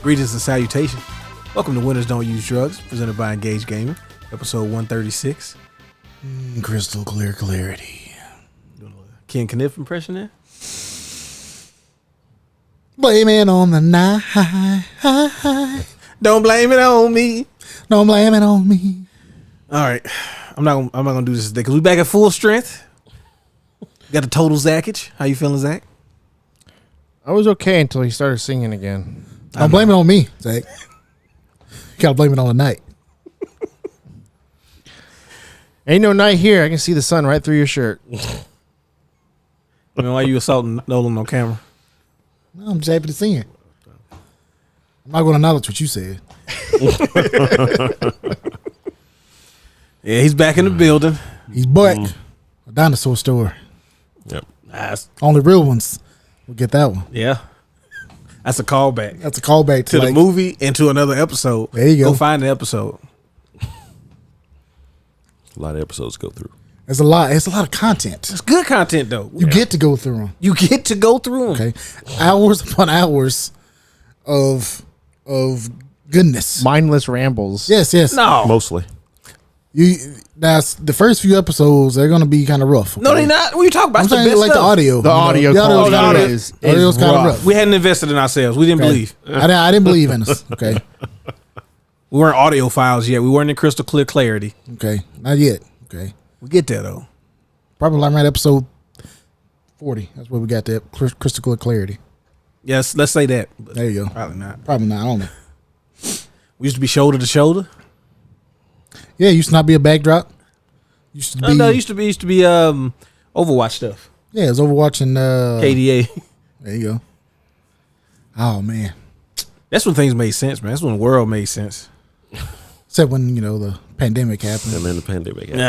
Greetings and salutations. Welcome to Winners Don't Use Drugs, presented by Engage Gaming, episode 136. Crystal clear clarity. Ken Kniff impression there? Blame it on the night. Don't blame it on me. Don't blame it on me. All right, I'm not gonna do this today because we back at full strength. Got the total Zackage. How you feeling, Zach? I was okay until he started singing again. Don't blame it on me, Zach. You gotta blame it on the night. Ain't no night here. I can see the sun right through your shirt. I mean, why you assaulting Nolan on camera? No, I'm just happy to see it. I'm not gonna acknowledge what you said. Yeah, he's back in the building. He's back. A dinosaur store. Yep. Nice. Only real ones will get that one. Yeah. That's a callback. That's a callback to the movie and to another episode. There you go. Go find the episode. A lot of episodes to go through. It's a lot. It's a lot of content. It's good content, though. You get to go through them. You get to go through them. Okay, hours upon hours of goodness. Mindless rambles. Yes. No. Mostly. That's the first few episodes. They're gonna be kind of rough. Okay? No, they not. What are you talking about? I'm It's the saying best like stuff. the audio. The audio quality is audio's kind of rough. rough. We hadn't invested in ourselves. We didn't Okay. believe. I didn't believe in us. Okay, We weren't audio files yet. We weren't in crystal clear clarity. okay, not yet. Okay, We get there, though. probably like right episode 40. That's where we got that crystal clear clarity. Yes, let's say that. But There you go. probably not. Probably not. I don't know. We used to be shoulder to shoulder. Yeah, it used to not be a backdrop. Used to be. No, it used to be Overwatch stuff. Yeah, it was Overwatch and KDA. There you go. Oh man. That's when things made sense, man. That's when the world made sense. Except when the pandemic happened. And then the pandemic happened.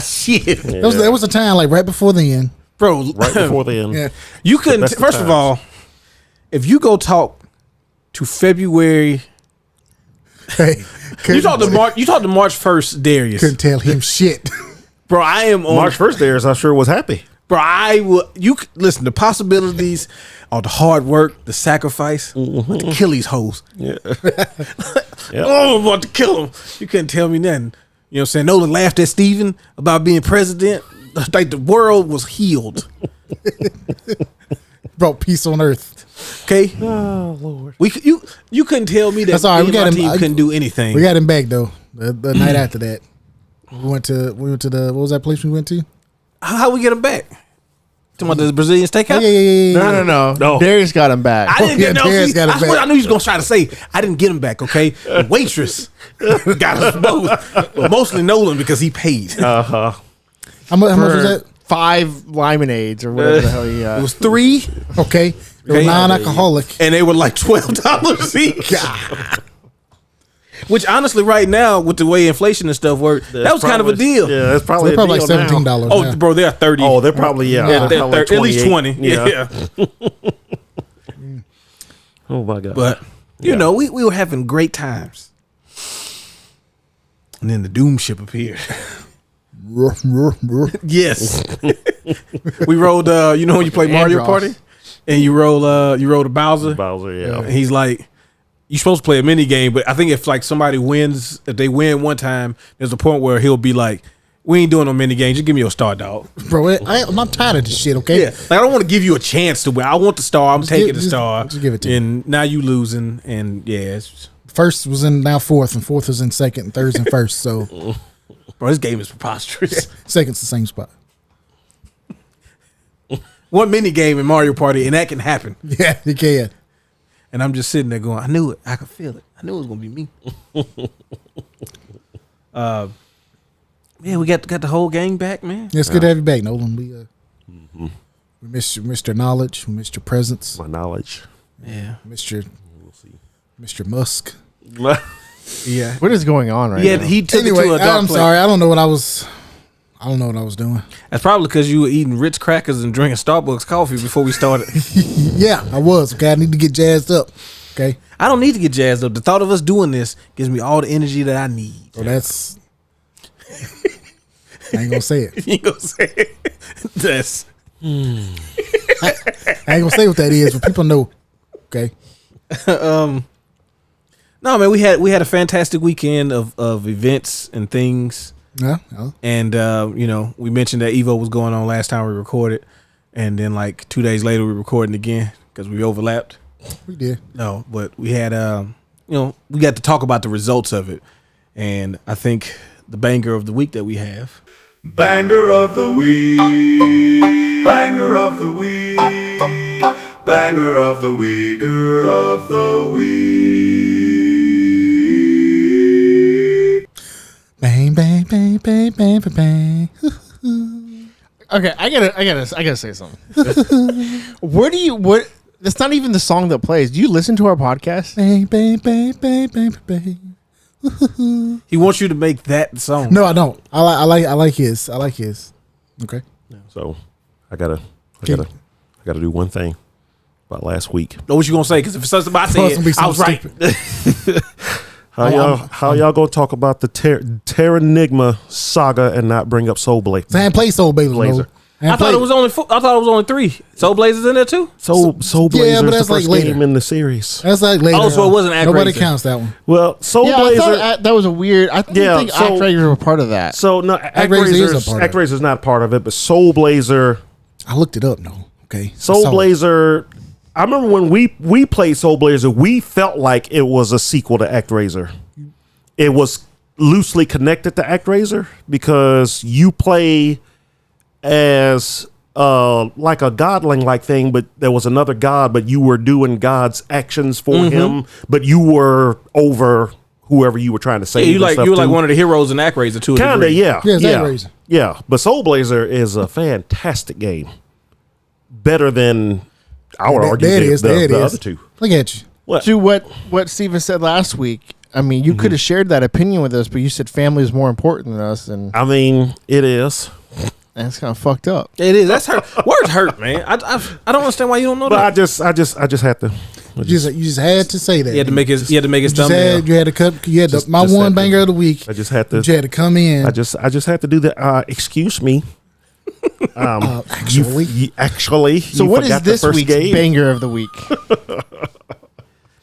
Shit. Yeah. There was a time like right before the end. Bro, Right before the end. Yeah. you couldn't. That's the First of times. all, if you go talk to February, Hey, you talk to March 1st, Darius. couldn't tell him shit. Bro, I am on March 1st there, I sure was happy. Bro, listen, the possibilities of the hard work, the sacrifice, like to kill these hoes. Yeah. Oh, I'm about to kill them. You couldn't tell me nothing. You know what I'm saying? Nolan laughed at Steven about being president. Like the world was healed. Brought peace on earth. Okay? Oh, Lord. You couldn't tell me that That's all right. me We and got my him. team couldn't do anything. We got him back though. The night after that, we went to the what was that place we went to? How we get him back? Talking about the Brazilian steakhouse? Yeah. No. Darius got him back. I didn't get no. Darius See, got him I swear, back. I knew he was gonna try to say I didn't get him back. Okay, the waitress got us both, but mostly Nolan because he paid. How much was that? 5 limonades or whatever the hell he It was 3, Okay, they were Okay. non-alcoholic. and they were like $12 each. Which honestly, right now, with the way inflation and stuff worked, that was kind of a deal. Yeah, that's probably They're probably a like deal now. $17. Oh, now. bro, they're 30. Oh, they're probably, yeah. Yeah, they're probably 30, at least 20. 28. Yeah. Oh, my God. But you know, we were having great times, and then the doom ship appeared. Yes, we rolled. You know when you play Mario Andros. Party, and you roll a Bowser. Bowser, yeah. And he's like, you're supposed to play a mini game, but I think if like somebody wins, if they win one time, there's a point where he'll be like, "We ain't doing no mini games. Just give me your star, dog." Bro, I'm tired of this shit. Okay, Yeah, like I don't want to give you a chance to win. I want the star. I'm taking the star. just give it to me. And now you losing, and yeah, it's, First was in now fourth, and fourth was in second, and third's in first. So bro, this game is preposterous. second's the same spot. One mini game in Mario Party, and that can happen. Yeah, you can. And I'm just sitting there going, I knew it. I could feel it. I knew it was gonna be me. Yeah, we got the whole gang back, man. Yeah, it's good to have you back, Nolan. We missed your knowledge. We missed your presence. My knowledge. Yeah, Mr. We'll see. Mr. Musk. yeah. What is going on right Yeah, now? he took Anyway, it to a dark I'm place. sorry. I don't know what I was doing. That's probably because you were eating Ritz crackers and drinking Starbucks coffee before we started. Yeah, I was. Okay, I need to get jazzed up. Okay, I don't need to get jazzed up. The thought of us doing this gives me all the energy that I need. so that's. I ain't gonna say it. You ain't gonna say it. That's I ain't gonna say what that is, but people know. Okay. No, man, we had a fantastic weekend of events and things. Yeah. And we mentioned that Evo was going on last time we recorded, and then like 2 days later we recording again because we overlapped. We did. No, but we had we got to talk about the results of it, and I think the banger of the week that we have. Banger of the week. Banger of the week. Banger of the week. Banger of the week. Bang bang bang bang bang bang bang. Okay, I gotta say something. What? That's not even the song that plays. Do you listen to our podcast? Bang bang bang bang bang bang. He wants you to make that song. No, I don't. I like his. I like his. Okay. So I gotta do one thing about last week. Know what you gonna say? Because if it's something I It's gonna be said, I was something right. How y'all gonna talk about the Terranigma saga and not bring up Soul Blazer? I ain't played Soul Blazer. Blazer. I thought it was only 3. Soul Blazers in there too. Soul Blazer yeah, but is that's the first like later. game in the series. That's like later. Oh, so it wasn't Nobody Actraiser. counts that one. Well, Soul Yeah, I Blazer. thought that was a weird. I didn't think so- Actraiser were part of that. So no, Actraiser is a part of it. Actraiser is not part of it, but Soul Blazer. I looked it up. No. Okay. Soul So- Blazer. I remember when we played Soul Blazer, we felt like it was a sequel to Actraiser. It was loosely connected to Actraiser because you play as like a godling like thing, but there was another god, but you were doing God's actions for him, but you were over whoever you were trying to save. Yeah, and stuff you were like too. one of the heroes in Actraiser too. Kinda, yeah. Yeah, it's yeah. Actraiser. Yeah. But Soul Blazer is a fantastic game. Better than I would argue There it is. There it the is. other two. Look at you. What? To what Steven said last week, I mean, you could have shared that opinion with us, but you said family is more important than us, and I mean, it is. that's kind of fucked up. It is. That's hurt. Words hurt, man. I don't understand why you don't know But that. I just had to. You just had to say that. He had to make his thumbnail. You had to cut. You had Just my had one to- banger of the week. I just had to. You had to come in. I just had to do the. Excuse me. Actually, So you what is forgot the this first week's game? banger of the week?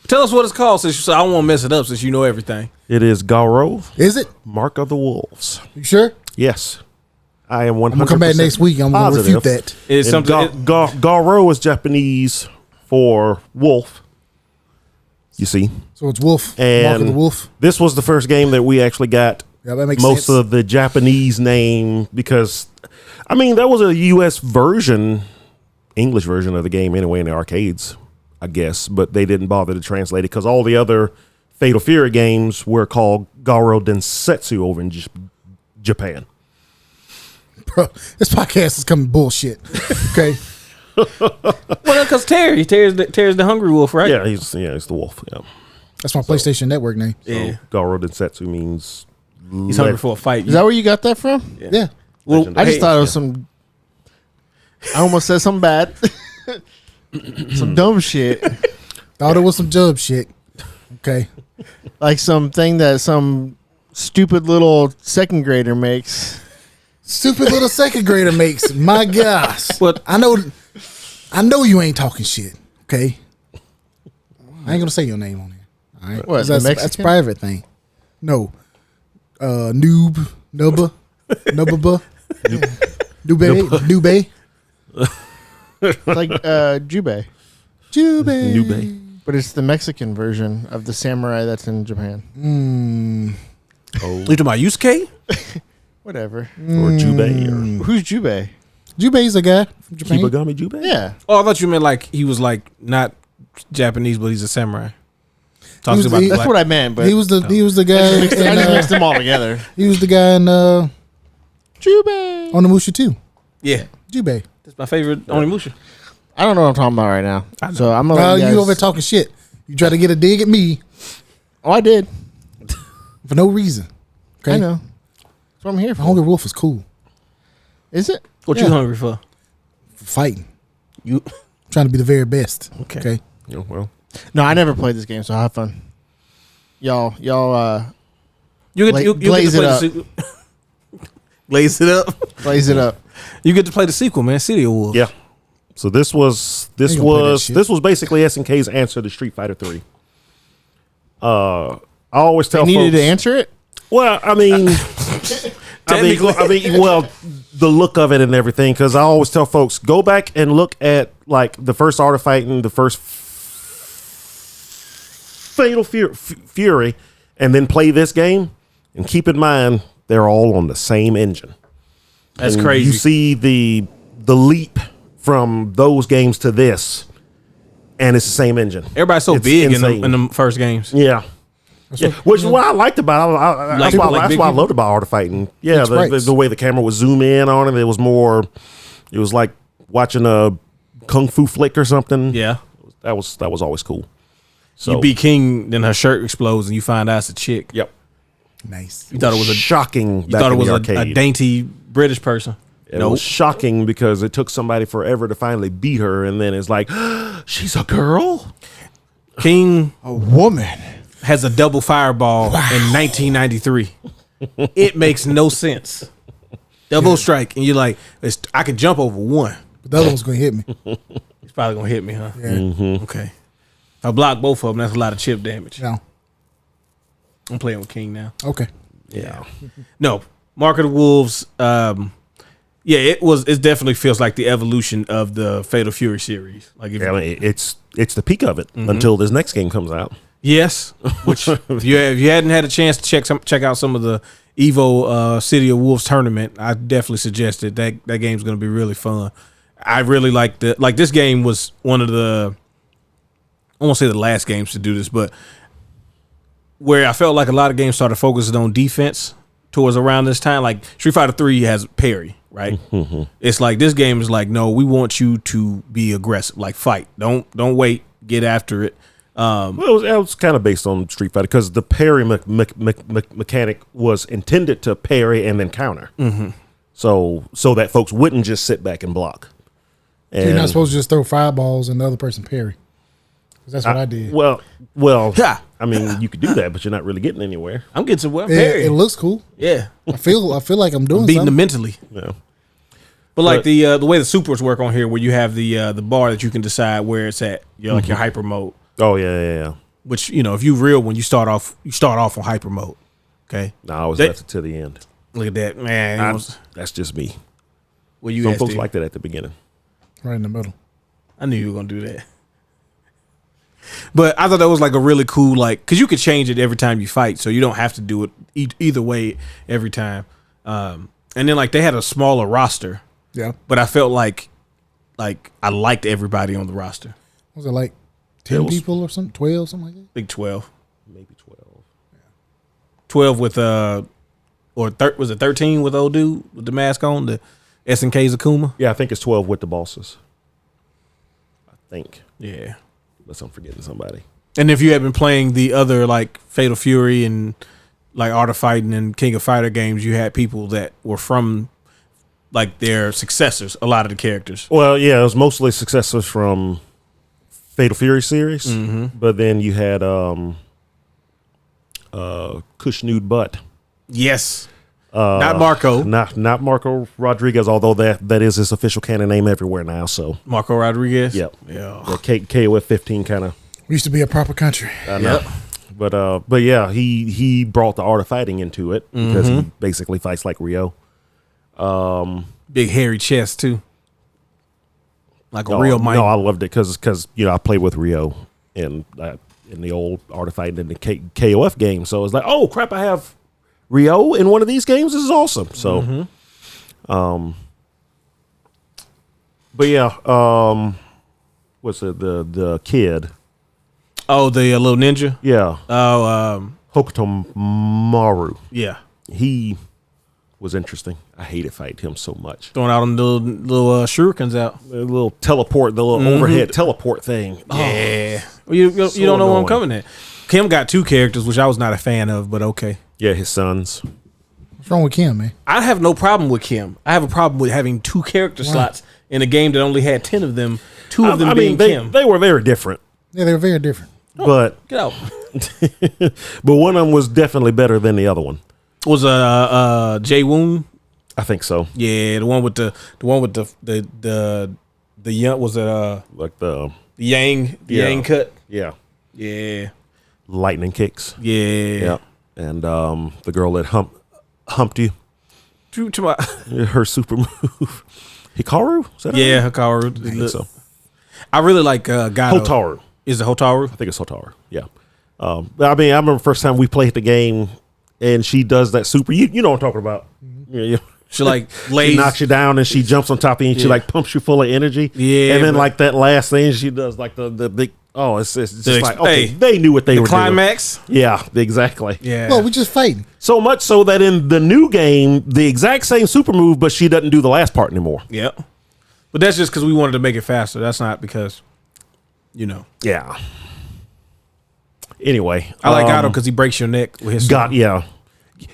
Tell us what it's called, since I don't want to mess it up, since you know everything. It is Garo, is it? Mark of the Wolves. You sure? Yes, I am 100%. I'm gonna come back next week. I'm gonna refute that. It's And something. Garo is Japanese for wolf. You see, So it's Wolf. and Mark of the Wolf. this was the first game that we actually got Yeah, that makes most sense. of the Japanese name because, I mean, that was a U.S. version, English version of the game anyway in the arcades, I guess, but they didn't bother to translate it because all the other Fatal Fury games were called Garo Densetsu over in Japan. Bro, this podcast is coming bullshit. Okay. Well, because Terry tears the hungry wolf, right? Yeah, he's the wolf. Yeah, That's my PlayStation Network name. Yeah. Garo Densetsu means He's hungry for a fight. Is that where you got that from? Yeah. Well, I just hey, thought it was some. I almost said something bad. Some dumb shit, Thought it was some job shit. Okay. like something that some stupid little second grader makes. Stupid little second grader makes. My gosh. What? I know you ain't talking shit. Okay. I ain't gonna say your name on here. All right. What, the That's Mexican? private thing. No. Noob. Nubba. Nubba. Nube. It's like Jubei, Jube. Nube. but it's the Mexican version of the samurai that's in Japan. Oh, You talking about Yusuke? Whatever. or Jubei or Who's Jubei? Jube's a guy from Japan. Kibagami Jubei. Yeah. Oh, I thought you meant like he was like not Japanese, but he's a samurai. Talks was- about he- the That's black- what I meant, but He was the guy. I just in, mixed them all together. he was the guy in Jubei. on the Musha too. Yeah, Jube. that's my favorite Onimusha. I don't know what I'm talking about right now. So I'm gonna. let You guys- over there talking shit. You try to get a dig at me Oh, I did. for no reason. Okay. I know. That's what I'm here for. Hungry Wolf is cool. Is it? What Yeah. you hungry for? For fighting. You Trying to be the very best. Okay. Okay. Yeah, well, No, I never played this game, so have fun. Y'all. you get Blaze to it play up. the sequel. Blaze it up. Blaze it up. You get to play the sequel, man. City of Wolves. yeah. So this was ain't gonna play that shit. this was basically SNK's answer to Street Fighter 3. I always tell They needed folks, to answer it. well, I mean, well, the look of it and everything. Because I always tell folks, go back and look at like the first Art of Fighting, the first Fatal Fury, and then play this game. And keep in mind, they're all on the same engine. That's And crazy. You see the leap from those games to this, and it's the same engine. Everybody's so It's big insane. in the first games. Yeah. Yeah, which is what I liked about it. Like That's big why I people? loved about Art of Fighting. Yeah, Big sprites. the way the camera would zoom in on it, it was like watching a kung fu flick or something. Yeah. that was always cool. So You beat King, then her shirt explodes, and you find out it's a chick. yep, Nice. You thought it was a shocking. you thought it was a arcade. dainty British person. It Nope. was shocking because it took somebody forever to finally beat her, and then it's like, she's a girl. King A woman. has a double fireball in 1993. It makes no sense. Double strike, and you're like, I can jump over one. But the other one's gonna hit me. It's probably gonna hit me, huh? Yeah. Mm-hmm. Okay. If I block both of them, that's a lot of chip damage. No. I'm playing with King now. Okay. Yeah, No, Mark of the Wolves. Yeah, it definitely feels like the evolution of the Fatal Fury series. Like, if I mean, it's the peak of it until this next game comes out. yes, which if you hadn't had a chance to check out some of the Evo City of Wolves tournament, I definitely suggest it. That game's going to be really fun. I really like this game was one of the, I won't say the last games to do this, but where I felt like a lot of games started focusing on defense towards around this time. Like Street Fighter 3 has parry, right? It's like this game is like, no, we want you to be aggressive, like fight. Don't wait, get after it. Well, it was kind of based on Street Fighter because the parry mechanic was intended to parry and then counter. So that folks wouldn't just sit back and block. So you're not supposed to just throw fireballs and the other person parry. 'Cause that's what I did. Well, Yeah. I mean, you could do that, but you're not really getting anywhere. I'm getting some well Yeah, parry. it looks cool. Yeah, I feel like I'm doing beating them something. mentally. Yeah. But like the way the supers work on here, where you have the bar that you can decide where it's at. You're like your hyper mode, Oh yeah. which if you real when you start off on hyper mode. Okay, No, I was That- left it to the end. look at that, man. That's just me. Well, you Some asked folks it. like that at the beginning. Right in the middle. I knew you were gonna do that. But I thought that was like a really cool, like, because you could change it every time you fight, so you don't have to do it either way every time. And then like they had a smaller roster, Yeah. but I felt like I liked everybody on the roster. Was it like 10 was- people or something? 12, something like that? Big 12. Maybe 12. 12 with was it 13 with old dude with the mask on, the SNK Zakuma? Yeah, I think it's 12 with the bosses. I think. Yeah. Unless I'm forgetting somebody. And if you had been playing the other like Fatal Fury and like Art of Fighting and King of Fighter games, you had people that were from like their successors, a lot of the characters. Well, yeah, it was mostly successors from Fatal Fury series, but then you had Kush Nude Butt. Yes. Not Marco. Not Marco Rodriguez, although that is his official canon name everywhere now. So Marco Rodriguez. Yep. Yeah. the KOF 15 kind of. We used to be a proper country. Yep. But yeah, he brought the art of fighting into it because he basically fights like Rio. Big hairy chest too. Like a No, real Mike. No, I loved it because I played with Rio in the old art of fighting in the KOF game. So it's like, oh crap, I have Rio in one of these games. This is awesome. So, but yeah, what's it? The kid? Oh, the little ninja. Yeah, Oh, Hokuto Maru. yeah. He was interesting. I hated fighting him so much. Throwing out them little shurikens out. The little teleport, the little overhead teleport thing. Yeah. Well, you don't know where I'm annoying. coming at. Kim got two characters, which I was not a fan of, but okay. Yeah, his sons. What's wrong with Kim, man? I have no problem with Kim. I have a problem with having two character slots in a game that only had 10 of them, two of them being Kim. they were very different, Yeah, they were very different. but Get out. one of them was definitely better than the other one. Was Jay Woon? I think so. Yeah, the one with the The young was it like the Yang cut? yeah Yeah. lightning kicks. Yeah. And the girl that humped you, To my her super move, Hikaru. Is that her yeah, name? Hikaru. I think so. I really like Gato. Hotaru. Is it Hotaru? I think it's Hotaru. Yeah. I mean, I remember first time we played the game, and she does that super. You know what I'm talking about? Yeah. She like She lays. knocks you down and she jumps on top of you and she like pumps you full of energy. Yeah, and then but- like that last thing she does, like the big. Oh, it's just The like okay, hey, they knew what they were climax. doing. Yeah, exactly. Yeah. Well, we just fighting. So much so that in the new game, the exact same super move, but she doesn't do the last part anymore. Yep. But that's just because we wanted to make it faster. That's not because, Yeah. Anyway, I like Gato because he breaks your neck with his. yeah.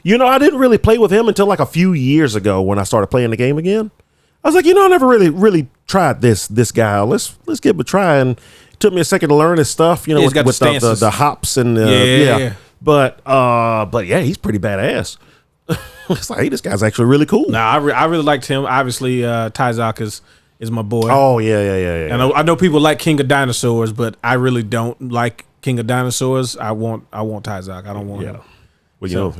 I didn't really play with him until like a few years ago when I started playing the game again. I was like, I never really tried this guy. Let's give him a try. And it took me a second to learn his stuff. he's with got the stances. the hops and Yeah. But yeah, he's pretty badass. It's like, hey, this guy's actually really cool. Nah, I really liked him. Obviously, Taizak is my boy. Oh yeah. And I know people like King of Dinosaurs, but I really don't like King of Dinosaurs. I want Taizak. I don't want him. Well,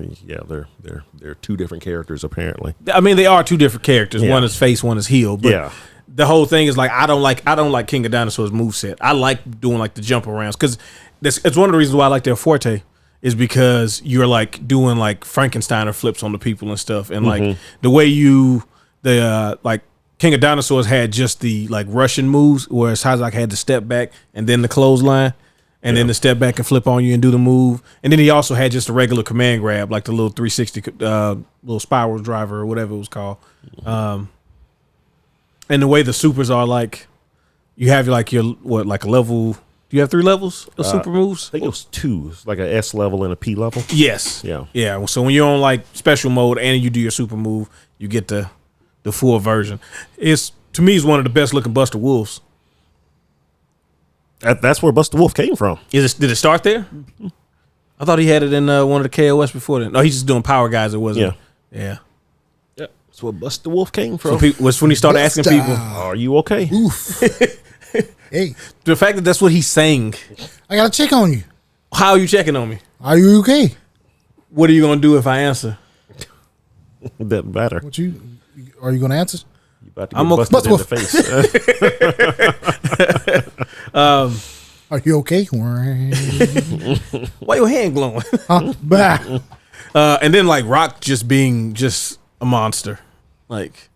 they're two different characters apparently. I mean, they are two different characters. Yeah. One is face, one is heel. But Yeah. the whole thing is like I don't like King of Dinosaurs moveset. I like doing like the jump arounds because it's one of the reasons why I like their forte is because you're like doing like Frankensteiner flips on the people and stuff, and like the way like King of Dinosaurs had just the like Russian moves, whereas Hazak had to step back and then the clothesline. And then the step back and flip on you and do the move. And then he also had just a regular command grab, like the little 360 little spiral driver or whatever it was called. And the way the supers are like, you have like your, like a level, do you have 3 levels of super moves? I think it was 2. It's like a S level and a P level. Yes. Yeah. Yeah. So when you're on like special mode and you do your super move, you get the full version. To me, it's one of the best looking Buster Wolves. That's where Buster Wolf came from. Did it start there? I thought he had it in one of the KOS before then. No, he's just doing Power Guys. It wasn't. Yeah. Yeah, that's where Buster Wolf came from. Was when he started asking people, Are you okay? Oof. Hey, the fact that that's what he's saying. I gotta check on you. How are you checking on me? Are you okay? What are you gonna do if I answer? Doesn't matter. Are you gonna answer? You about to get I'm busted in the face. Are you okay? Why your hand glowing? Bah. And then like Rock just being just a monster. Like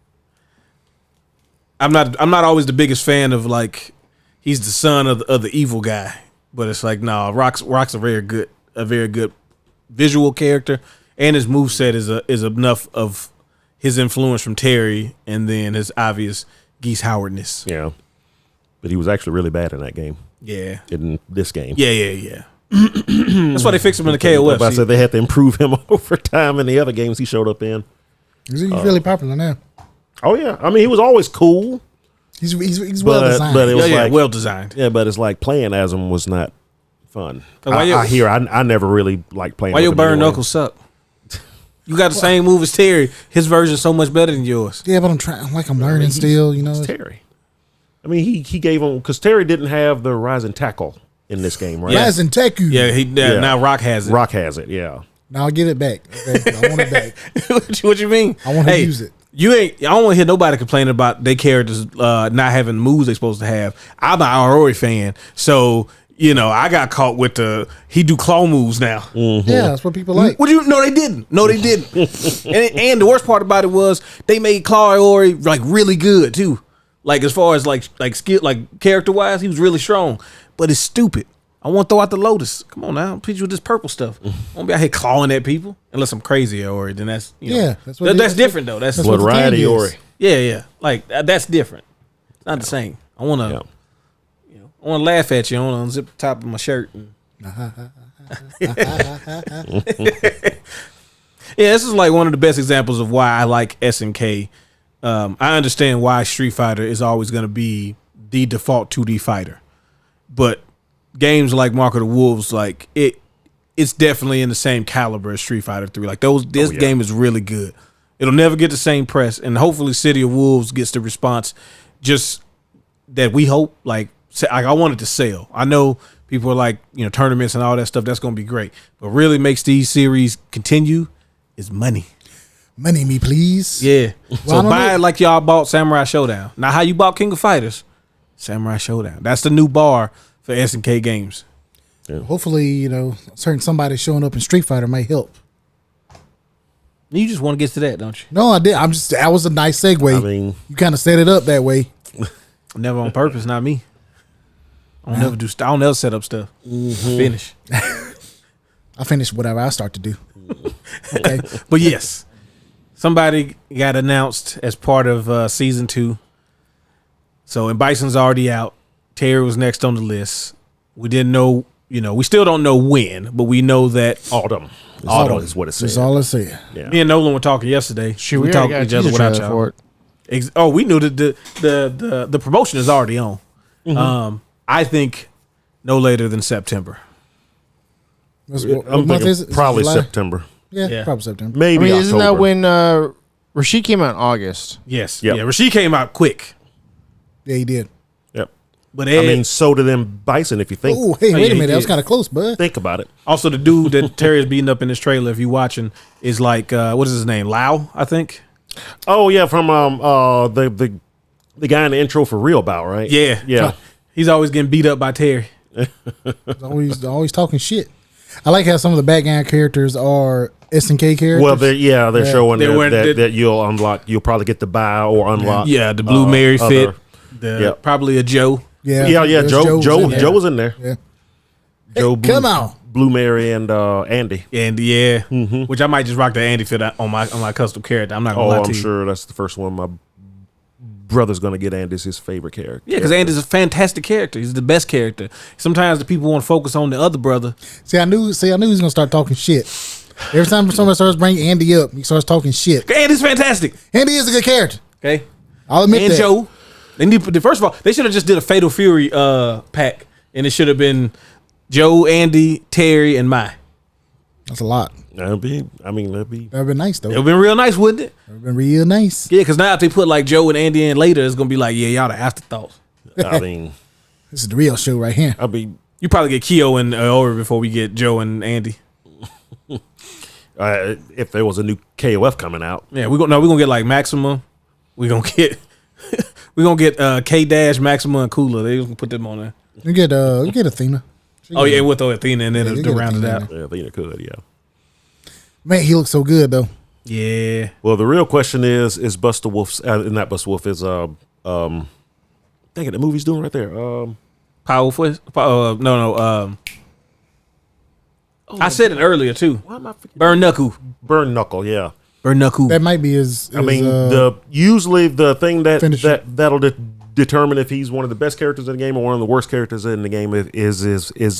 I'm not always the biggest fan of like he's the son of the evil guy, but it's like no, Rock's a very good visual character, and his moveset is enough of his influence from Terry and then his obvious Geese Howardness. Yeah. But he was actually really bad in that game. Yeah. In this game. Yeah. That's why they fixed him in the KOF. I said they had to improve him over time in the other games he showed up in. He's really popular now. Oh yeah. I mean, he was always cool. He's well designed. But it was like well designed. Yeah, but it's like playing as him was not fun. Why I never really liked playing. Why with your him burn anyway. knuckles suck? You got the same move as Terry. His version's so much better than yours. Yeah, but I'm learning still. It's Terry. I mean, he gave him because Terry didn't have the rising tackle in this game, right? Rise and Teku. Yeah, now Rock has it. Rock has it. Yeah. Now I'll get it back. Okay? I want it back. What you mean? I want to use it. I don't want to hear nobody complaining about their characters not having moves they're supposed to have. I'm an Aori fan, so I got caught with he do claw moves now. Mm-hmm. Yeah, that's what people like. Would you? No, they didn't. and the worst part about it was they made Claw Aori like really good too. Like as far as like skill, like character wise, he was really strong. But it's stupid. I want to throw out the Lotus. Come on now, please with this purple stuff. I won't be out here clawing at people unless I'm crazy Aori. Then that's that's different though. That's what variety Aori. Yeah. Like that's different. It's not the same. I want to. I want to laugh at you. I want to unzip the top of my shirt. Yeah, this is like one of the best examples of why I like SNK. I understand why Street Fighter is always going to be the default 2D fighter, but games like Mark of the Wolves, like it's definitely in the same caliber as Street Fighter 3. Like this game is really good. It'll never get the same press, and hopefully City of Wolves gets the response just that we hope, like I want it to sell. I know people are like, tournaments and all that stuff. That's going to be great. But really makes these series continue is money. Money me, please. Yeah. Well, So I don't buy know. it like y'all bought Samurai Showdown. Now, how you bought King of Fighters? Samurai Showdown. That's the new bar for SNK games. Hopefully, certain somebody showing up in Street Fighter might help. You just want to get to that, don't you? No, I did. That was a nice segue. I mean, You kind of set it up that way. Never on purpose, not me. I don't never set up stuff. I finish. I finish whatever I start to do. Okay. But yes, somebody got announced as part of season 2. So, and Bison's already out. Terry was next on the list. We didn't know, we still don't know when, but we know that autumn. Autumn Is what it said. That's all I said. Yeah. me and Nolan were talking yesterday. Shoot, we we talked already to got each a other teaser without trailer y'all. for it. We knew that the promotion is already on. I think no later than September. What I'm month is thinking it? probably July? September. Yeah, probably September. I Maybe mean, October. isn't that when Rashid came out in August? Yes. Yep. Yeah. Rashid came out quick. Yeah, he did. Yep. But I mean, so did them Bison, if you think. Oh, hey, Oh, wait yeah, a he minute. That was did. kind of close, bud. Think about it. also the dude that Terry is beating up in this trailer, if you watching, is like what is his name? Lau, I think. Oh yeah, from the guy in the intro for Real Bout, right? Yeah. Yeah. He's always getting beat up by Terry. Always talking shit. I like how some of the background characters are SNK characters. Well, they're showing They were- that you'll unlock. You'll probably get to buy or unlock. Yeah, the Blue Mary fit. other- Yep. Probably a Joe. Yeah. there's Joe in there. was in there. Yeah. Joe, Hey, come on. Blue Mary and Andy. And which I might just rock the Andy fit on my custom character. I'm not gonna Oh, lie I'm to you. sure that's the first one my brother's gonna get. Andy's his favorite character. Yeah, because Andy's a fantastic character. He's the best character. Sometimes the people want to focus on the other brother. See, I knew he was gonna start talking shit. Every time somebody starts bringing Andy up, he starts talking shit. Andy's fantastic. Andy is a good character. Okay. I'll admit And that. Joe. They need. First of all, they should have just did a Fatal Fury pack, and it should have been Joe, Andy, Terry, and Mai. That's a lot. That'd be. That'd been nice though. It would have been real nice, wouldn't it? That'd been real nice. Yeah, because now if they put like Joe and Andy in later, it's gonna be like, yeah, y'all the afterthoughts. I mean, This is the real show right here. You probably get Keo and Ori before we get Joe and Andy. if there was a new KOF coming out, Yeah, we're gonna get like Maxima. We're gonna get K Dash, Maxima, and Cooler. They gonna put them on there. You get Athena. Oh yeah, with Athena and then Yeah, you to get round it Athena. out. yeah, I think it could. Yeah. Man, he looks so good though. Yeah. Well, the real question is Buster Wolf's not Buster Wolf is dang it, the movie's doing right there. Power Fist. I said it earlier too. Why am I forgetting? Burn Knuckle. Burn Knuckle, yeah. Burn Knuckle. That might be his. I mean, usually the thing finisher. that'll determine if he's one of the best characters in the game or one of the worst characters in the game is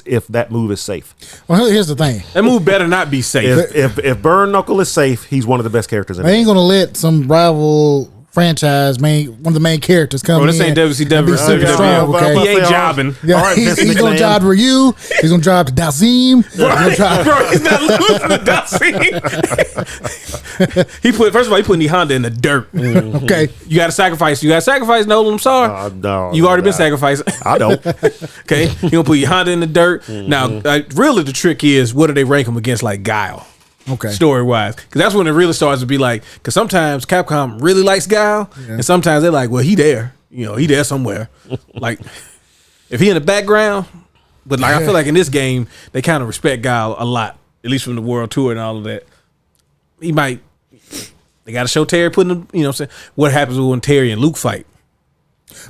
if that move is safe. Well, here's the thing. That move better not be safe. If Burn Knuckle is safe, he's one of the best characters in the They game. ain't gonna let some rival franchise one of the main characters come Bro, this in. ain't WCW. and be super Yeah, strong, yeah, okay? He ain't jobbing. Yeah, All right, he's Vince gonna McMahon. job to Ryu. He's gonna job to Dazim. He's gonna job- Bro, he's not losing to Dusty. He putting the Honda in the dirt. Okay. You got to sacrifice. Nolan. I'm sorry. No, You already been sacrificed. I don't. Okay, you gonna put your Honda in the dirt. Now, really, the trick is what do they rank him against, like Guile, Okay. story wise? Because that's when it really starts to be like. Because sometimes Capcom really likes Guile, and sometimes they're like, well, he there. He there somewhere. Like, if he in the background, but like I feel like in this game they kind of respect Guile a lot, at least from the World Tour and all of that. He might. They got to show Terry putting them. You know what I'm saying? What happens when Terry and Luke fight?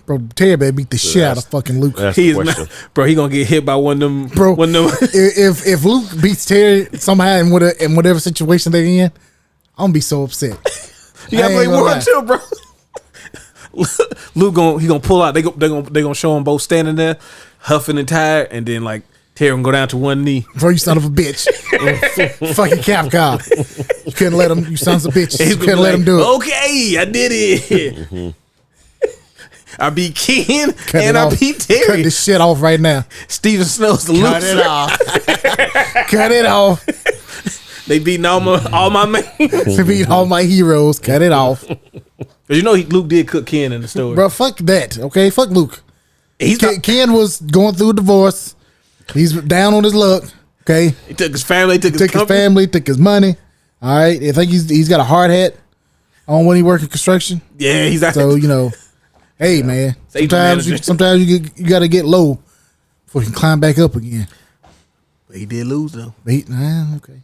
Bro, Terry better beat the shit out of fucking Luke. That's He the is question. not, bro. He gonna get hit by one of them. Bro, one of them. if Luke beats Terry somehow in whatever situation they're in, I'm gonna be so upset. You gotta I play ain't gonna lie. World Tour, bro. Luke gonna pull out. They gonna show them both standing there, huffing and tired, and then like Terry gonna go down to one knee. Bro, you son of a bitch. Fucking Capcom. You couldn't let him, you sons of bitches. He's You gonna couldn't be let like, him do it. Okay, I did it. I beat Ken Cut and it I off. beat Cut Terry. this shit off right now. Steven Snow's the Cut loser. it off. Cut it off. They beating all my mains. To beat all my heroes. Cut it off. Cause Luke did cook Ken in the story. Bro, fuck that. Okay, fuck Luke. Ken was going through a divorce. He's down on his luck. Okay, He took his family, took his family, took his money. All right, I think he's got a hard hat on when he works in construction. Yeah, he's out. So hey man, sometimes you got to get low before you can climb back up again. But he did lose though. Okay,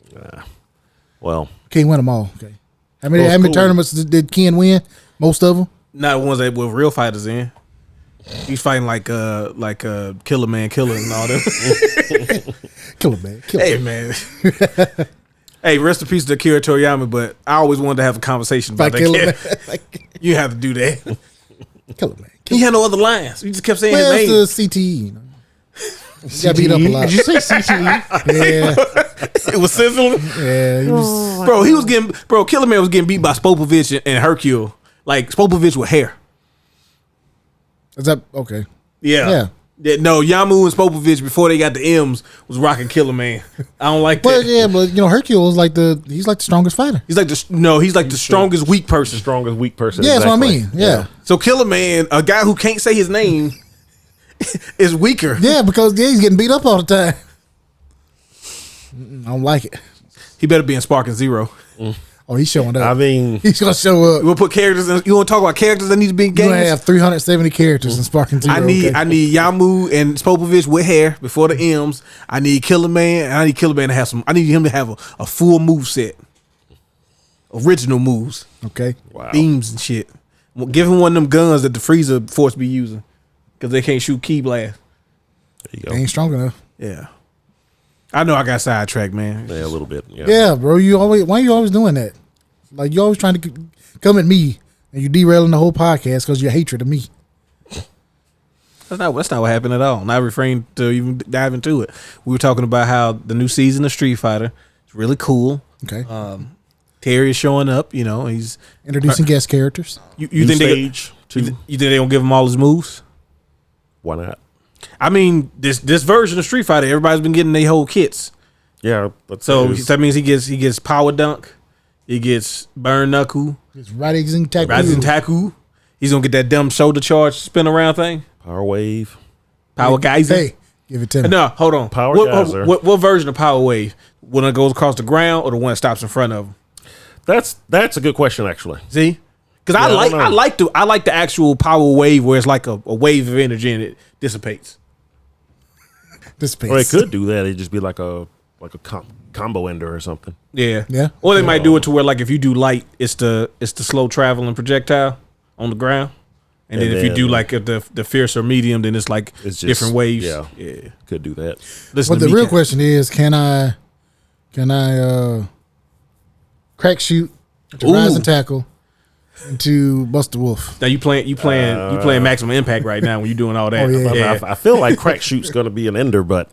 Well, can't win them all. Okay, how many tournaments did Ken win? Most of them. Not the ones that were real fighters in. He's fighting like Killer Man Killer and all that. Killer man. Hey man. Hey, rest in peace to Akira Toriyama, but I always wanted to have a conversation about that Killer kid. man. You have to do that. Killer man. He had no other lines. You just kept saying Where's his the name. CTE? He got beat up a lot. Did you say CTE? Yeah, It was sizzling. yeah. He was, Killer Man was getting beat by Spopovich and Hercule. Like Spopovich with hair. is that okay? Yeah. No, Yamu and Spopovich before they got the M's was rocking Killer Man. I don't like But that. yeah, but Hercule is he's like the strongest fighter. He's like the strongest weak person. strongest weak person. Yeah, that's what I exactly. mean. Yeah. So Killer Man, a guy who can't say his name, is weaker. Yeah, because he's getting beat up all the time. I don't like it. He better be in Sparking Zero. Oh, he's showing up. I mean, He's gonna show up. We'll put characters in. You want to talk about characters that need to be in You're gonna games? have 370 characters in Sparking Zero. I need Yamu and Spopovich with hair before the M's. I need Killer Man. And I need Killer Man to have some. I need him to have a full move set, original moves, Okay. wow. beams and shit. Give him one of them guns that the Freezer Force be using because they can't shoot key blast. There you They go. ain't strong enough. Yeah, I know I got sidetracked, man. Yeah, a little bit. Yeah. Yeah, bro. Why are you always doing that? Like you always trying to come at me and you derailing the whole podcast because your hatred of me. That's not what happened at all. And I refrained to even dive into it. We were talking about how the new season of Street Fighter is really cool. Okay. Terry is showing up. He's Introducing guest characters. you New think stage you 2. think they don't give him all his moves? Why not? I mean, this version of Street Fighter, everybody's been getting their whole kits. Yeah, but So there's- that means he gets power dunk, he gets burn knuckle, It's Rising Taku. rising taku. He's gonna get that dumb shoulder charge spin around thing. Power Wave. Power geyser. Hey, give it to me. No, hold on. Power geyser. What version of Power Wave? When it goes across the ground or the one that stops in front of him? That's a good question, actually. See, because Yeah, I don't know. I like the actual Power Wave where it's like a wave of energy and it dissipates. This piece. Or they could do that. It'd just be like a combo ender or something. Yeah, Yeah. Or they might do it to where like if you do light, it's the slow traveling projectile on the ground, and then if you do like the fierce or medium, then it's like It's just different waves. Yeah, yeah. could do that. Listen But to the me, real Cat. question is, can I crack shoot to Ooh. rise and tackle into Buster Wolf? Now you playing Maximum Impact right now when you're doing all that. Oh, yeah. I feel like crack shoot's going to be an ender, but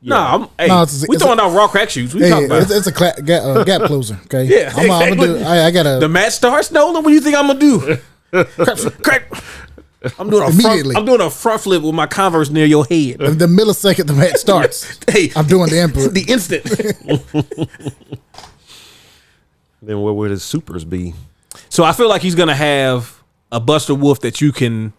No, No, we throwing out raw crack shoots. We Hey, talking about it's a gap closer. Okay. Yeah, I'm gonna exactly. do. I got the to match starts. Nolan, what do you think I'm gonna do? crack. I'm doing Immediately. I'm doing a front flip with my Converse near your head. the millisecond the match starts. Hey, I'm doing the input. the instant. then where would his supers be? So I feel like he's gonna have a Buster Wolf that you can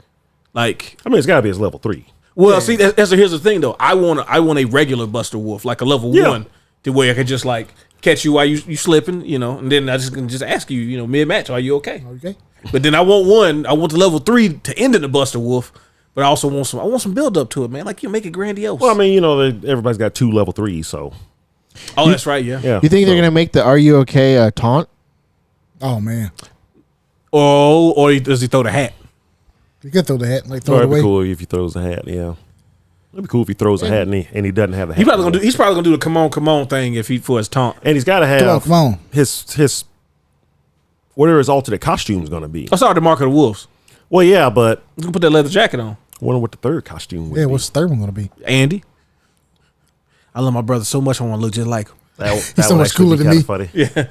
like. I mean, it's got to be his level 3. Well, see, here's the thing though. I want a regular Buster Wolf, like a level 1, to where I can just like catch you while you slipping, and then I can just ask you, mid match, are you okay? Okay. But then I want the level 3 to end in the Buster Wolf, but I also want some build up to it, man. Like you make it grandiose. Well, I mean, everybody's got 2 level 3s, so that's right, yeah. yeah. You think they're gonna make the "Are you okay?" Taunt? Oh man, Or does he throw the hat? you could throw the hat, like Oh, throw it it'd be away. cool if he throws a hat. Yeah, it'd be cool if he throws a hat and he doesn't have the hat. He's probably gonna do the come on thing for his taunt. and he's got to have Come on. his whatever his alternate costume is going to be. I saw the Mark of the Wolves. Well, yeah, but You can put that leather jacket on. I wonder what the third costume would Yeah, be. what's the third one gonna be? Andy. I love my brother so much I want to look just like him. That so would much actually cooler be than kinda me. Funny.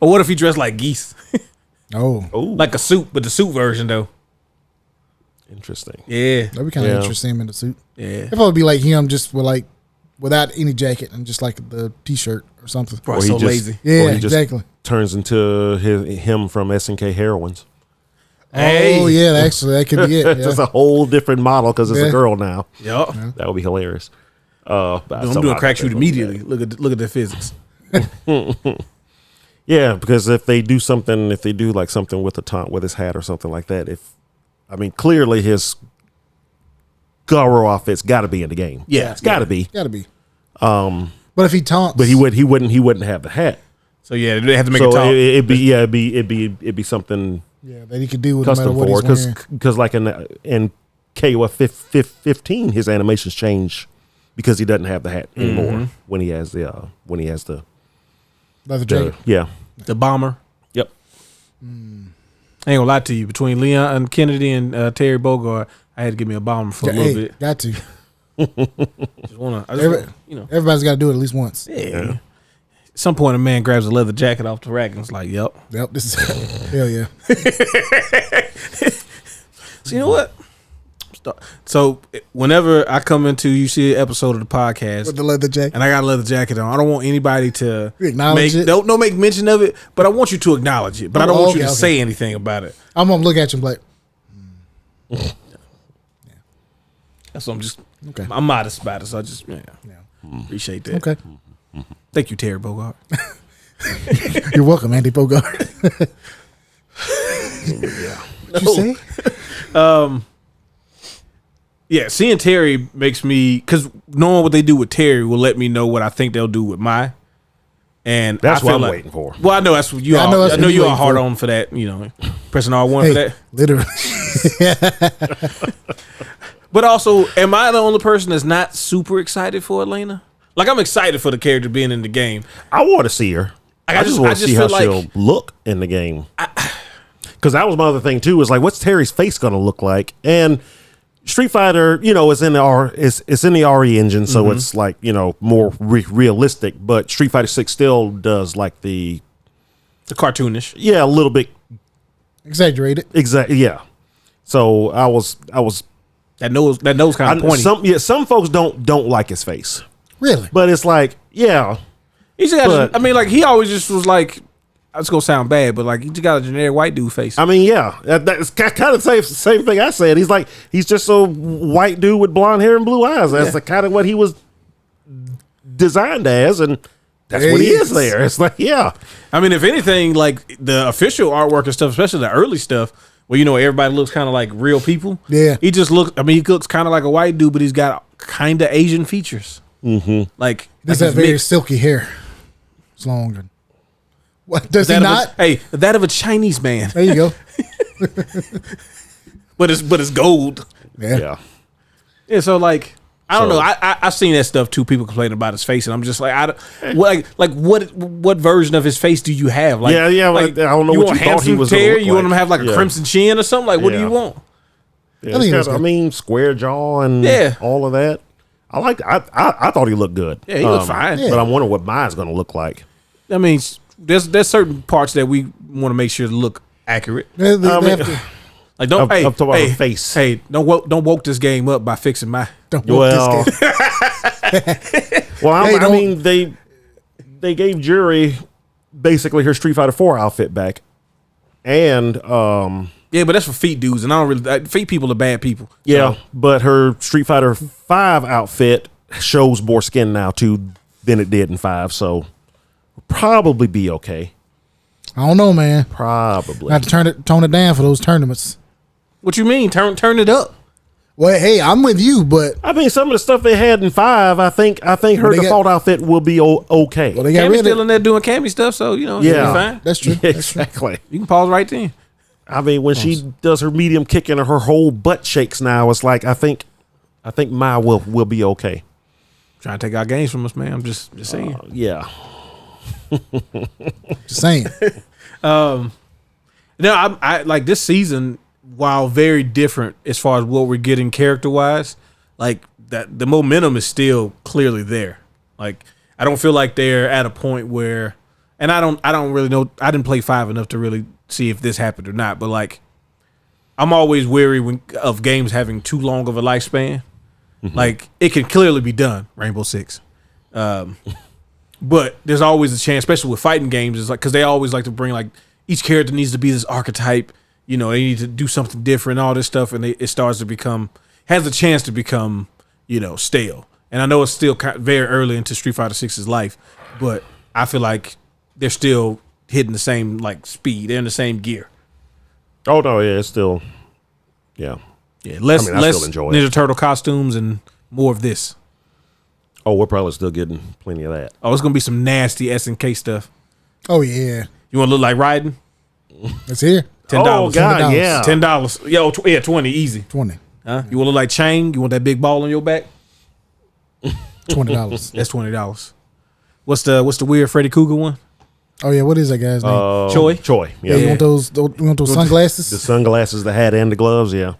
Or what if he dressed like geese? Oh, Oh, Like a suit, but the suit version though. interesting. Yeah. that'd be kind of Yeah. interesting him in the suit. Yeah. It'd probably be like him, just without any jacket and just like the t-shirt or something. Bro, Or he so just- lazy. Yeah, or he just exactly. Turns into him from SNK Heroines. Hey. Oh yeah, actually that could be it. It's Yeah. just a whole different model because it's Yeah. a girl now. Yep. That would be hilarious. I'm doing a crack shoot immediately. Look at the physics. Yeah, because if they do like something with the taunt with his hat or something like that, clearly his Garo outfit's got to be in the game. Yeah. It's got to be. Gotta be. But if he taunts, But he wouldn't have the hat. So yeah, they have to make So a taunt. it'd be something yeah, that he could do with no matter custom what for he's wearing. because like in KOF 15 his animations change because he doesn't have the hat anymore when he has the Leather jacket. yeah. The bomber. Yep. I ain't gonna lie to you. Between Leon and Kennedy and Terry Bogard, I had to give me a bomber for a little bit. Got to. Just wanna, you know. Everybody's got to do it at least once. Yeah. At some point, a man grabs a leather jacket off the rack and it's like, "Yep." Yep. This is hell yeah. So you know what? So whenever I come into, you see an episode of the podcast, With the leather jacket. and I got a leather jacket on, I don't want anybody to Acknowledge it? Don't make mention of it, but I want you to acknowledge it. But I don't want you to okay. say anything about it. I'm gonna look at you and be like, So I'm just, okay. I'm modest about it. So I just, Yeah. appreciate that. Okay. Thank you, Terry Bogard. You're welcome, Andy Bogart. What you say? Yeah, seeing Terry makes me, because knowing what they do with Terry will let me know what I think they'll do with Mai. And That's I what feel I'm like, waiting for. Well, I know that's what you Yeah, I all. know I that's know what you you are waiting hard for. on for that. You know, pressing R1 for Hey, that. literally. But also, am I the only person that's not super excited for Elena? Like, I'm excited for the character being in the game. I want to see her. I just want to see how feel she'll like- look in the game. Because that was my other thing too. Is like, what's Terry's face going to look like? And Street Fighter, is in the it's in the RE engine, so it's like more realistic. But Street Fighter 6 still does like the cartoonish. a little bit Exaggerated. exactly So I was That nose kind of pointy. some folks don't like his face, Really? but it's like He just got but- I mean, like, he always just was like, it's gonna sound bad, but like, he just got a generic white dude face. I mean, that's kind of the same thing I said. He's just a white dude with blonde hair and blue eyes. That's kind of what he was designed as, and that's There what he he is is. there. It's like, I mean, if anything, like the official artwork and stuff, especially the early stuff, where everybody looks kind of like real people. Yeah. he just looks. I mean, he looks kind of like a white dude, but he's got kind of Asian features. Mm-hmm. Like, Does like that very silky hair? It's long. What does he that not? that of a Chinese man, There you go. but it's gold. Yeah. Yeah, so like, I don't So- know. I've seen that stuff too. People complaining about his face, and I'm just like, what version of his face do you have? Like, like, I don't know you what want you thought he handsome was gonna Terry? look You want him to like. have like a Yeah. crimson chin or something? Like, what do Yeah. you want? I think it was good. square jaw and Yeah. all of that. I thought he looked good. Yeah, he looked fine. But I'm wondering what mine's going to look like. I mean, there's certain parts that we want to make sure to look accurate. They I mean, have to, Like, don't I'm talking about her face. Hey, don't woke this game up by fixing my. don't walk Well, this game. I don't- mean, they gave Jury basically her Street Fighter 4 outfit back, and Yeah, but that's for feet dudes, and I don't really. Feet people are bad people. yeah, So, but her Street Fighter 5 outfit shows more skin now too than it did in 5, so probably be okay. I don't know, man. Probably. I have to tone it down for those tournaments. what you mean? Turn it up. Well, hey, I'm with you, but I mean, some of the stuff they had in 5, I think her they got- default outfit will be okay. well, they got Cammy's rid still of in there doing Cammy stuff, so it'll be Yeah. fine. That's true. Exactly. You can pause right then. I mean, when she does her medium kick and her whole butt shakes now, it's like I think Maya will be okay. Trying to take our games from us, man. I'm just saying. Yeah. Just saying. No, I like this season, while very different as far as what we're getting character wise, like that the momentum is still clearly there. Like, I don't feel like they're at a point where, and I don't really know. I didn't play 5 enough to really see if this happened or not. But like, I'm always wary of games having too long of a lifespan. Like, it can clearly be done, Rainbow Six. But there's always a chance, especially with fighting games, is like, because they always like to bring like each character needs to be this archetype. you know, they need to do something different, all this stuff, and it starts to become, has a chance to become, you know, stale. And I know it's still very early into Street Fighter 6's life, but I feel like they're still hitting the same like speed. They're in the same gear. Oh no, yeah, it's still, yeah. Yeah, less I still enjoy Ninja it. Turtle costumes and more of this. Oh, we're probably still getting plenty of that. Oh, it's gonna be some nasty SNK stuff. Oh yeah, You want to look like Raiden? it's here. $10. Oh God, yeah. $10. Yo, yeah, 20 easy. 20 Huh? You want to look like Chang? You want that big ball on your back? $20. That's $20. What's the weird Freddy Krueger one? Oh yeah, what is that guy's name? Choi? Choi. Yeah, Yeah. you want those sunglasses? The sunglasses, the hat, and the gloves. Yeah.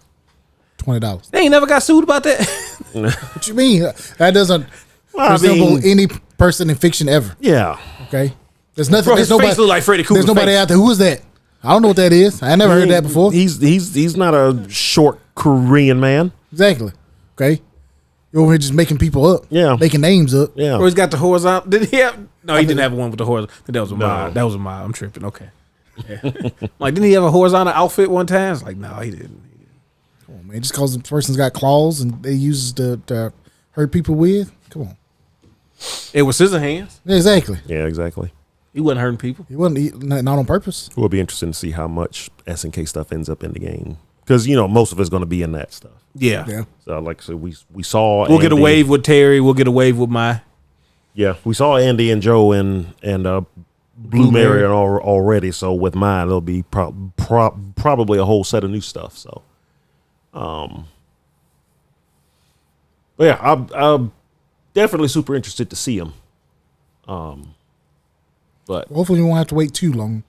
$20. They ain't never got sued about that. What you mean? That doesn't Well, I resemble mean, any person in fiction ever. yeah. Okay, there's nothing. Bro, his there's nobody, face look like Freddy Krueger's There's nobody face. out there. Who is that? I don't know what that is. I never heard that before. He's not a short Korean man. Exactly. Okay, you're over here just making people up. Yeah. making names up. Yeah. Or he's got the horizontal. Did he have? No, he didn't have one with the horizontal. That was a No. mod. That was a mod. I'm tripping. Okay. Yeah. Like, didn't he have a horizontal outfit one time? It's like, no, he didn't. Come on, man. Just because the person's got claws and they use to hurt people with. Come on. It was scissor hands. Yeah, exactly. Yeah, exactly. He wasn't hurting people. He wasn't not on purpose. It will be interesting to see how much SNK stuff ends up in the game because most of it's going to be in that stuff. Yeah. Yeah. So like so we saw We'll get a Andy- wave with Terry. We'll get a wave with my. Yeah, we saw Andy and Joe and Blue Mary already. So with mine, it'll be probably a whole set of new stuff. So, but yeah, I'm definitely super interested to see him. But Hopefully, you won't have to wait too long.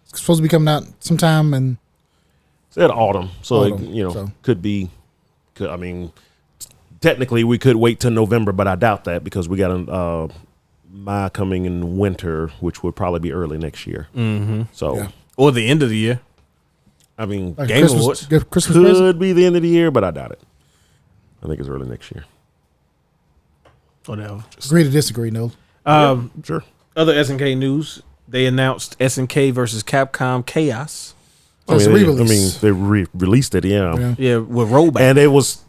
It's supposed to be coming out sometime in it's at autumn, so Autumn, so. could be. I mean, technically we could wait till November, but I doubt that because we got Mai coming in winter, which would probably be early next year. Mm-hmm. So, Yeah. Or the end of the year. I mean, like Game Awards. Christmas could present. be the end of the year, but I doubt it. I think it's early next year. Whatever. Agree to disagree, no. Sure. Other SNK news. They announced SNK versus Capcom Chaos. So it's a re-release. they released it, yeah. Yeah, with rollback. And it was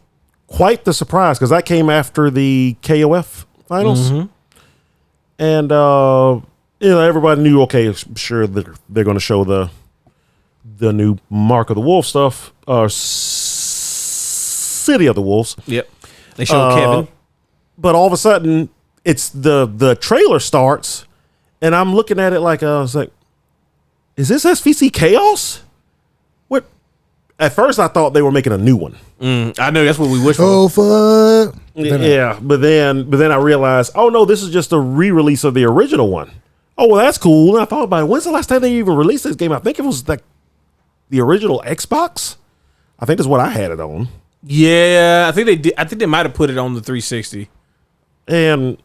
quite the surprise because that came after the KOF finals. Mm-hmm. And, everybody knew, okay, sure, they're going to show the new Mark of the Wolf stuff, City of the Wolves. Yep. They showed Kevin. But all of a sudden, it's the trailer starts, and I'm looking at it like, I was like, is this SVC Chaos? What? At first, I thought they were making a new one. I know that's what we wish for. Oh fuck! Yeah, but then I realized, oh no, this is just a re-release of the original one. Oh well, that's cool. And I thought about it. When's the last time they even released this game? I think it was like the original Xbox. I think that's what I had it on. Yeah, I think they did. I think they might have put it on the 360. And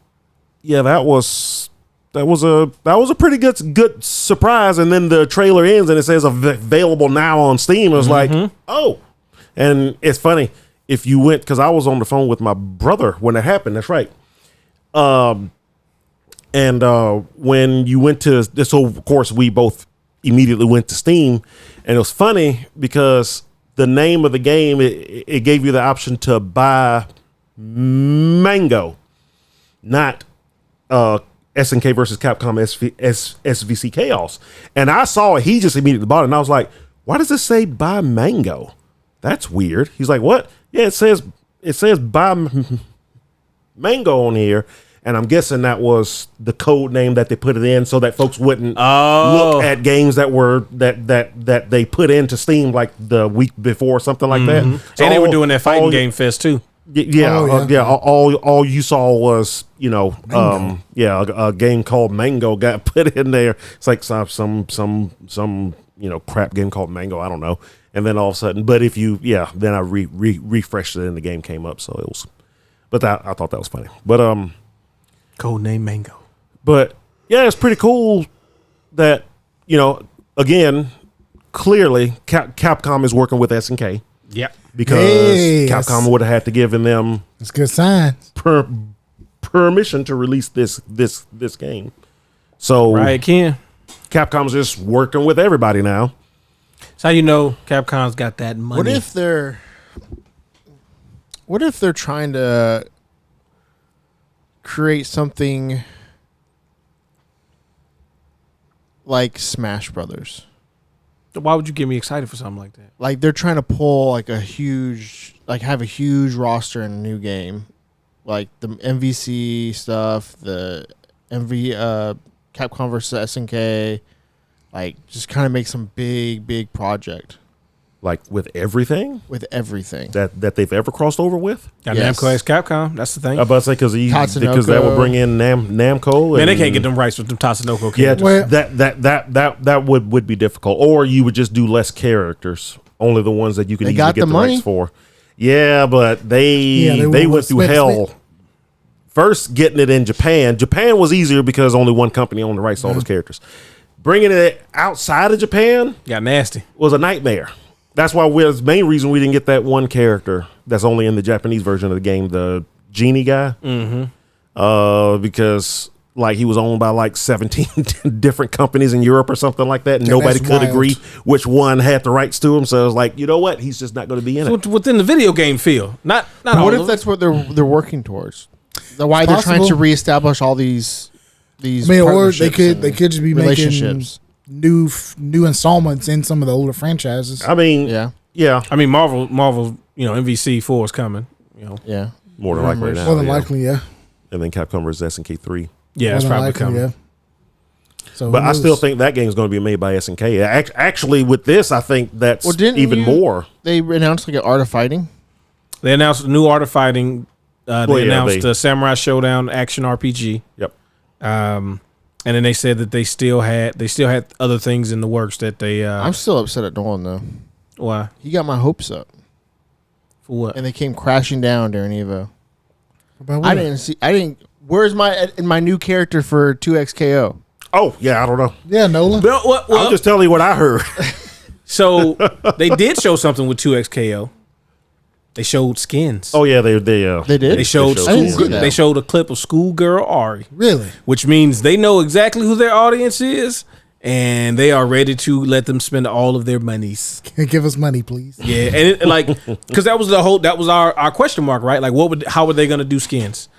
yeah, that was a pretty good surprise. And then the trailer ends and it says available now on Steam. I was like, oh. And it's funny if you went, because I was on the phone with my brother when it happened. That's right. And when you went to this, so of course we both immediately went to Steam, and it was funny because the name of the game, it gave you the option to buy Mango, not SNK versus Capcom SVC Chaos. And I saw it, he just immediately bought it, and I was like, why does it say buy Mango? That's weird. He's like, what? Yeah, it says buy Mango on here. And I'm guessing that was the code name that they put it in so that folks wouldn't look at games that were that they put into Steam like the week before or something like that. So And they were doing that fighting game fest too. Yeah. All you saw was a game called Mango got put in there. It's like some crap game called Mango. I don't know. And then all of a sudden, but if you then I refreshed it and the game came up. So it was, but I thought that was funny. But Code name Mango. But yeah, it's pretty cool that again, clearly Capcom is working with SNK. Yep. Because Hey, Capcom would have had to give them It's a good sign. permission to release this game. So Right, Ken. Capcom's just working with everybody now. how you know Capcom's got that money. What if they're trying to create something like Smash Brothers? Why would you get me excited for something like that? Like they're trying to pull like have a huge roster in a new game, like the MVC stuff, the Capcom versus SNK, like just kind of make some big project Like with everything with everything. that they've ever crossed over with. Got Yes. Namco X Capcom. That's the thing. I was about to say because Tatsunoko. that would bring in Namco. Man, they and- can't get them rights with them Tatsunoko Yeah, characters. Well- that would be difficult. Or you would just do less characters, only the ones that you can They easily got get the the money. rights for. Yeah, but they they went through split. hell. First, getting it in Japan. Japan was easier because only one company owned the rights to all those characters. Bringing it outside of Japan Got nasty. was a nightmare. That's why the main reason we didn't get that one character that's only in the Japanese version of the game, the genie guy. Mm-hmm. Because like he was owned by like 17 different companies in Europe or something like that, and Yeah, nobody that's could wild. agree which one had the rights to him. So it was like, you know what? He's just not going to be in it. Within the video game field. Not all What of if it. that's what they're working towards? Why they're trying to possible. reestablish all these I mean, or they partnerships could and just be relationships. making new installments in some of the older franchises. I mean, Yeah, yeah, I mean, Marvel, MVC4 is coming. yeah. more than likely now. More than yeah. likely, yeah. And then Capcom vs. SNK 3. Yeah, More it's than probably likely, coming. yeah. So But who I still knows? think that game is going to be made by SNK. Actually, with this, I think that's Well, didn't even you- more. They announced like an Art of Fighting. They announced a new Art of Fighting. They Well, yeah, announced they- the Samurai Showdown action RPG. Yep. And then they said that they still had other things in the works that they. I'm still upset at Nolan though. Why? He got my hopes up, For what? and they came crashing down during Evo. About I what? didn't see. I didn't. Where's my new character for 2XKO? Oh, yeah, I don't know. Yeah, Nolan. I'm just telling you what I heard. So they did show something with 2XKO. They showed skins. Oh, yeah, they They did. They showed showed I didn't school, see that. they showed a clip of schoolgirl Ari, Really? which means they know exactly who their audience is, and they are ready to let them spend all of their monies. Give us money, please. Yeah, and because that was our question mark, right? Like, how were they going to do skins?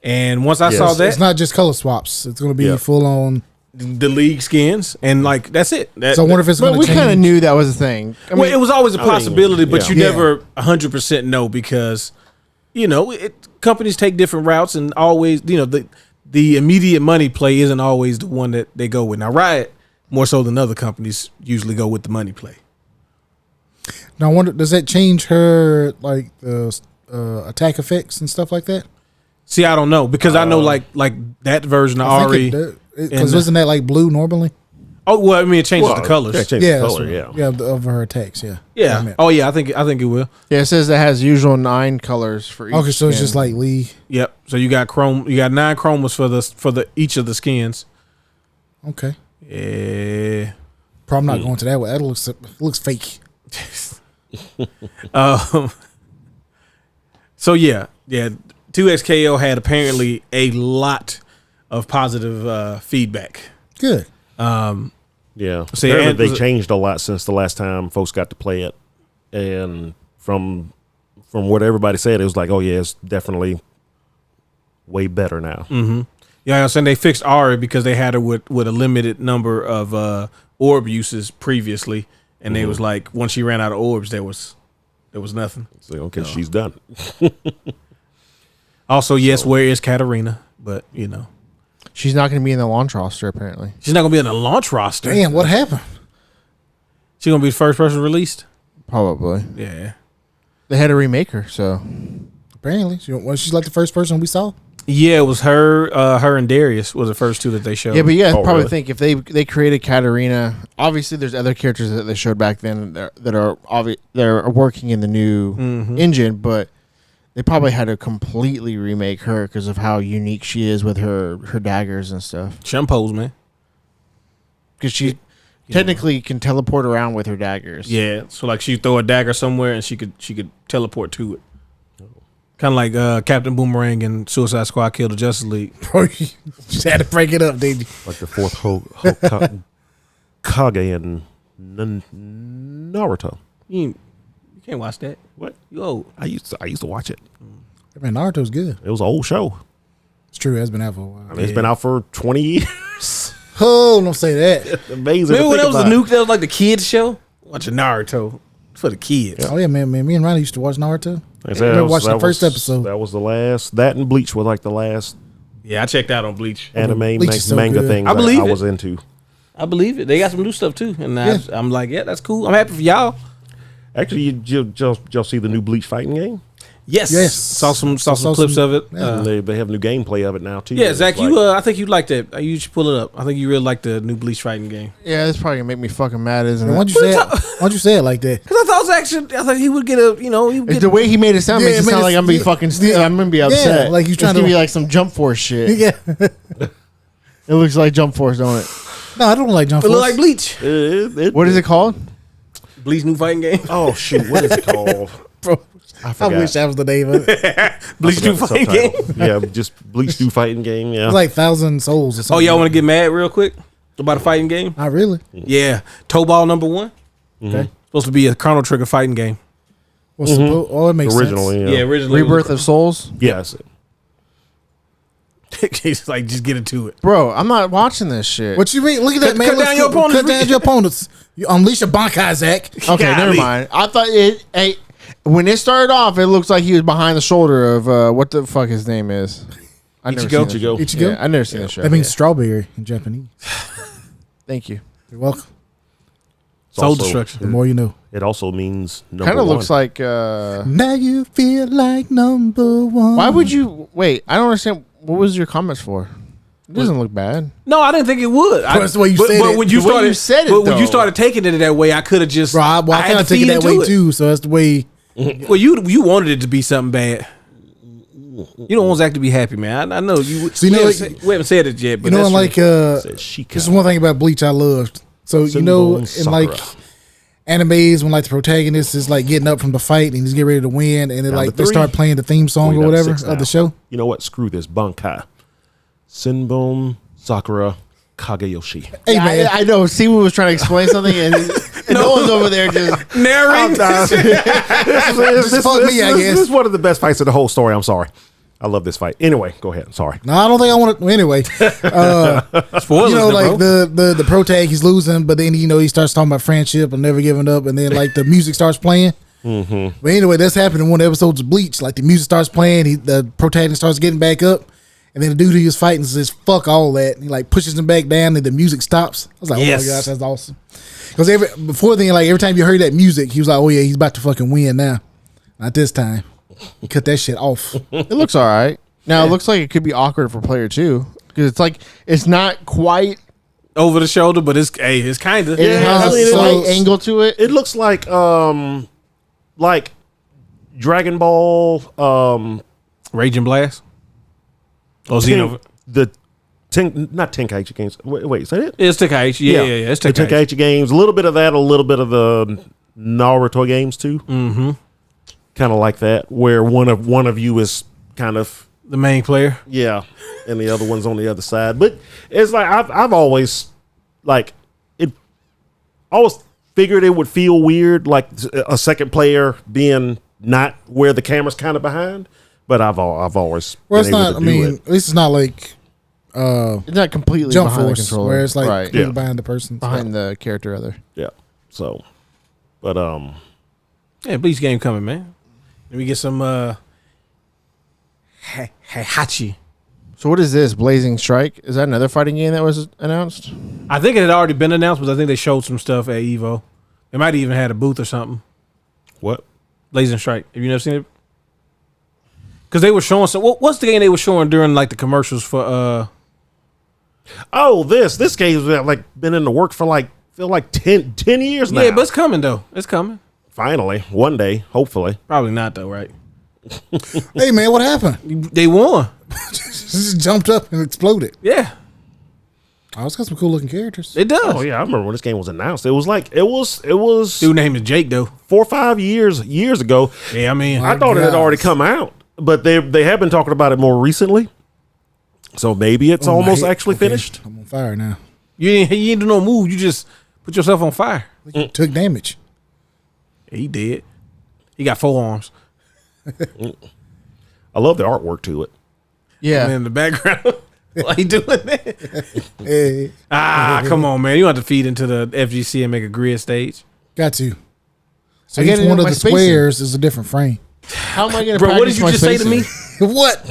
And once I saw Yes. that, It's not just color swaps. It's going to be Yeah. full on. the league skins, and like that's it. So I wonder if it's going But to we change. kind of knew that was a thing. I mean, Well, it was always a I mean, possibility, but yeah. you Yeah. never 100% know because, companies take different routes and always, the immediate money play isn't always the one that they go with. Now, Riot, more so than other companies, usually go with the money play. Now, I wonder, does that change her, like, the attack effects and stuff like that? See, I don't know because I know like that version of Ari. Because isn't that like blue normally? Oh well, I mean it changes Well, the colors. yeah, change Yeah, the that's color, what- yeah. of her attacks, yeah. Yeah. I meant. Oh yeah, I think it will. yeah, it says it has usual 9 colors for each. Okay, so it's skin. just like Lee. Yep. So you got 9 chromas for the each of the skins. Okay. Yeah. Probably not going to that way. That looks fake. So yeah. 2XKO had apparently a lot of positive feedback. Good. Yeah. See, Apparently and- they changed a lot since the last time folks got to play it. And from what everybody said, it was like, oh, yeah, it's definitely way better now. Yeah, I'm saying they fixed Ari because they had her with a limited number of orb uses previously, and they was like once she ran out of orbs, there was nothing. So, okay, she's done. Also, yes, where is Katarina? But she's not going to be in the launch roster apparently. she's not gonna be in the launch roster. Damn, what happened? She's gonna be the first person released. Probably Yeah. they had to remake her. So Apparently. She's like the first person we saw? Yeah, it was her. Her and Darius was the first two that they showed. yeah, but Oh, probably really? think if they created Katarina, obviously there's other characters that they showed back then that are working in the new engine, but they probably had to completely remake her because of how unique she is with her daggers and stuff. Shampoos, man. Because she technically can teleport around with her daggers. Yeah, so like she throw a dagger somewhere and she could teleport to it. Kind of like Captain Boomerang and Suicide Squad killed the Justice League. Bro, you just had to break it up, didn't you? Like the fourth Kage and Naruto. You can't watch that. What? You old. I used to watch it. Man, Naruto's good. It was an old show. It's true. It's been out for a while. I mean, it's been out for 20 years. Oh, don't say that. Amazing. Remember when to that was think the about. that was like the kids show? Watching Naruto for the kids. Oh yeah, man. Me and Ronnie used to watch Naruto. Like I said, I watched the first episode. That was the last. That and Bleach were like the last Yeah, I checked out on Bleach. anime Bleach is so manga good. thing I believe I it. was into. I believe it. They got some new stuff too, and Yeah. I'm like, yeah, that's cool. I'm happy for y'all. Actually, you'll see the new Bleach fighting game. Yes, Yes. Saw some Saw clips some- of it. yeah. And they have new gameplay of it now too. Yeah, It's Zach, like- you I think you'd like that. You should pull it up. I think you really like the new Bleach fighting game. Yeah, that's probably gonna make me fucking mad, isn't Man, it? why'd you say it like that? Because I thought I thought he would get a, he would It's get the way he made it sound Yeah, makes it it made sound it- like I'm gonna be yeah. fucking. Yeah. I'm gonna be upset. like he's It's trying gonna to- be like some Jump Force shit. Yeah. It looks like Jump Force, don't it? No, I don't like Jump it Force. look like Bleach. What is it called? Bleach new fighting game. Oh shoot, what is it called? Bro, I forgot. wish that was the name of it. It's Bleach new Forgot the fighting game. subtitle. Yeah, just Bleach new fighting game. Yeah. like 1,000 Souls or Oh, something. y'all want to get mad real quick about a fighting game? Not really. Yeah, Toe Ball #1. Okay. Supposed to be a Chrono Trigger fighting game. What's oh, it makes Originally, sense. yeah. originally. Rebirth of Souls, Yes. It's like just get into it. bro. I'm not watching this shit. What you mean? Look at that, man. cut down your opponents. Cut down your opponents. You unleash a Bankai, Zach. Okay, never Golly. mind. I thought it. Hey, when it started off, it looks like he was behind the shoulder of what the fuck his name is. I never Ichigo? seen Ichigo. this. Ichigo? Yeah, I never seen the show. That means Yeah. strawberry in Japanese. Thank you. You're welcome. It's Soul also- destruction. The more you know. It also means number Kind of one. looks like. Now you feel like number one. Why would you wait? I don't understand. What was your comments for? It doesn't look bad. No, I didn't think it would. That's the way you said but it. when you The way started, you said it, but when you though. started taking it that way, I could have just. Bro, I had kind to of take it feed that into way too. So that's the way. Well, you wanted it to be something bad. You don't want Zach to be happy, man. I know you. So you know, we haven't said it yet, but You know, that's and true. like, Says Shika. this is one thing about Bleach I loved. So you know, in Sakura. like animes, when like the protagonist is like getting up from the fight and he's getting ready to win, and then Down like to they 3. start playing the theme song Going or down to whatever 6 of now. the show. You know what? Screw this. Bankai. Sinbon Sakura Kageyoshi. Hey Yeah, man, I know. Siwu was trying to explain something, and no one's over there just. narrating. Just fuck me, I guess. This is one of the best fights of the whole story. I'm sorry. I love this fight. Anyway, go ahead. I'm sorry. no, I don't think I want to. Anyway, Spoilers, you know, like bro. the protag, he's losing, but then you know he starts talking about friendship and never giving up, and then like the music starts playing. Mm-hmm. But anyway, that's happened in one of the episodes of Bleach. Like the music starts playing, the protagonist starts getting back up, and then the dude he was fighting says "fuck all that." And he like pushes him back down, and the music stops. I was like, Yes. "Oh my gosh, that's awesome!" Because before then, like every time you heard that music, he was like, "Oh yeah, he's about to fucking win now." Not this time. He cut that shit off. It looks all right. Now it looks like it could be awkward for player 2 because it's like it's not quite. Over the shoulder, but it's kind of. It has I a mean, it slight looks- angle to it. It looks like Dragon Ball Raging Blast. Oh, Xeno. not Tenkaichi games. Wait, is that it? It's Tenkaichi. Yeah. It's the Tenkaichi. Tenkaichi games. A little bit of that, a little bit of the Naruto games too. Mm-hmm. Kind of like that, where one of you is kind of The main player. yeah, and the other one's on the other side. But it's like I've always like it. Always figured it would feel weird, like a second player being not where the camera's kind of behind. But I've always Well, been it's able not. to I do mean, it. at least it's not like It's not completely Jump behind Force, the controller, where it's like right Yeah. behind the person. behind the character. Rather, Yeah. So, but Yeah, Bleach game coming, man. Let me get some Hachi. so what is this? Blazing Strike? Is that another fighting game that was announced? I think it had already been announced, but I think they showed some stuff at Evo. They might have even had a booth or something. what? Blazing Strike. Have you never seen it? Because they were showing some. What's the game they were showing during like the commercials for? Oh, this game's like been in the work for like 10 years now. Yeah, but it's coming though. It's coming. Finally, one day, hopefully. Probably not though, right? Hey man, what happened? They won. Just jumped up and exploded. Yeah, Oh, it's got some cool looking characters. it does. Oh yeah, I remember when this game was announced. It was Dude name is Jake though. 4 or 5 years ago. Yeah, I mean, I thought it had gosh. already come out, but they have been talking about it more recently. So maybe it's Oh, my almost head. actually Okay, finished. I'm on fire now. you ain't do no move. You just put yourself on fire. Took damage. He did. He got 4 arms. I love the artwork to it. Yeah. And in the background, why he doing that? Hey, Come on, man. You want to feed into the FGC and make a grid stage. got to. So I get each it one in of my the spacing. squares is a different frame. How am I going to Bro, what did you just say to me? What?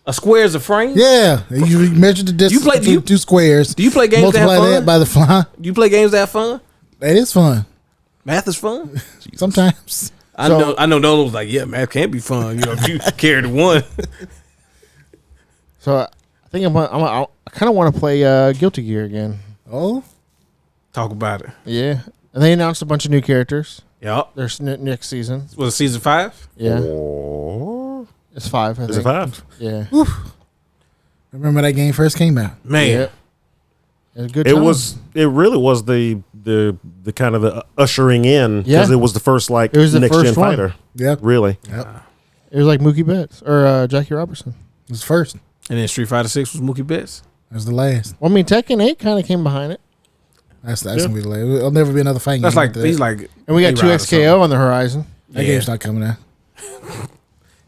A square is a frame? Yeah, you measure the distance play- between two squares. Do you play games that have multiply fun? that by the fly. Do you play games that have fun? That is fun. Math is fun? Sometimes. I know Nolan was like, yeah, math can't be fun. You know, if you carry the one. So I think I kind of want to play Guilty Gear again. Oh, Talk about it. Yeah. And they announced a bunch of new characters. Yep. There's next season. Was it season 5? Yeah. Oh. It's 5. I Is think. it 5? Yeah. remember that game first came out? Man. Yeah. It was a good It time. was. It really was the kind of the ushering in because Yeah. it was the first It was the next first gen one. fighter. Yep. Really. It was like Mookie Betts or Jackie Robertson. It was first. And then Street Fighter 6 was Mookie Betts. That was the last. Well, I mean, Tekken 8 kind of came behind it. That's gonna be the last. There'll never be another fighting That's game like, after that. he's like. And we got 2 A-Rod or XKO on the horizon. That Yeah. game's not coming out.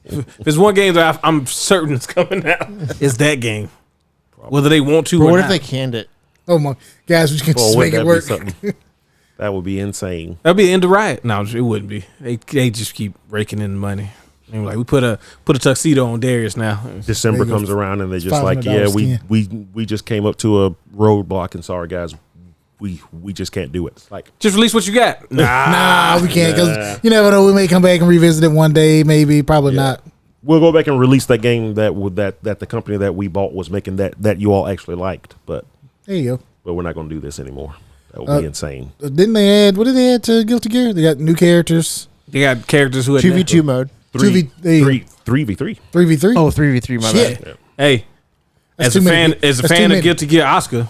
If there's one game that I'm certain is coming out, it's that game. Whether they want to But or what not. if they canned it? Oh my guys, we can Boy, just make wouldn't it that be work. something? That would be insane. That'd be the end of Riot. No, it wouldn't be. They just keep raking in the money. They were like, we put a tuxedo on Darius now. December There you go. comes around and they're just like, $500 yeah, skin. we just came up to a roadblock and sorry guys, we just can't do it. It's like Just release what you got. Nah, we can't because you never know. We may come back and revisit it one day. Maybe, probably not. we'll go back and release that game that the company that we bought was making that you all actually liked, but There you we're not going to do this anymore. That would be insane. go. Didn't they add? What did they add to Guilty Gear? They got new characters. They got characters who had 2v2 mode. 3v3. 3v3. Oh, 3v3, my Shit. bad. Hey, That's as a too fan, many- as a that's too fan many. of Guilty Gear Oscar,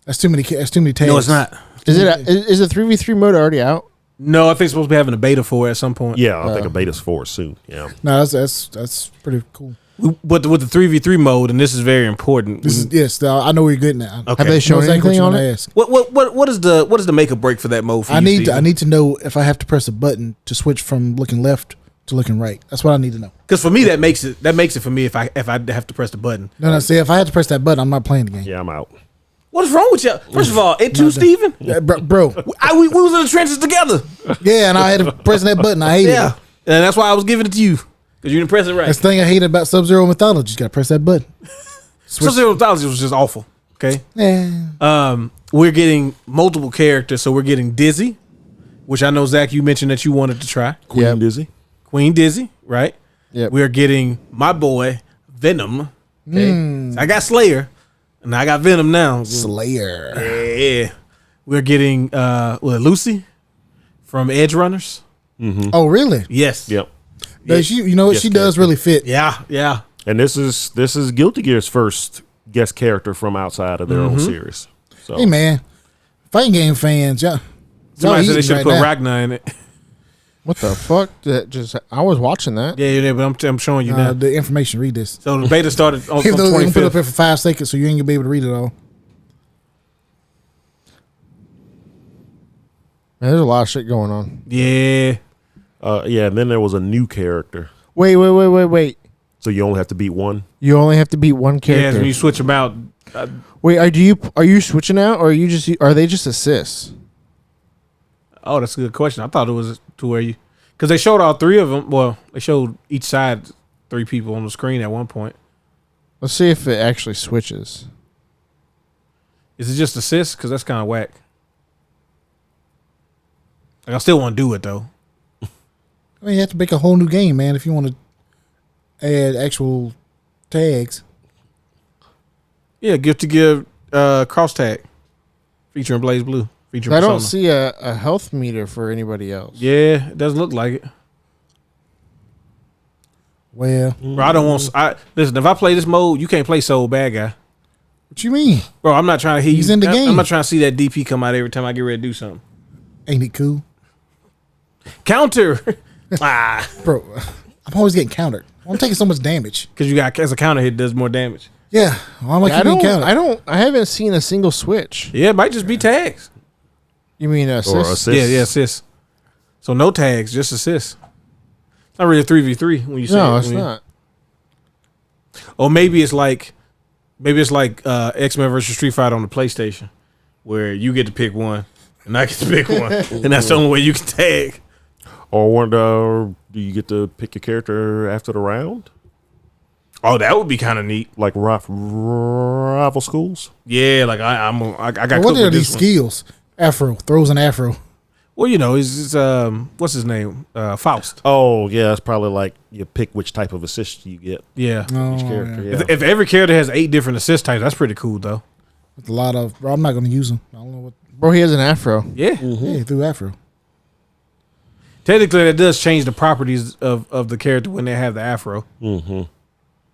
That's too many. That's too many tags. no, it's not. Is the 3v3 mode already out? No, I think it's supposed to be having a beta for it at some point. Yeah, I think a beta's for soon. Yeah. No, that's pretty cool. But with the 3v3 mode, and this is very important. This is yes. I know where you're getting at. Okay. Have they shown anything on it? Ask. What is the make or break for that mode? For I you, need to, Steven? I need to know if I have to press a button to switch from looking left to looking right. That's what I need to know. Because for me, that makes it for me if I have to press the button. No, see, if I had to press that button, I'm not playing the game. Yeah, I'm out. What is wrong with you? First of all, it too, Steven? Bro. We was in the trenches together. Yeah, and I had to press that button. I hate Yeah, it. and that's why I was giving it to you because you didn't press it right. That's the thing I hate about Sub-Zero Mythology. You got to press that button. Sub-Zero Mythology was just awful. Okay, Yeah. we're getting multiple characters, so we're getting Dizzy, which I know Zach, you mentioned that you wanted to try. Queen Yep. Dizzy. Queen Dizzy, right? Yep. We're getting my boy Venom. Okay, So I got Slayer, and I got Venom now. Slayer. Yeah, we're getting Lucy from Edge Runners. Oh, really? Yes. Yep. Does she, you know what? Yes, She does really fit. Yeah. And this is Guilty Gear's first guest character from outside of their own series. So Hey, man. Fighting game fans, yeah. Somebody said they eating should have right put now. Ragnar in it. What the fuck? I was watching that. Yeah, but I'm showing you now. The information, read this. So the beta started on the Even though they can put it up 25th. here for 5 seconds, so you ain't gonna be able to read it all. Man, there's a lot of shit going on. Yeah. yeah, and then there was a new character. Wait. So you only have to beat one. You only have to beat one Yeah, character. when you switch them out. Wait, are you switching out, or are they just assists? Oh, that's a good question. I thought it was to where you, because they showed all 3 of them. Well, they showed each side 3 people on the screen at one point. Let's see if it actually switches. Is it just assists? Because that's kind of whack. Like, I still want to do it though. I mean, you have to make a whole new game, man, if you want to add actual tags. Yeah, Guilty Gear cross tag featuring Blaze Blue. Featuring I don't Persona. see a health meter for anybody else. Yeah, it doesn't look like it. Well, Bro, I don't want. Listen. If I play this mode, you can't play Soul Bad Guy. what you mean? Bro, I'm not trying to hear He's you. in the I'm game. not trying to see that DP come out every time I get ready to do something. Ain't it cool? Counter. Bro, I'm always getting countered. I'm taking so much damage. Because you got as a counter hit does more damage. Yeah, why am I keep getting countered? I haven't seen a single switch. Yeah, it might just be tags. You mean Or assist? assist. Yeah, assist. So no tags, just assists. It's not really a 3v3 when you say No, it, it's when you- not. Or maybe it's like X-Men versus Street Fighter on the PlayStation, where you get to pick one and I get to pick one, and that's the only way you can tag. Or do you get to pick your character after the round? Oh, that would be kind of neat. Like rival schools? Yeah, like I got. What cooked are with these this one. skills? Afro throws an afro. Well, you know, it's what's his name? Faust. Oh, yeah. It's probably like you pick which type of assist you get. Yeah. Oh, Each character, yeah. If every character has 8 different assist types, that's pretty cool, though. With a lot of. Bro, I'm not going to use them. I don't know what. Bro, he has an afro. Yeah. Yeah, he threw afro. Technically, that does change the properties of the character when they have the afro. Mm-hmm.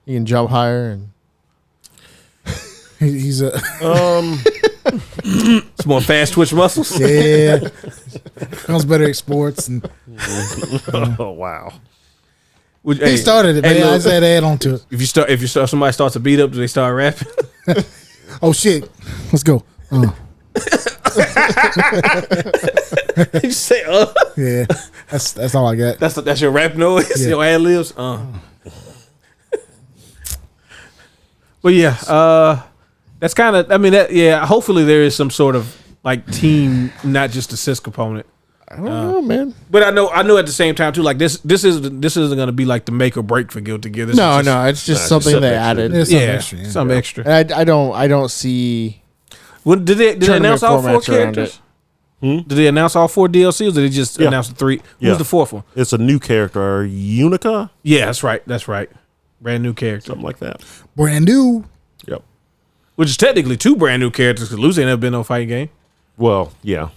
He can jump higher and He's a. It's more fast twitch muscles. Yeah. Comes better at sports. And Oh, wow. he started it, man. look, I just had to add on to it. if somebody starts to beat up, do they start rapping? Oh, shit. Let's go. You say, Yeah. That's all I got. that's your rap noise, Yeah. your ad libs. But yeah, that's kind of. I mean, hopefully there is some sort of like team, not just assist component. I don't know, man. But I know at the same time too. Like this isn't going to be like the make or break for Guilty Gear. This No, is just, no, it's just Nah, something just they something added. It's something yeah, extra, yeah. something extra. And I don't see. What, did they announce all 4 formats around characters? Did they announce all 4 DLCs? Or did they just announce the 3? Yeah. Who's the 4th one? It's a new character, Unica, Yeah, that's right. That's right. Brand new character. something like that. Brand new. Yep. Which is technically 2 brand new characters because Lucy ain't never been no fighting game. Well, yeah.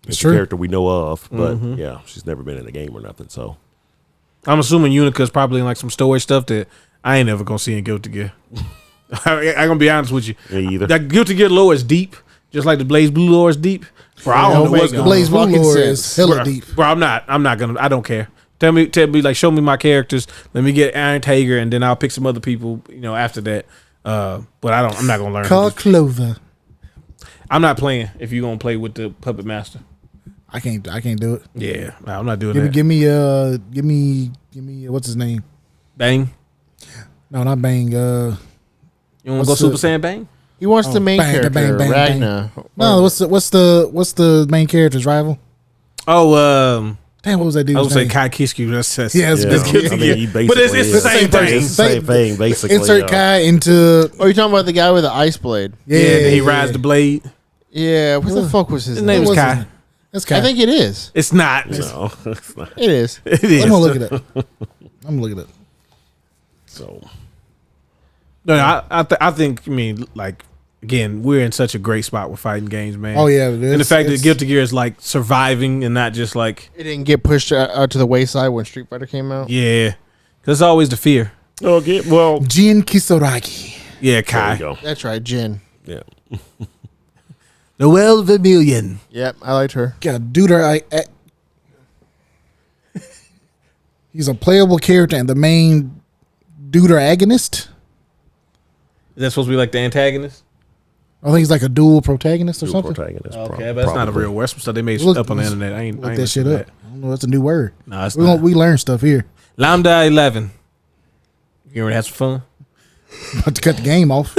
It's a true. character we know of, but yeah, she's never been in a game or nothing. So I'm assuming Unica's probably in like some storage stuff that I ain't never gonna see in Guilty Gear. I'm gonna be honest with you. me either. That Guilty Gear lore is deep, just like the Blaze Blue lore is deep. Bro, I don't know what's Omega. going Blaze Blue fucking lore sense. is hella Bro, deep. bro, I'm not gonna. I don't care. Tell me, like, show me my characters. Let me get Iron Tiger, and then I'll pick some other people. You know, after that. But I'm not gonna learn. Called Clover. I'm not playing. If you're gonna play with the Puppet Master. I can't do it. Yeah, no, I'm not doing Give me, that. give me what's his name? Bang. No, not Bang. You want to go What's Super the- Saiyan Bang? He wants the main bang, character, bang, bang, bang. Ragna. No, what's the main character's rival? Oh, Damn, what was that I dude's would say name? Kai Kisku. That's Yeah, it's that's good. Guilty I Gear. mean, But it's the same thing. It's the same thing, basically. Insert Kai into Oh, you're talking about the guy with the ice blade? Yeah, then he rides the blade. Yeah, what the fuck was his His name? name was What was Kai. his name? That's Kai. I think it is. It's not. No, it's not. It is. It is. I'm gonna look it up. I'm gonna look it up. So No, I think. I mean, like, again, we're in such a great spot with fighting games, man. Oh yeah, And the fact that Guilty Gear is like surviving and not just like, It didn't get pushed out to the wayside when Street Fighter came out. yeah, because it's always the fear. okay, well, Jin Kisaragi. Yeah, there Kai. you go. That's right, Jin. Yeah, Noelle Vermillion. Yep, I liked her. Got Duder. He's a playable character and the main deuteragonist. Is that supposed to be like the antagonist? I think he's like a dual protagonist or Dual something. protagonist. Okay, but that's not a probably. real word. Some stuff they made Look- up on the internet. I ain't Look I ain't that shit listening up. to I don't know. That's a new word. that. No, it's We not. we learn stuff here. Lambda 11. You ready to have some fun? About to cut the game off.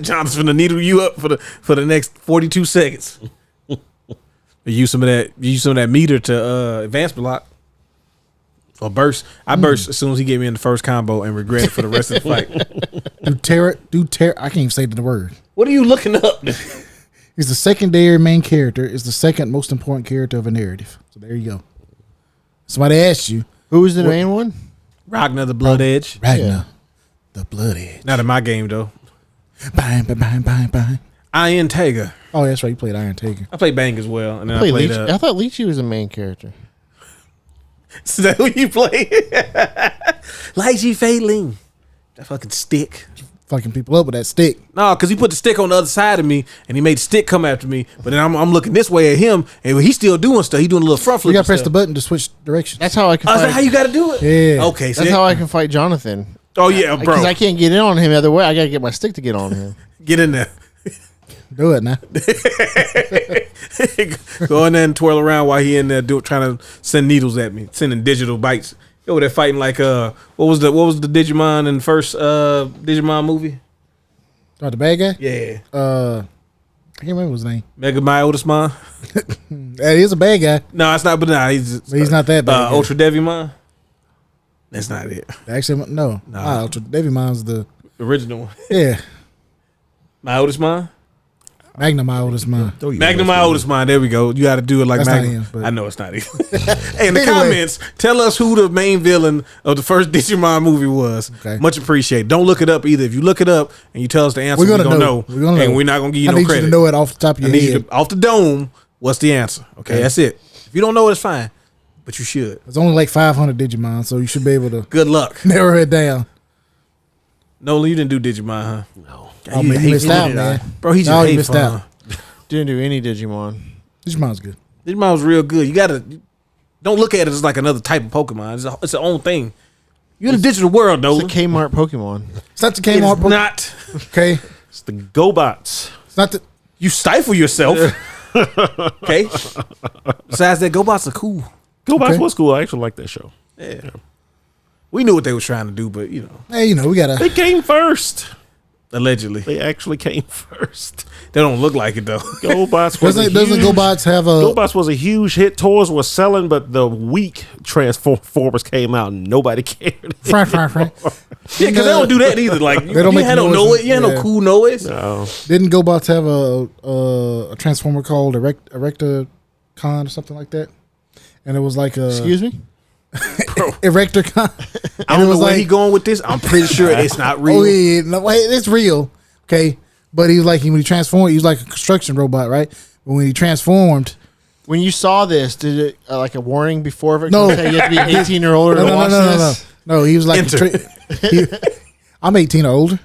Jonathan's gonna needle you up for the next 42 seconds. Use some of that meter to advance block or burst. I burst as soon as he gave me in the first combo and regret it for the rest of the fight. I can't even say the word. What are you looking up? He's the secondary main character. Is the second most important character of a narrative. So there you go. Somebody asked you, Who was the main one? Ragnar the Blood Edge. Ragnar, Yeah. the blood edge. Not in my game though. Bang, bang, bang, bang, bang. Iron Tiger. Oh, that's right. You played Iron Taker. I played Bang as well, and then I Wait, played. I thought Lychee was the main character. Is that who you play? Lychee Failing. That fucking stick. Fucking people up with that stick. No, because he put the stick on the other side of me, and he made the stick come after me. But then I'm looking this way at him, and he's still doing stuff. He doing a little front flip. You got to and press the stuff. button to switch directions. That's how I can Oh, is fight. that how you got to do it? Yeah. Okay, so That's how I can fight Jonathan. Oh yeah, bro. Because I can't get in on him the other way. I gotta get my stick to get on him. Get in there. Do it now. Go in there and twirl around while he in there trying to send needles at me, sending digital bites. Over there fighting like what was the Digimon in the first Digimon movie? Oh, the bad guy? Yeah. I can't remember his name. Mega Myotismon? That is a bad guy. No, it's not, but nah, he's not that bad. Ultra Devimon? That's not it. Actually, no. Ultra Devimon's the Original one. Yeah. Myotismon? Magnum Myotismon. Magnum Myotismon. There we go. You got to do it like That's Magnum. not him, but- I know it's not him. Hey, in the comments, tell us who the main villain of the first Digimon movie was. Okay. Much appreciated. Don't look it up either. If you look it up and you tell us the answer, we're gonna know. We're gonna and know. we're not gonna give you I no need credit. you to know it off the top of your I need head. you to, off the dome. What's the answer? Okay, that's it. If you don't know it, it's fine, but you should. It's only like 500 Digimon, so you should be able to Good luck. narrow it down. Nolan, you didn't do Digimon, huh? No. Oh, man, you missed out, man. Bro, he just No, you hate missed fun. out. Didn't do any Digimon. Digimon's good. Digimon was real good. You gotta don't look at it as like another type of Pokemon. It's its own thing. You're in the digital world, It's Nolan. a Kmart Pokemon. It's not the It's Kmart Pokemon. not. Okay. It's the GoBots. It's not the. You stifle yourself. Okay. Besides that, GoBots are cool. GoBots Okay. was cool. I actually like that show. Yeah. We knew what they was trying to do, but Hey, we gotta. They came first. allegedly. They actually came first. They don't look like it though. GoBots was Doesn't GoBots have a? GoBots was a huge hit. Toys were selling, but the weak Transformers came out and nobody cared. Frank. Yeah, because they don't do that either. Like They don't you make had no noise. noise. You had no Yeah. cool noise. No. Didn't GoBots have a Transformer called Erecticon or something like that? And it was like a Excuse me? Erecticon. I don't know where he going with this. I'm pretty sure it's not real. Oh yeah, no, wait, it's real. Okay, but he was like when he transformed, he was like a construction robot, right? But when he transformed, When you saw this, did it like a warning before of it? No. Say you have to be 18 or older no, to watch this? no, he was like Enter. I'm 18 or older.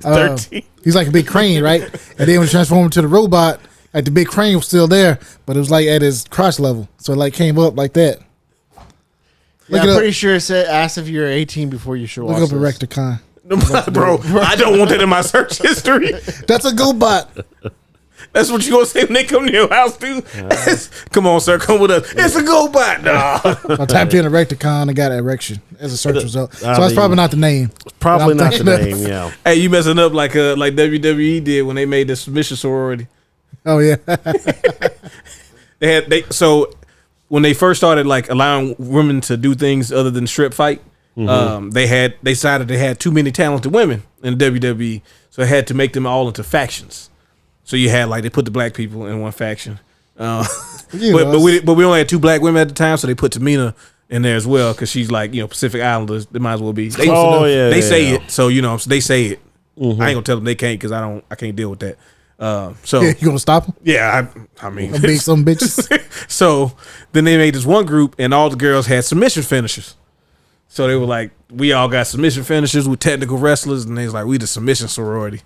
13. He's like a big crane, right? And then when he transformed into the robot, like the big crane was still there, but it was like at his crotch level, so it like came up like that. Yeah, Look I'm it up. pretty sure it said asked if you're 18 before you should watch Look up this. Erecticon. Bro, I don't want that in my search history. That's a GoBot. That's what you gonna say when they come to your house, dude. Come on, sir, come with us. It's a GoBot. Nah. I typed in Erecticon and got erection as a search result. So that's mean, probably not the name. Probably But I'm not the thinking name, yeah. Hey, you messing up like WWE did when they made the submission sorority. Oh yeah. So when they first started like allowing women to do things other than strip fight, they decided they had too many talented women in the WWE, so they had to make them all into factions. So you had like they put the black people in one faction, but we only had 2 black women at the time, so they put Tamina in there as well because she's like Pacific Islanders. They might as well be. They say it, so they say it. I ain't gonna tell them they can't because I can't deal with that. So You gonna stop him? yeah, I mean, Gonna beat some bitches. so then they made this one group, and all the girls had submission finishers. So they were like, we all got submission finishers with technical wrestlers, and they was like, we the submission sorority.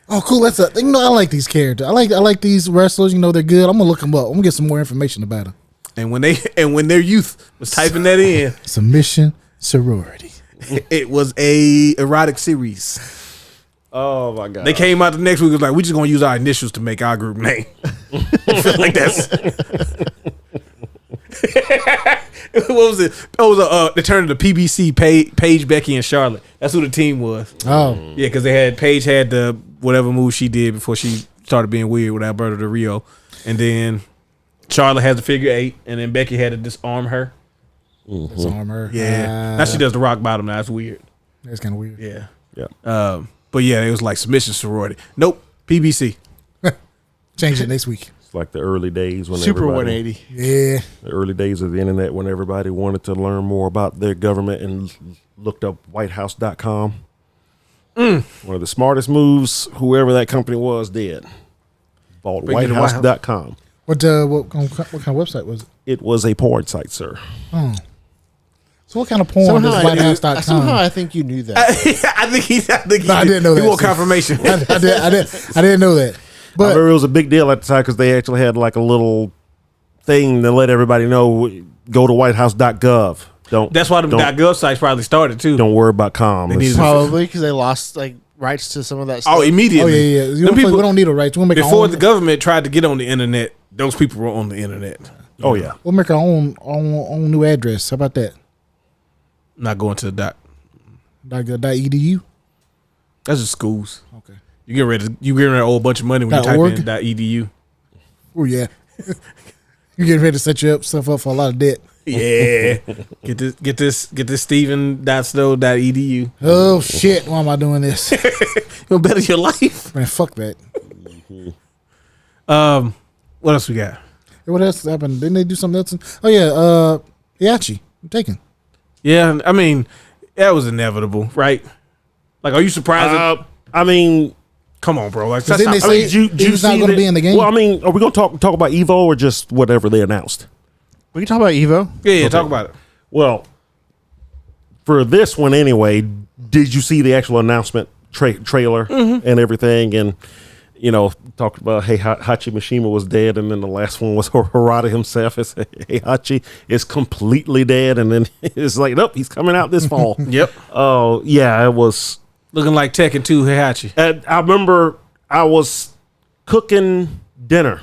Oh, cool. That's I like these characters. I like these wrestlers. They're good. I'm gonna look them up. I'm gonna get some more information about them. And when their youth was typing that in, Submission sorority. it was a erotic series. Oh my god. They came out the next week, was like, we just gonna use our initials to make our group name. I feel like that's what was it? Oh, they turned it to PBC, Paige, Becky, and Charlotte. That's who the team was. Oh, Yeah, because Paige had the whatever move she did before she started being weird with Alberto Del Rio, and then Charlotte has the figure 8, and then Becky had to disarm her. it's armor. Yeah, now she does the rock bottom. Now that's weird. That's kind of weird. Yeah, Yeah. but yeah, it was like submission sorority. Nope, PBC. Change it next week. It's like the early days when Super everybody, 180. Yeah. the early days of the internet when everybody wanted to learn more about their government and looked up whitehouse.com. One of the smartest moves whoever that company was did. Bought Bring you to White House. whitehouse.com. What kind of website was it? It was a porn site, sir. So what kind of porn does whitehouse.com? Somehow I think you knew that. I think he No, I didn't know He that. want confirmation. I didn't know that. I But remember it was a big deal at the time because they actually had like a little thing to let everybody know, go to whitehouse.gov. That's why the don't, .gov sites probably started too. don't worry about com. They needed Probably because they lost like rights to some of that stuff? Oh, immediately. Oh yeah, yeah. Them We don't need a right. We'll make our before own, the government tried to get on the internet, those people were on the internet. Oh yeah. We'll make our own new address. How about that? Not going to the dot. .edu. That's just schools. Okay. You get rid of a whole bunch of money when you type .org? in .edu. Oh yeah. You getting ready to set stuff up for a lot of debt. Yeah. get this Stephen.snow.edu. Oh shit! Why am I doing this? It'll better your life. Man, fuck that. What else we got? Hey, what else happened? Didn't they do something else? Oh yeah, Yachi. I'm taking. Yeah, I mean, that was inevitable, right? Like, are you surprised? I mean, Come on, bro. Like, Because then they say he's not going to be in the game. Well, I mean, are we going to talk about Evo or just whatever they announced? We can talk about Evo. yeah, talk about it. Well, for this one anyway, did you see the actual announcement trailer and everything? And, you know, talked about, hey, Hachi Mishima was dead. And then the last one was Harada himself. It's, hey, Hachi is completely dead. And then it's like, nope, he's coming out this fall. Yep. Oh, yeah, it was. Looking like Tekken 2 Heihachi. I remember I was cooking dinner.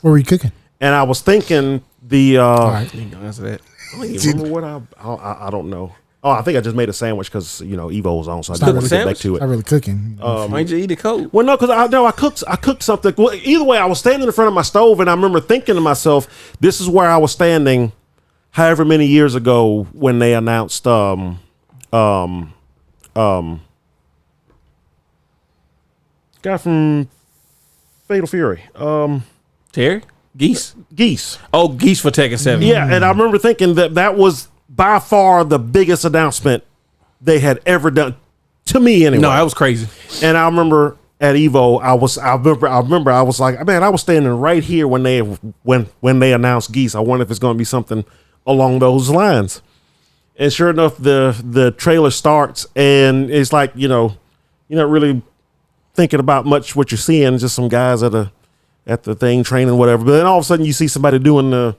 What were you cooking? And I was thinking the. All right. You can answer that. I don't even remember what I don't know. Oh, I think I just made a sandwich because Evo was on, so I not didn't really get back to Not it. really cooking. Why didn't you eat it cold? Well, no, because I cooked something. Well, either way, I was standing in front of my stove, and I remember thinking to myself, "This is where I was standing, however many years ago when they announced guy from Fatal Fury, Terry? Geese? Geese." Oh, Geese for Tekken 7. Yeah, and I remember thinking that was by far the biggest announcement they had ever done to me. Anyway, No, that was crazy. And I remember at Evo, I remember I was like, man, I was standing right here when they announced Geese. I wonder if it's going to be something along those lines. And sure enough, the trailer starts, and it's like, you're not really thinking about much what you're seeing, just some guys at the thing training, whatever. But then all of a sudden, you see somebody doing the.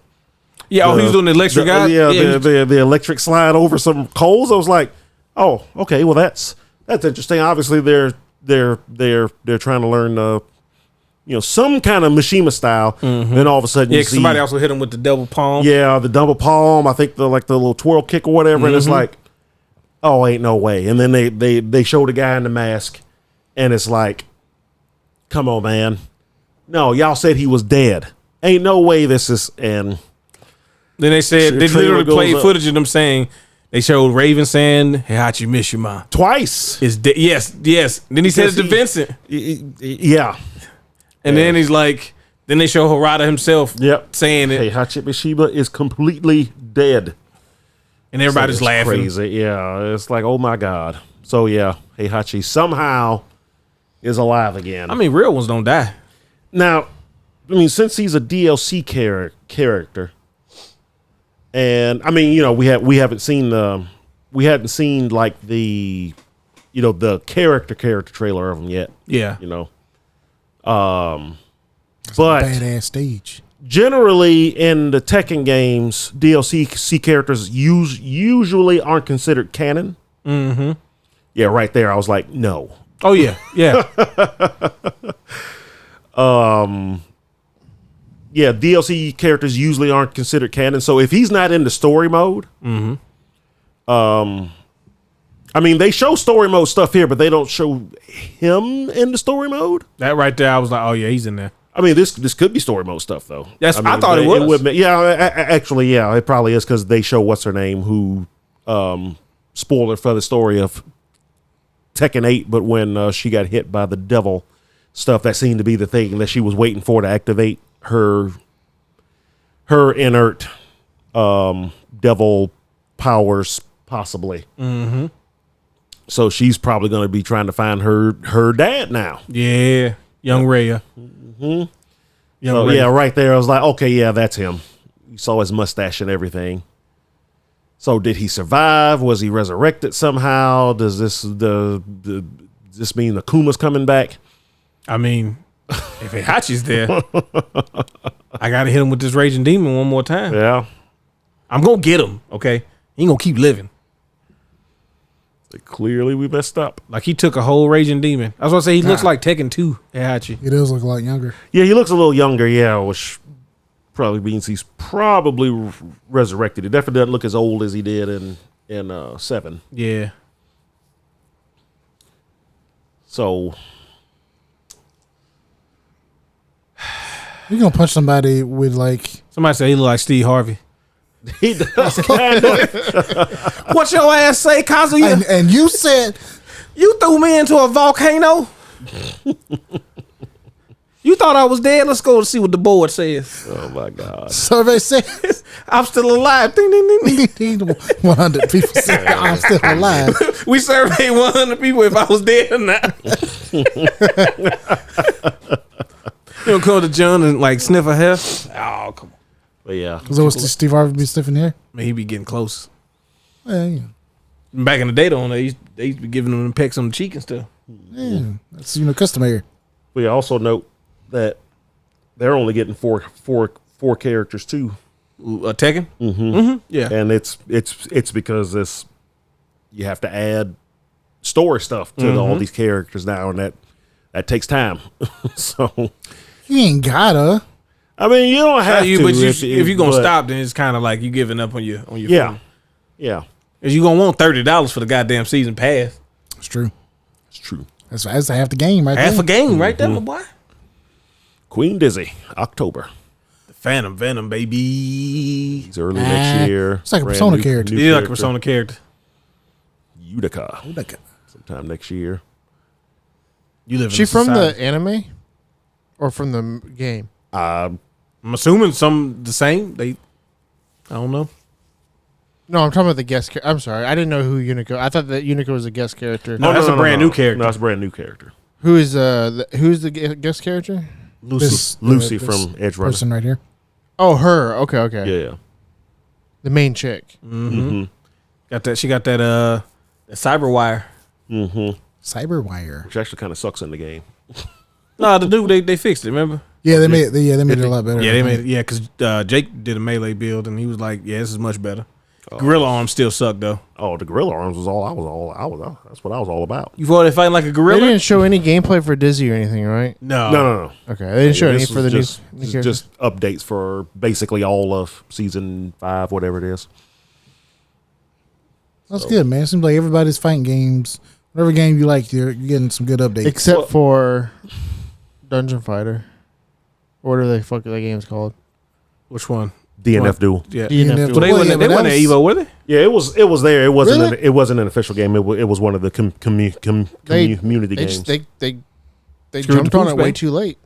Yeah, he was doing the electric guy. The electric slide over some coals. I was like, oh, okay, well that's interesting. Obviously, they're trying to learn some kind of Mishima style. Then all of a sudden, you see somebody also hit him with the double palm. Yeah, the double palm. I think the little twirl kick or whatever. And it's like, oh, ain't no way. And then they show the guy in the mask, and it's like, come on, man. No, y'all said he was dead. Ain't no way this is. And Then they said they trailer literally goes played up. footage of them saying they showed Raven saying Heihachi Mishima twice. is dead. Yes. Then he said it to Vincent, Yeah. and then he's like, then they show Harada himself saying it, Hey, Hachi Mishima is completely dead. and everybody's So it's laughing. Crazy. Yeah. It's like, oh my God. So yeah, Heihachi somehow is alive again. I mean, real ones don't die. Now, I mean, since he's a DLC character, and I mean, we hadn't seen like the character trailer of him yet. Yeah. But Badass stage. generally in the Tekken games, DLC characters usually aren't considered canon. Mm-hmm. Yeah, right there, I was like, no. Oh yeah. Yeah, DLC characters usually aren't considered canon. So if he's not in the story mode, I mean, they show story mode stuff here, but they don't show him in the story mode. That right there, I was like, oh yeah, he's in there. I mean, this could be story mode stuff though. I thought it was. would be, actually, it probably is because they show what's her name who, spoiler for the story of Tekken 8, but when she got hit by the devil stuff, that seemed to be the thing that she was waiting for to activate her inert devil powers, possibly. Mm-hmm. So she's probably going to be trying to find her dad now. Yeah, young Rhea. Mm-hmm. So, yeah, right there, I was like, okay, yeah, that's him. You saw his mustache and everything. So did he survive? Was he resurrected somehow? Does this this mean the Kuma's coming back? I mean, if Heihachi's there, I gotta hit him with this raging demon one more time. Yeah. I'm gonna get him. Okay, he ain't gonna keep living. Clearly, we messed up. Like he took a whole raging demon. I was gonna say he looks like Tekken 2. Heihachi. He does look a lot younger. Yeah, he looks a little younger. Yeah, which probably means he's probably resurrected. He definitely doesn't look as old as he did in 7. Yeah. You So gonna punch somebody with like Somebody said he look like Steve Harvey. he does kind of. What your ass say, Kazu? and you said You threw me into a volcano? You thought I was dead? Let's go and see what the board says. Oh my God! survey says I'm still alive. Ding, ding, ding, ding. 100 people said I'm still alive. We surveyed 100 people if I was dead or not. You don't come to John and like sniff a hair? Oh, come on. But yeah, So what's Steve Harvey be sniffing here? Man, he be getting close. Yeah. Back in the day, though, they used to be giving them pecks on the cheek and stuff. Yeah, that's customary. we also note that they're only getting four characters too, Tekken? Mm-hmm. Yeah. and it's because you have to add story stuff to all these characters now, and that takes time. So You ain't gotta. I mean, you don't have to. But if you're going to stop, then it's kind of like you giving up on your yeah, phone. yeah, Because you're going to want $30 for the goddamn season pass. It's true. it's true. That's half the game right Half there. a game right there, my boy. Queen Dizzy, October. The Phantom Venom, baby. He's early next year. It's like a Brand Persona character. He's like a Persona character. Utica, Like, sometime next year. You live in She a from society. the anime or from the game? I'm assuming some the same. I don't know. No, I'm talking about the guest. I'm sorry, I didn't know who Unico. I thought that Unico was a guest character. No, that's a brand new character. No, that's a brand new character. Who's the guest character? Lucy. Lucy this from Edge Runner. person right here. Oh, her. Okay. Yeah. The main chick. Mm-hmm. Got that. She got that cyber wire. Mm-hmm. Cyberwire. Which actually kind of sucks in the game. No, the dude they fixed it. Remember? Yeah, they made it a lot better. Yeah, they made it. Yeah, because Jake did a melee build and he was like, "Yeah, this is much better." Gorilla arms still suck though. Oh, the gorilla arms was all that's what I was all about. You thought they fighting like a They gorilla? didn't show any gameplay for Dizzy or anything, right? No, No. Okay, they didn't show any This for the was new just, characters. just updates for basically all of season 5, whatever it is. That's good, man. It seems like everybody's fighting games. Whatever game you like, you're getting some good updates. Except for Dungeon Fighter. Or whatever the fuck that game's called. Which one? DNF What? Duel. Yeah. DNF But they Well, wasn't. yeah, They but wasn't at that was- Evo, were they? Yeah, it was there. It wasn't Really? it wasn't an official game. It was one of the community They games. just, they Screwed jumped the on pooch, it way babe. too late.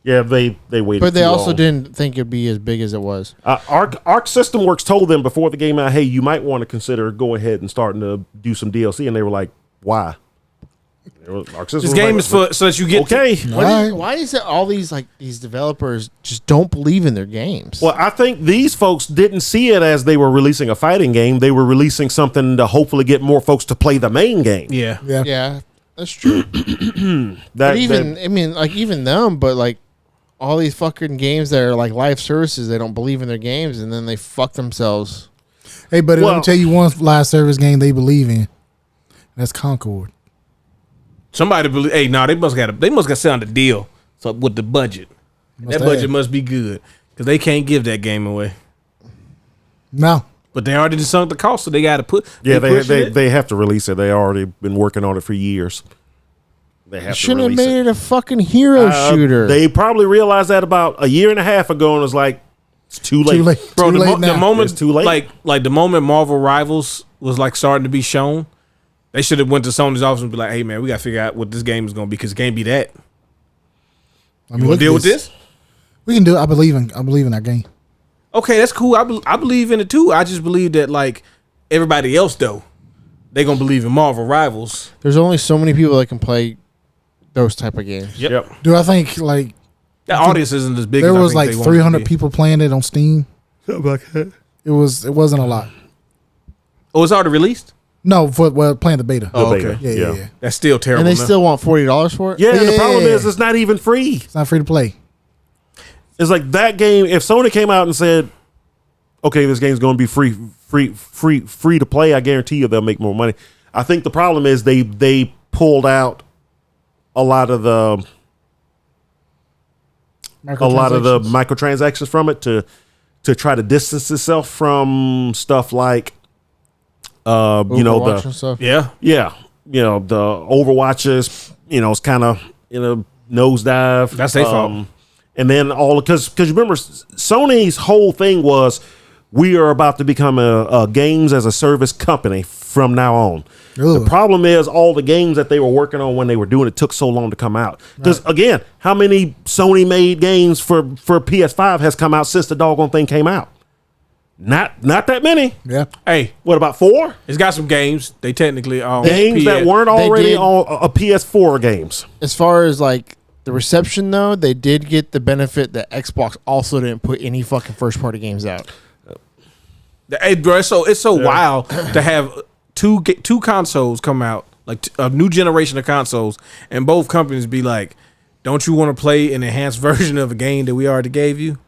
yeah, they waited. But they too also long. didn't think it'd be as big as it was. Arc System Works told them before the game out, hey, you might want to consider going ahead and starting to do some DLC, and they were like, why? Arc System This was game like, is for so that you get okay. Why is it all these developers just don't believe in their games? Well, I think these folks didn't see it as they were releasing a fighting game. They were releasing something to hopefully get more folks to play the main game. Yeah. Yeah, that's true. But even them, but like all these fucking games that are like live services, they don't believe in their games, and then they fuck themselves. Hey, buddy, let Well- me tell you one live service game they believe in. That's Concord. Somebody believe. Hey, no, they must got signed a deal. So with the budget, that have. budget must be good because they can't give that game away. No. But they already sunk the cost, so they got to put. Yeah, pushing it. they have to release it. They already been working on it for years. They have to Shouldn't have release made it. it a fucking hero shooter. They probably realized that about a year and a half ago and was like, it's too late. Too late. Bro, Too late now. the moment It's too late. like the moment Marvel Rivals was like starting to be shown, they should have went to Sony's office and be like, "Hey man, we got to figure out what this game is going to be because it can't be that. I You want look to at deal with this? We can do it. I believe in our game. Okay, that's cool. I believe in it too. I just believe that like everybody else though, they gonna believe in Marvel Rivals. There's only so many people that can play those type of games. Yep. Do I think like The audience isn't as big. there as I was think like they want it to 300 be. people playing it on Steam? It wasn't a lot. Oh, it's already released. No, playing the beta. Oh, beta. okay. Yeah. That's still terrible. And they now. still want $40 for it? Yeah, and the Yeah. problem is it's not even free. It's not free to play. It's like that game. If Sony came out and said, "Okay, this game's going to be free to play," I guarantee you they'll make more money. I think the problem is they pulled out a lot of the microtransactions from it to try to distance itself from stuff like Overwatch and stuff. Yeah. the Overwatches, it's kind of nosedive. That's their fault. And then because remember, Sony's whole thing was we are about to become a games as a service company from now on. Ooh. The problem is all the games that they were working on when they were doing it took so long to come out. Because again, how many Sony made games for PS5 has come out since the doggone thing came out? Not that many. Yeah. Hey, What, about 4? it's got some games. They technically are Games that weren't already did- on a PS4 games. As far as like the reception though, they did get the benefit that Xbox also didn't put any fucking first party games out. Hey, bro, it's so wild to have two consoles come out, like a new generation of consoles, and both companies be like, "Don't you want to play an enhanced version of a game that we already gave you?"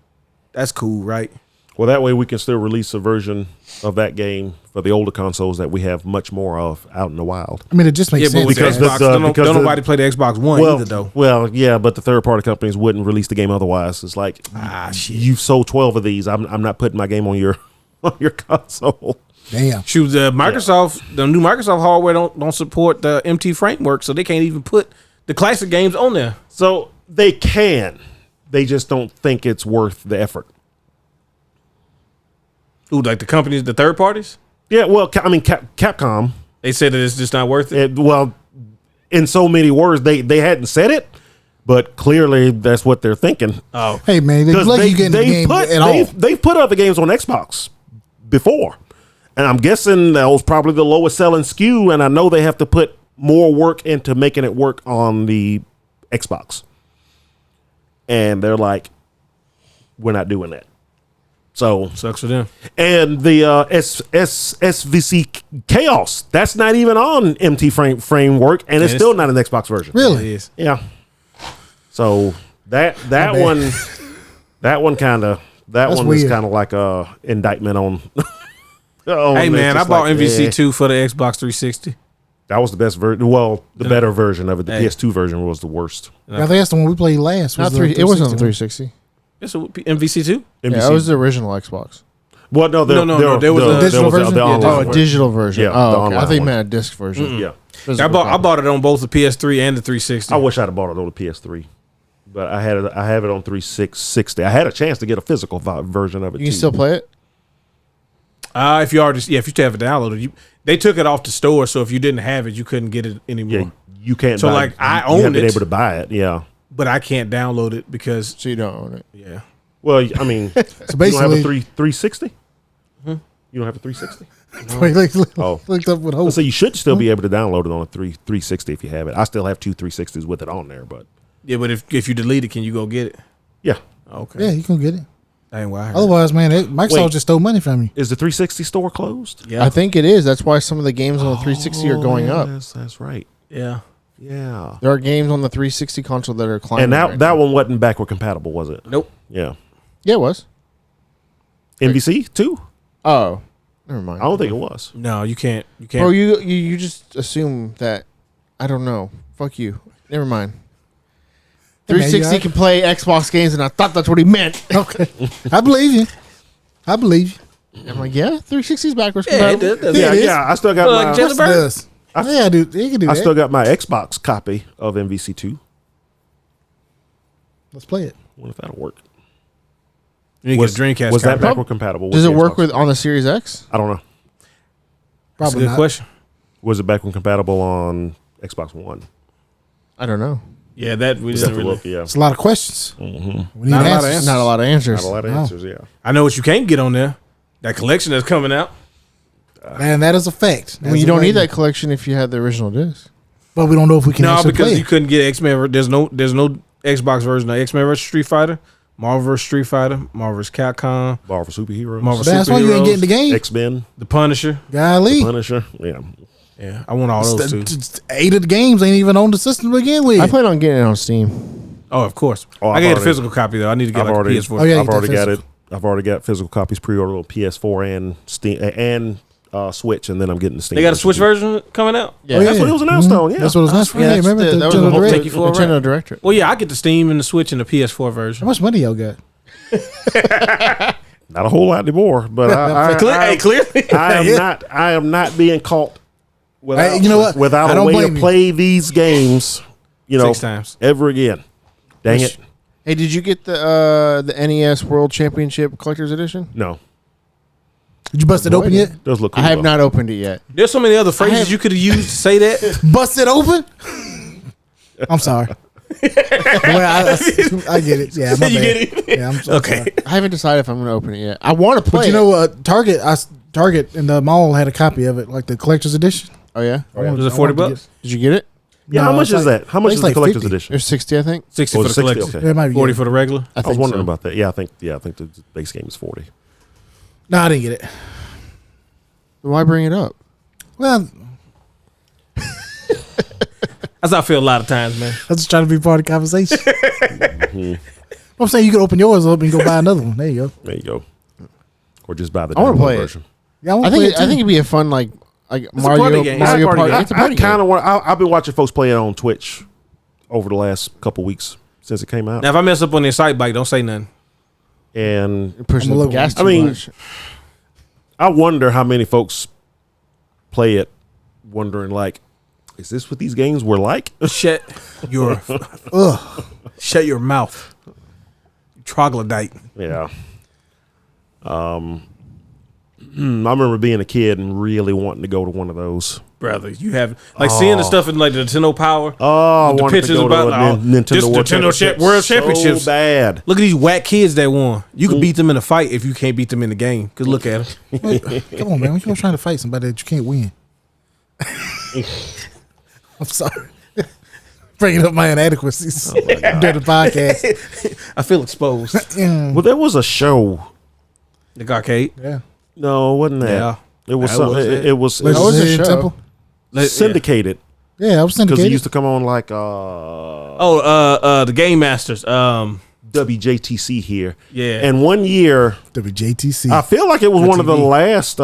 That's cool, right? Well, that way we can still release a version of that game for the older consoles that we have much more of out in the wild. I mean, it just makes Yeah, but sense. with the Because Xbox, the- don't because the- nobody play the Xbox One either, though. Well, yeah, but the third party companies wouldn't release the game otherwise. It's like, Shit. you've sold 12 of these. I'm not putting my game on your on your console. Damn. Shoot, the new Microsoft hardware don't support the MT framework, so they can't even put the classic games on there. So they can. They just don't think it's worth the effort. Ooh, like the companies, the third parties, Yeah, well, Capcom. they said that it's just not worth it. Well, in so many words, they hadn't said it, but clearly that's what they're thinking. Oh, Hey, man, they're lucky you getting the game at all. They've put other games on Xbox before, and I'm guessing that was probably the lowest selling SKU. And I know they have to put more work into making it work on the Xbox, and they're like, "We're not doing that." So, sucks for them. and the SVC Chaos, that's not even on MT framework, and it's Yeah, still not an Xbox version. It Really? is. Yeah. So that bad. one, that one That's is weird. kind of like a indictment on. Hey man, I it's bought like, MVC eh. 2 for the Xbox 360. That was the best version. Well, the better version of it. The Hey. PS2 version was the worst. I think that's the one we played last. Not the three. It wasn't on 360 360. It's a MVC 2. Yeah, it was the original Xbox. Well, no, No, there was a digital version? The Yeah, online Oh, a version. digital version. Yeah, the Oh, okay. online I think you one. meant a disc version. Yeah. I Physical bought copy. it on both the PS3 and the 360. I wish I'd have bought it on the PS3, but I have it on 360. I had a chance to get a physical version of it. You can too. still play it? If you still have it downloaded, they took it off the store, so if you didn't have it, you couldn't get it anymore. Yeah, you can't. So, buy like, it. I You own haven't been it. able to buy it. Yeah. But I can't download it because So you don't own it. yeah. Well, I mean, So you don't have a basically, 360. You don't have a 360. Oh. looked up with hope. So you should still be able to download it on a 360 if you have it. I still have two 360s with it on there, but Yeah, but if you delete it, can you go get it? yeah. Okay. Yeah, you can get it. That ain't why I heard. Otherwise, man, Microsoft Wait. just stole money from you. Is the 360 store closed? Yeah. I think it is. That's why some of the games on the 360 are going up. Yes, that's right. yeah. Yeah. There are games on the 360 console that are climbing. And that right that now. one wasn't backward compatible, was it? Nope. Yeah. Yeah, it was. NBC too? Oh, never mind. I don't think it was. No, you can't. You can't. Bro, you just assume that. I don't know. Fuck you. Never mind. Hey, man, 360 you can play Xbox games, and I thought that's what he meant. Okay, I believe you. I believe you. I'm like, yeah, 360 is backwards yeah, it compatible. does. Yeah, it is. yeah. I still got Like my Jennifer- Of course it does. Yeah, dude, you can do I that. still got my Xbox copy of MVC2. Let's play it. Wonder if that'll work. You need to get a Dreamcast. Was that copy. backward compatible? Does it the work Xbox? with on the Series X? I don't know. That's a Probably good not. question. Was it backward compatible on Xbox One? I don't know. Yeah, that we Just have didn't to really. look, yeah. It's a lot of questions. We need Not a lot of answers. answers. Not a lot of answers. Not a lot of No. answers, yeah. I know what you can't get on there. That collection that's coming out. Man, that is a fact. I mean, you don't need that collection if you had the original disc. But we don't know if we can No, actually because play you it. couldn't get X-Men. There's no Xbox version of X-Men vs. Street Fighter, Marvel vs. Street Fighter, Marvel vs. Capcom, Marvel superheroes. Marvel That's why you ain't getting the game. X-Men, The Punisher. Golly. Punisher. Yeah. Yeah, I want all those too. 8 of the games ain't even on the system to begin with. I plan on getting it on Steam. Oh, of course. Oh, I I've get a already- physical copy though. I need to get I've like already, a PS4. Oh, yeah, I've get already that got it. physical. I've already got physical copies pre-ordered on PS4 and Steam and Switch, and then I'm getting the Steam. They got a Switch version coming out. Yeah, That's what it was announced on. Yeah, That's what it was announced. Yeah, Yeah, that's remember the- the that was the Nintendo whole Direct? Thank you for it, Nintendo right? Director. Well, yeah, I get the Steam and the Switch and the PS4 version. How much money y'all got? not a whole lot anymore, but Clearly, I am not being caught without, You know what? without I a don't way to blame you. play these games. 6 times. ever again. Dang it! Hey, did you get the NES World Championship Collector's Edition? No, Did you bust it open yet? does look. I Cool have though. not opened it yet. There's so many other phrases you could have used to say that. Bust it open? I'm sorry. Well, I get it. Yeah, my You bad. get it? Yeah, I'm so Okay. sorry. I haven't decided if I'm going to open it yet. I want to play. But you know what? Target in the mall had a copy of it, like the collector's edition. Oh yeah. Was it $40? Did you get it? Yeah, No, how much it's is like- that? How much it's is the like collector's 50. edition? There's 60, I think. 60 Oh, for the 60, collector. okay. It might be 40 good. for the regular. I I think was wondering so. about that. Yeah, I think the base game is 40. No, I didn't get it. Then why bring it up? Well, That's how I feel a lot of times, man. I was just trying to be part of the conversation. I'm saying you can open yours up and go buy another one. There you go. There you go. Or just buy the I wanna download play it. version. Yeah, I, I think it'd be a fun like Mario party game. It's a Mario party Party. game. It's a I party kind game. of want. I've been watching folks play it on Twitch over the last couple weeks since it came out, Now, if I mess up on the Excite bike, don't say nothing. and You're pushing I'm a the little- gas I too mean, much. I wonder how many folks play it, wondering like, is this what these games were like? Shut your shut your mouth. You troglodyte. Yeah. I remember being a kid and really wanting to go to one of those. Brother, you have like seeing the stuff in like the Nintendo Power. Oh, I The wanted to pictures go about to a Nintendo this World Nintendo Championship World Championships. So bad. Look at these whack kids that won. You can beat them in a fight if you can't beat them in the game. Cause look at them. Come on, man. Why you trying to fight somebody that you can't win? I'm sorry. Bringing up my inadequacies during the podcast. I feel exposed. Well, there was a show. The arcade. Yeah. No, it wasn't that. Yeah. It was That something. was It, it. was was a Legendary show. Temple. syndicated Yeah, I was because it syndicated. used to come on like The Game Masters. WJTC here. Yeah. And one year, WJTC. I feel like it was one of the TV. last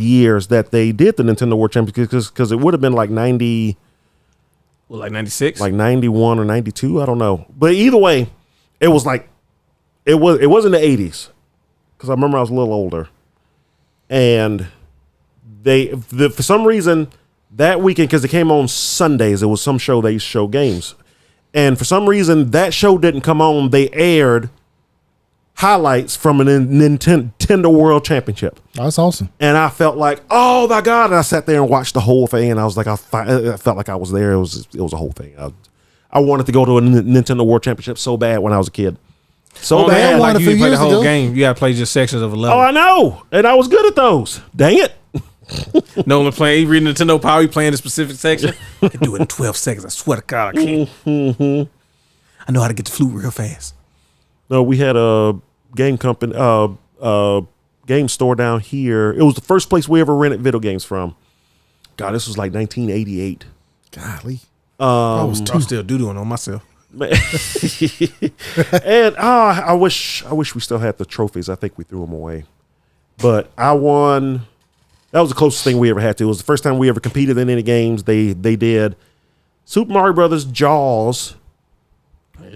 years that they did the Nintendo World Championship because it would have been like 90, Well, like 96. like 91 or 92. I don't know. But either way, it was like it was in the 80s because I remember I was a little older, and for some reason that weekend, because it came on Sundays, it was some show they used to show games, and for some reason that show didn't come on. They aired highlights from a Nintendo World Championship. That's awesome. And I felt like, oh my God. And I sat there and watched the whole thing. And I was like, I felt like I was there. It was a whole thing. I wanted to go to a Nintendo World Championship so bad when I was a kid. So Oh, bad. man, won like a you few didn't play the years whole ago. game. You got to play just sections of a Oh, level. I know. And I was good at those. Dang it. Nolan playing, he reading Nintendo Power, he playing a specific section. I can do it in 12 seconds. I swear to God, I can. I know how to get the flute real fast. No, we had a game company, game store down here. It was the first place we ever rented video games from. God, this was like 1988. Golly. I'm still doo-dooing on myself. And I wish we still had the trophies. I think we threw them away. But I won. That was the closest thing we ever had to. It was the first time we ever competed in any games. They did Super Mario Brothers, Jaws,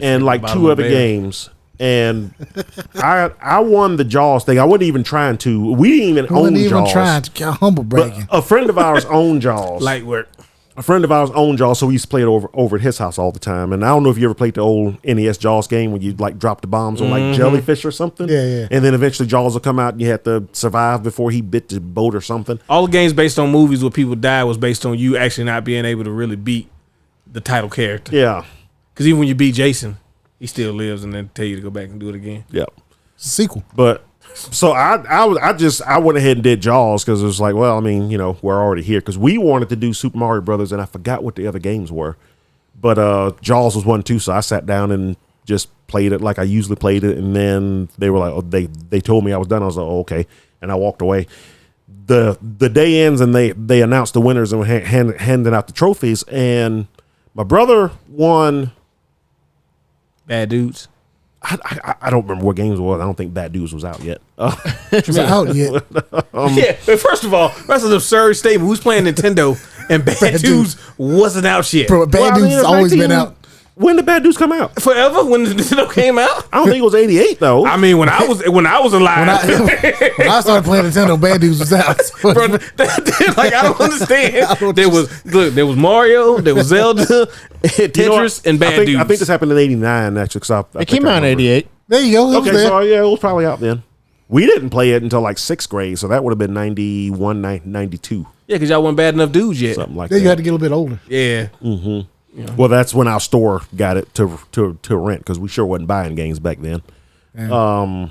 and like bottom two of other the barrel. games. And I won the Jaws thing. I wasn't even trying to. We didn't even I wasn't own even Jaws. trying to humble But bragging. a friend of ours owned Jaws. Light work. A friend of ours owned Jaws, so we used to play it over at his house all the time. And I don't know if you ever played the old NES Jaws game when you like drop the bombs on like jellyfish or something. Yeah, yeah. And then eventually Jaws will come out and you had to survive before he bit the boat or something. All the games based on movies where people die was based on you actually not being able to really beat the title character. Yeah. Because even when you beat Jason, he still lives and then tell you to go back and do it again. Yeah. Sequel. But so I went ahead and did Jaws because it was like, well, I mean, you know, we're already here because we wanted to do Super Mario Brothers and I forgot what the other games were, but Jaws was one too. So I sat down and just played it like I usually played it, and then they were like, oh, they told me I was done. I was like, oh, okay, and I walked away. The day ends and they announced the winners and were handing out the trophies, and my brother won. Bad dudes. I don't remember what games it was. I don't think Bad Dudes was out yet. It's out yet. Yeah, but first of all, that's an absurd statement. Who's playing Nintendo and Bad Dudes wasn't out yet? Bro, Bad Dudes has always been out. When did Bad Dudes come out? Forever when Nintendo came out. I don't think it was 88 though. I mean, when I was alive, When I started playing Nintendo, Bad Dudes was out. bro, like I don't understand. There was Mario, there was Zelda, Tetris, You know what? and Bad Dudes. I think this happened in 89 actually. It came out in 88. There you go. It was Okay, there. so yeah, it was probably out then. We didn't play it until like 6th grade, so that would have been 91, 92, Yeah, because y'all weren't bad enough dudes yet. something like Then that. you had to get a little bit older. Yeah. Well, that's when our store got it to rent because we sure wasn't buying games back then. Bro,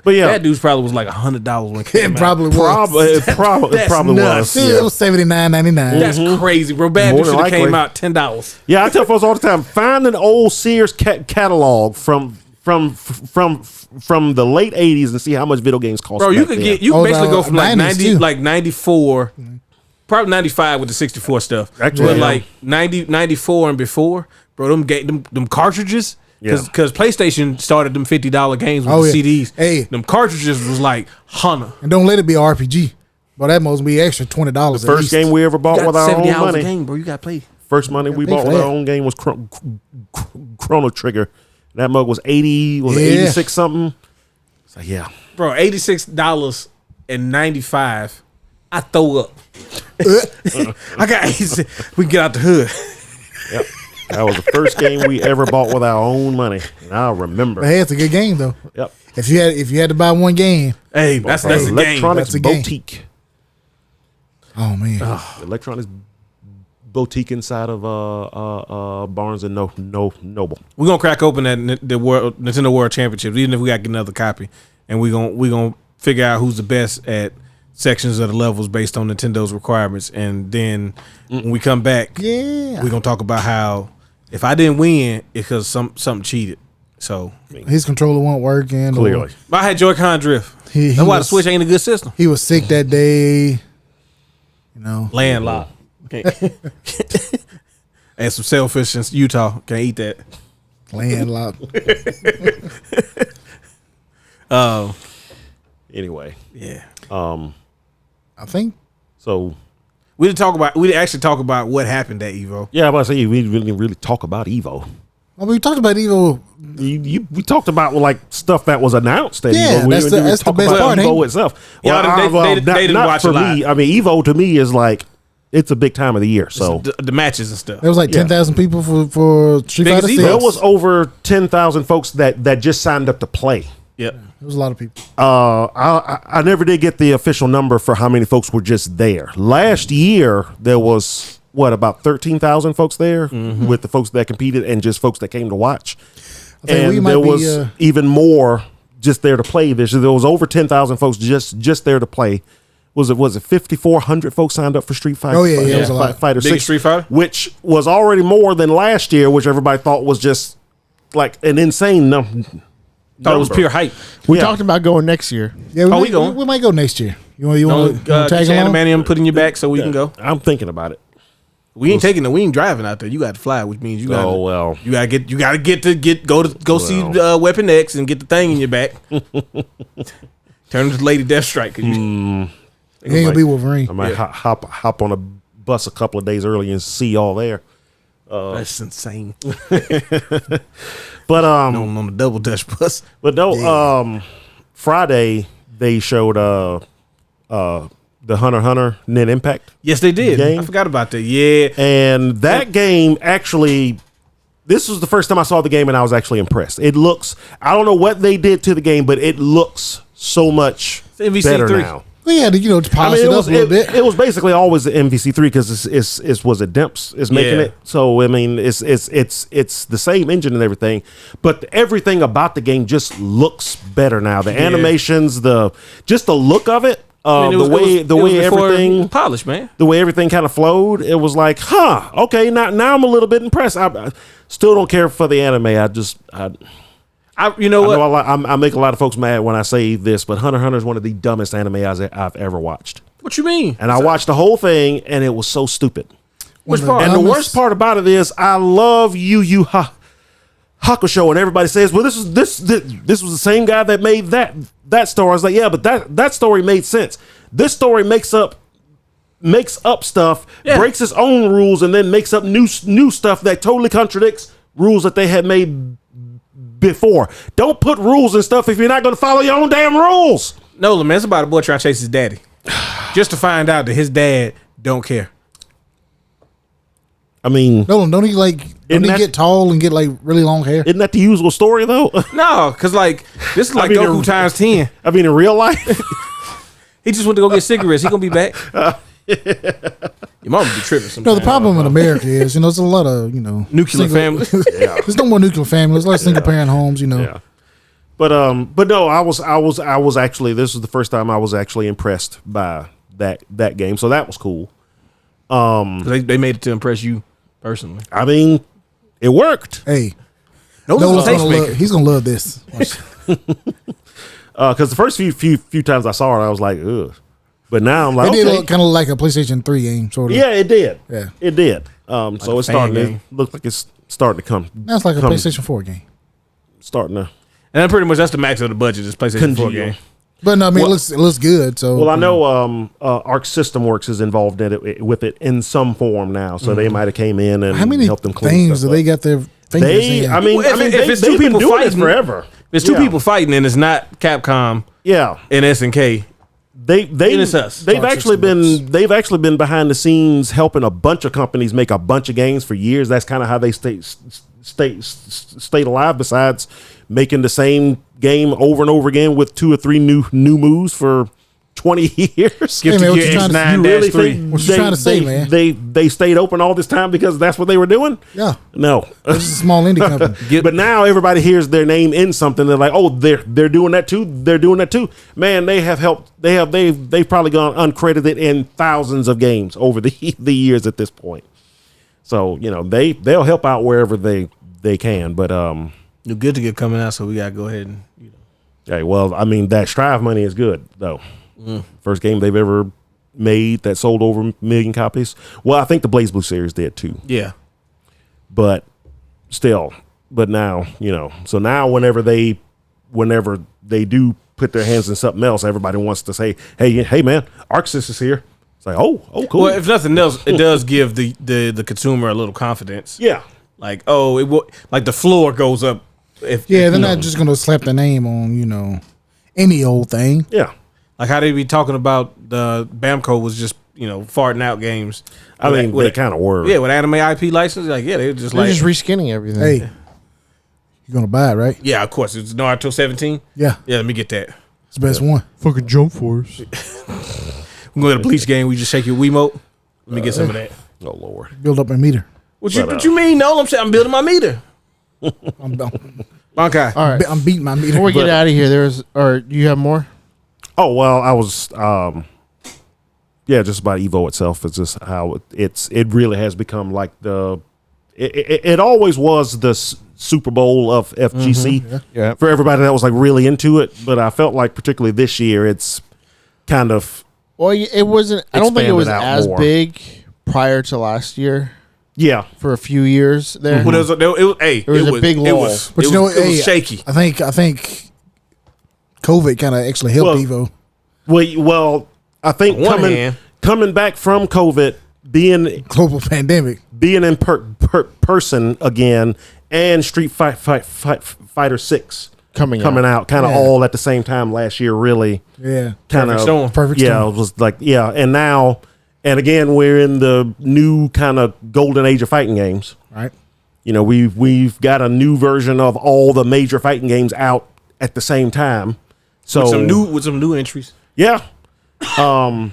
But yeah. Bad Dudes probably was like $100 when it came It out. probably was. It probably nuts. was. Yeah, it was $79.99. That's crazy, bro. Bad More Dudes than should have came likely. out $10. Yeah, I tell folks all the time, find an old Sears catalog from the late 80s and see how much video games cost. Bro, you back could then. get you Oh, basically the go from like 90s 90, too. like 94, probably 95 with the 64 stuff. Actually, But yeah. like 90, 94 and before, bro, them cartridges. Yeah. Because PlayStation started them $50 games with Oh, the yeah. CDs. Hey. Them cartridges was like $100. And don't let it be an RPG. But that must be extra $20. The first game we ever bought with our own $70 a money. game, bro. You got to play. First money we pay bought for with our that. own game was Chrono Trigger. That mug was 80, was it Yeah. 86 something? So yeah. Bro, $86.95. I throw up. I got 86. We can get out the hood. Yep. That was the first game we ever bought with our own money. And I remember. But hey, it's a good game though. Yep. If you had to buy one game, Hey, that's a game. Electronics That's a game. Boutique. oh man, Electronics Boutique inside of Barnes and Noble. We're gonna crack open that Nintendo World Championships, even if we gotta get another copy, and we gonna figure out who's the best at sections of the levels based on Nintendo's requirements, and then when we come back, yeah. we're gonna talk about how if I didn't win, it's because something cheated. So His controller won't work, and Clearly. I had Joy-Con drift. He That's why the was- Switch ain't a good system. he was sick that day. You know, Landlocked. And some shellfish in Utah. Can't eat that. landlocked. Anyway. Yeah. I think So We didn't actually talk about what happened at Evo. yeah, I was about to say we didn't really talk about Evo. well, we talked about Evo. We talked about like stuff that was announced at Yeah, Evo. We that's didn't the- really that's the talk best about part, Evo ain't it? itself. Yeah, they didn't not watch for it live. me. I mean, Evo to me is like it's a big time of the year. So The matches and stuff. There was like Yeah. 10,000 people for Street Biggest Fighter Evo. 6. there was over 10,000 folks that just signed up to play. Yep. There was a lot of people. I never did get the official number for how many folks were just there. Last year there was about 13,000 folks there with the folks that competed and just folks that came to watch. I think we And might there be, was even more just there to play this year. There was over 10,000 folks just there to play. Was it 5,400 folks signed up for Street Fighter? Oh, yeah, it was a lot. Fighter Biggest 6, Street Fighter? which was already more than last year, which everybody thought was just like an insane number. Thought it was pure hype. We Yeah. talked about going next year. Yeah, Oh, we going. we might go next year. You want Don't to get tag your along? animanium put in your back so we can go. I'm thinking about it. We ain't driving out there. You got to fly, which means you got. Oh well. You gotta go see Weapon X and get the thing in your back. Turn into Lady Deathstrike. 'Cause you, It ain't gonna be Wolverine. I might hop on a bus a couple of days early and see y'all there. that's insane. But on the double Dutch bus. but no, Friday they showed the Hunter x Hunter Net Impact, Yes, they did. Game? I forgot about that. Yeah. and that game actually. This was the first time I saw the game, and I was actually impressed. It looks. I don't know what they did to the game, but it looks so much MVC better 3. now. We had to, to polish it it was up a little bit. It was basically always the MVC3 because it's was it Demps is making Yeah. it. So I mean, it's the same engine and everything, but everything about the game just looks better now. The animations, just the look of it, I mean, the way before everything polished, man. the way everything kind of flowed, it was like, okay, now I'm a little bit impressed. I still don't care for the anime. You know what? I make a lot of folks mad when I say this, but Hunter x Hunter is one of the dumbest anime I've ever watched. What you mean? And I watched the whole thing, and it was so stupid. Which One of part? And the dumbest- worst part about it is, I love Yu Yu Hakusho, and everybody says, well, this was the same guy that made that story. I was like, yeah, but that story made sense. This story makes up stuff, breaks its own rules, and then makes up new stuff that totally contradicts rules that they had made before. Don't put rules and stuff if you're not going to follow your own damn rules. No, man, it's about a boy trying to chase his daddy, just to find out that his dad don't care. I mean, don't he get tall and get like really long hair? Isn't that the usual story though? No, because like this is like Goku times 10. I mean, in real life, he just went to go get cigarettes. He gonna be back. Your mom be tripping sometimes. No, the problem in America is, there's a lot of, nuclear families. There's no more nuclear families. There's a lot of single parent homes, Yeah. But no, I was actually, this was the first time I was actually impressed by that game. So that was cool. They made it to impress you personally. I mean, it worked. Hey, he's gonna love this. Because the first few times I saw it, I was like, ugh. But now I'm like, it did look kind of like a PlayStation 3 game, sort of. Yeah, it did. Yeah, it did. So it's starting to look like it's starting to come. That's like a PlayStation 4 game. Starting to. And then pretty much that's the max of the budget. Is PlayStation 4 game. But no, I mean, it looks good. So well, I know Arc System Works is involved in it with it in some form now, so they might have came in and how many helped them clean things stuff do they got their fingers in? I mean, if it's two people fighting forever, there's two people fighting, and it's not Capcom. Yeah, and SNK. They've actually been behind the scenes helping a bunch of companies make a bunch of games for years. That's kind of how they stayed alive. Besides making the same game over and over again with 2 or 3 new moves for 20 years. Hey, man, what you trying to say, man? They stayed open all this time because that's what they were doing? Yeah. No. This is a small indie company. But now everybody hears their name in something. They're like, oh, they're doing that too. They're doing that too. Man, they have helped. They've probably gone uncredited in thousands of games over the years at this point. So, they'll help out wherever they can. But you're good to get coming out, so we gotta go ahead and Hey, well, I mean, that Strive money is good though. First game they've ever made that sold over 1 million copies. Well, I think the Blaze Blue series did too. Yeah. But still, now, so now whenever they do put their hands in something else, everybody wants to say, hey man, ArcSys is here. It's like, oh, cool. Well, if nothing else, it does give the consumer a little confidence. Yeah. Like, like the floor goes up. They're not just gonna slap the name on, any old thing. Yeah. Like how they be talking about the Bamco was just, farting out games. I mean, they kind of were. Yeah, with anime IP license, like, yeah, they're just reskinning everything. Hey, you're gonna buy it, right? Yeah, of course. It's Naruto 17. Yeah. Yeah, let me get that. It's the best one. Fucking Jump Force. We're going to the Bleach game. We just shake your Wiimote. Let me get some of that. Oh Lord. Build up my meter. What you mean? No, I'm saying I'm building my meter. Bankai. All right. I'm beating my meter. Before we get out of here, you have more? Oh, well, I was, just about Evo itself. It's just how it really has become like it always was the Super Bowl of FGC Yeah. for everybody that was like really into it. But I felt like particularly this year, it's kind of. Well, it wasn't, I don't think it was expanded out as more. big prior to last year. Yeah. For a few years there. Well, it was a big lull. But it was shaky. I think COVID kind of actually helped Evo. Well, I think coming back from COVID, being global pandemic, being in person again, and Street Fighter 6 coming out kind of all at the same time last year, really. Yeah. Kind of perfect storm. storm. It was like and now. And again, we're in the new kind of golden age of fighting games. Right. We've got a new version of all the major fighting games out at the same time. So with some new entries. Yeah. So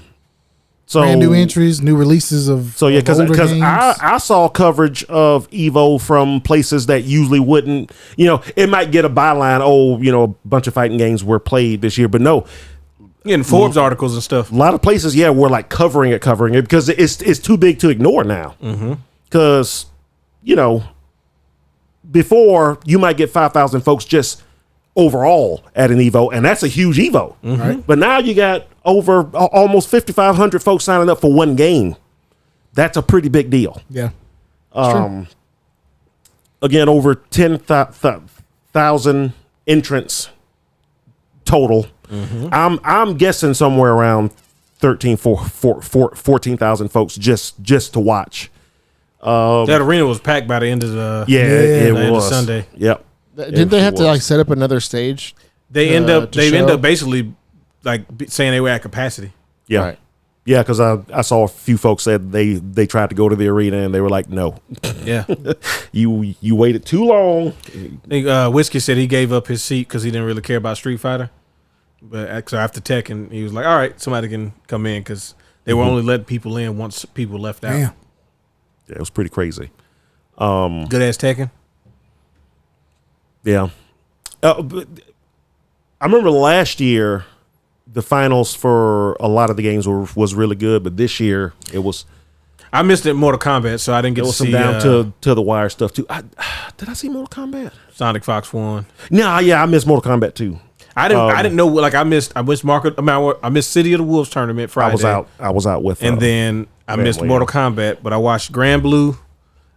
brand new entries, new releases of. So yeah, because I saw coverage of Evo from places that usually wouldn't. It might get a byline. A bunch of fighting games were played this year, but no. In Forbes articles and stuff. A lot of places, were like covering it because it's too big to ignore now. Because, before you might get 5,000 folks just overall at an Evo, and that's a huge Evo. Right? But now you got over almost 5,500 folks signing up for one game. That's a pretty big deal. Yeah. again, over 10,000 entrants total. I'm guessing somewhere around 14,000 folks just to watch. That arena was packed by the end of the It end of was Sunday. Yep. Didn't they have to like set up another stage? They end up show? basically like saying they were at capacity. Yeah. Right. Yeah, because I saw a few folks said they tried to go to the arena and they were like, no, Yeah. you waited too long. I think Whiskey said he gave up his seat because he didn't really care about Street Fighter. But so after Tekken, he was like, all right, somebody can come in because they were only letting people in once people left out. Damn. Yeah, it was pretty crazy. Good ass Tekken. Yeah. But I remember last year, the finals for a lot of the games was really good, but this year it was I missed it in Mortal Kombat, so I didn't get to some see down to the wire stuff too. Did I see Mortal Kombat? Sonic Fox 1. No, yeah, I missed Mortal Kombat too. I didn't know, like I missed I missed City of the Wolves tournament Friday. I was out with, and then I missed family. Mortal Kombat, but I watched Grand Blue.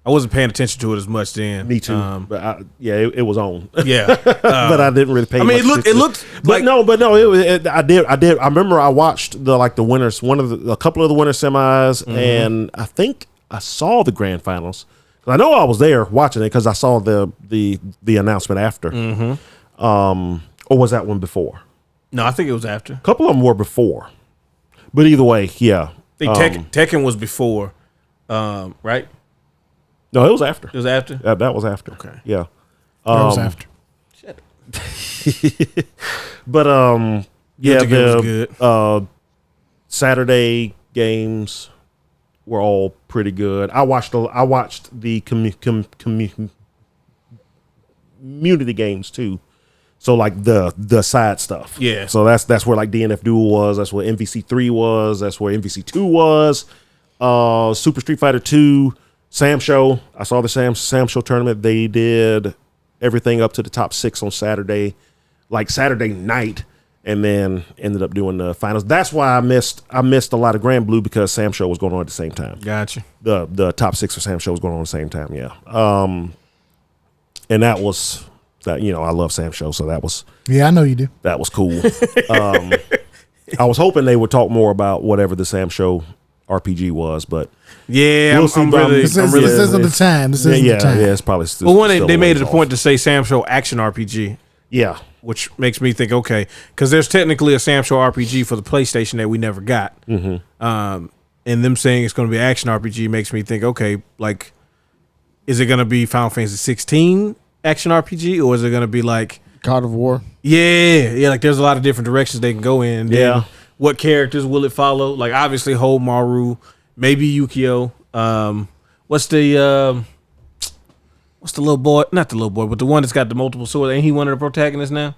I wasn't paying attention to it as much then. Me too. But it was on. Yeah, But I didn't really pay. I mean, much it looked like I did. I remember I watched the winners, a couple of the winner semis, and I think I saw the grand finals. I know I was there watching it because I saw the announcement after. Or was that one before? No, I think it was after. A couple of them were before, but either way, yeah. I think Tekken was before, right? No, it was after. It was after. That was after. Okay. Yeah. That was after. But yeah, Good to go was good. Saturday games were all pretty good. I watched the community games too. So like the side stuff. Yeah. So that's where like DNF Duel was. That's where MVC 3 was. That's where MVC 2 was. Super Street Fighter 2. Sam Show. I saw the Sam Show tournament. They did everything up to the top 6 on Saturday, like Saturday night, and then ended up doing the finals. That's why I missed a lot of Grand Blue because Sam Show was going on at the same time. Gotcha. The top 6 for Sam Show was going on at the same time. Yeah. And that was that. You know, I love Sam Show, so that was Yeah, I know you do. that was cool. I was hoping they would talk more about whatever the Sam Show RPG was, but Yeah, We'll see, I'm but really. This I'm is really the time. This is yeah, the time. yeah, it's probably still. well, one still they made it ways a point off. to say Sam Show Action RPG, Yeah. which makes me think okay, because there's technically a Sam Show RPG for the PlayStation that we never got. And them saying it's going to be Action RPG makes me think okay, like, is it going to be Final Fantasy 16 Action RPG or is it going to be like God of War. yeah, like there's a lot of different directions they can go in. Then Yeah. what characters will it follow? Like obviously Maru, maybe Yukio. What's the little boy? Not the little boy, but the one that's got the multiple swords. Ain't he one of the protagonists now?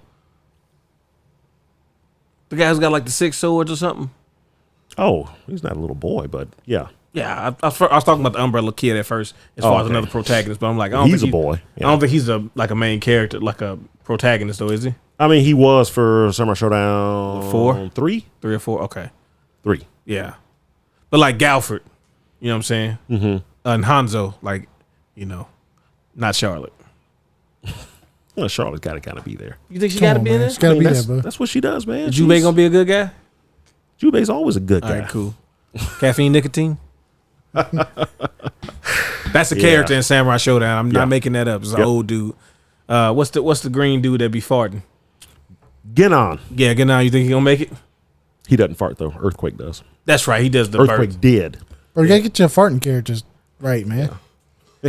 The guy who's got like the 6 swords or something. Oh, he's not a little boy, but yeah. Yeah, I was talking about the Umbrella Kid at first, as far as okay. another protagonist. But I'm like, I don't He's think a boy. I Yeah. don't think he's a main character, like a protagonist, though, is he? I mean, he was for Summer Showdown 4? 3? 3 or 4? Okay, 3. yeah. But like Galford, you know what I'm saying? Mm-hmm. And Hanzo, like, you know, not Charlotte. Well, Charlotte's got to kind of be there. You think she Come got to on, be in man. there? It's gotta be there, that's, bro. that's what she does, man. Jubei gonna be a good guy? Jubei's always a good All guy. right, cool. Caffeine, nicotine. That's a Yeah. character in Samurai Showdown. I'm Yeah. not making that up. It's an Yep. old dude. What's the green dude that be farting? Genon. Yeah, good now. You think he gonna make it? He doesn't fart, though. Earthquake does. That's right. He does the Earthquake bird. did. Bro, you gotta get your farting characters right, man.